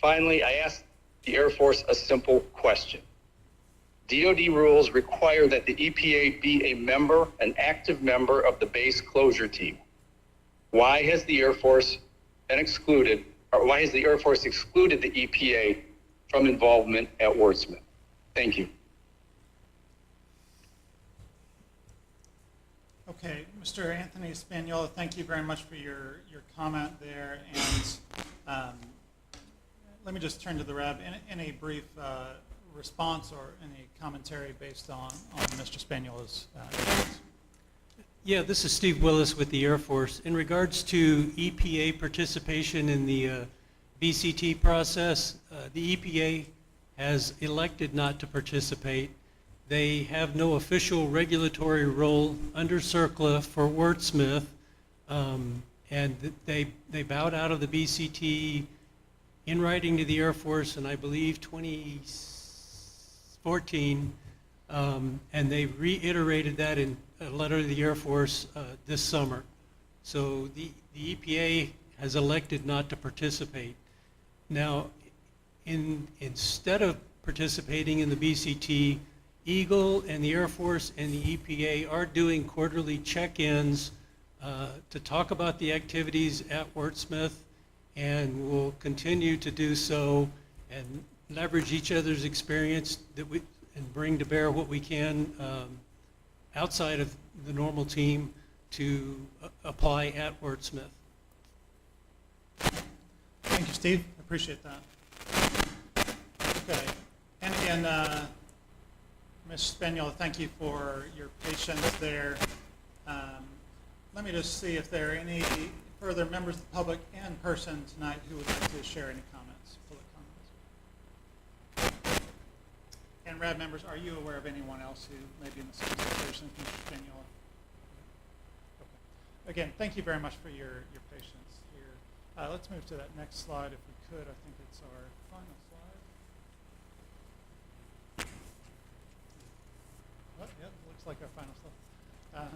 Q: Finally, I asked the Air Force a simple question. DoD rules require that the EPA be an active member of the base closure team. Why has the Air Force been excluded, or why has the Air Force excluded the EPA from involvement at Wurtsmith? Thank you.
A: Okay, Mr. Anthony Spagnola, thank you very much for your comment there. And let me just turn to the RAB. Any brief response or any commentary based on Mr. Spagnola's comments?
E: Yeah, this is Steve Willis with the Air Force. In regards to EPA participation in the VCT process, the EPA has elected not to participate. They have no official regulatory role under CERCLA for Wurtsmith, and they bowed out of the VCT in writing to the Air Force in, I believe, 2014, and they reiterated that in a letter to the Air Force this summer. So the EPA has elected not to participate. Now, instead of participating in the VCT, Eagle and the Air Force and the EPA are doing quarterly check-ins to talk about the activities at Wurtsmith, and will continue to do so and leverage each other's experience and bring to bear what we can outside of the normal team to apply at Wurtsmith.
A: Thank you, Steve. I appreciate that. Okay. And again, Ms. Spagnola, thank you for your patience there. Let me just see if there are any further members of the public and person tonight who would like to share any comments, public comments. And RAB members, are you aware of anyone else who may be in the same situation as Mr. Spagnola? Okay. Again, thank you very much for your patience here. Let's move to that next slide if we could. I think it's our final slide. Oh, yeah, looks like our final slide.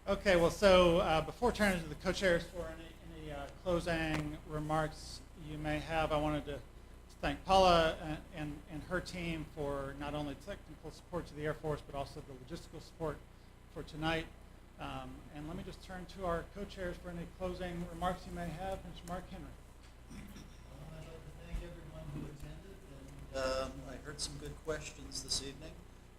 A: Okay, well, so before turning to the co-chairs for any closing remarks you may have, I wanted to thank Paula and her team for not only technical support to the Air Force, but also the logistical support for tonight. And let me just turn to our co-chairs for any closing remarks you may have. Mr. Mark Henry.
J: I'd like to thank everyone who attended, and I heard some good questions this evening.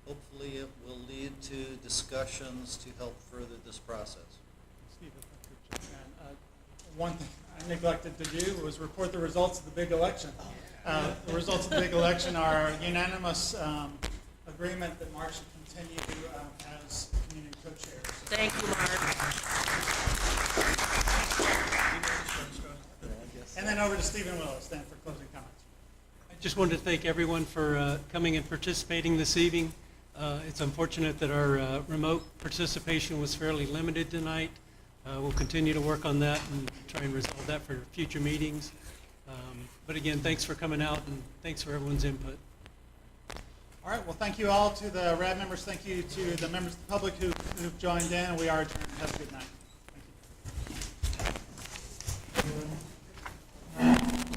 J: Hopefully it will lead to discussions to help further this process.
A: Steve, and one thing I neglected to do was report the results of the big election. The results of the big election are a unanimous agreement that Mark should continue as community
N: Thank you, Mark.
A: And then over to Stephen Willis then for closing comments.
E: I just wanted to thank everyone for coming and participating this evening. It's unfortunate that our remote participation was fairly limited tonight. We'll continue to work on that and try and resolve that for future meetings. But again, thanks for coming out and thanks for everyone's input.
A: All right, well, thank you all to the RAB members. Thank you to the members of the public who've joined in. We are adjourned. Have a good night.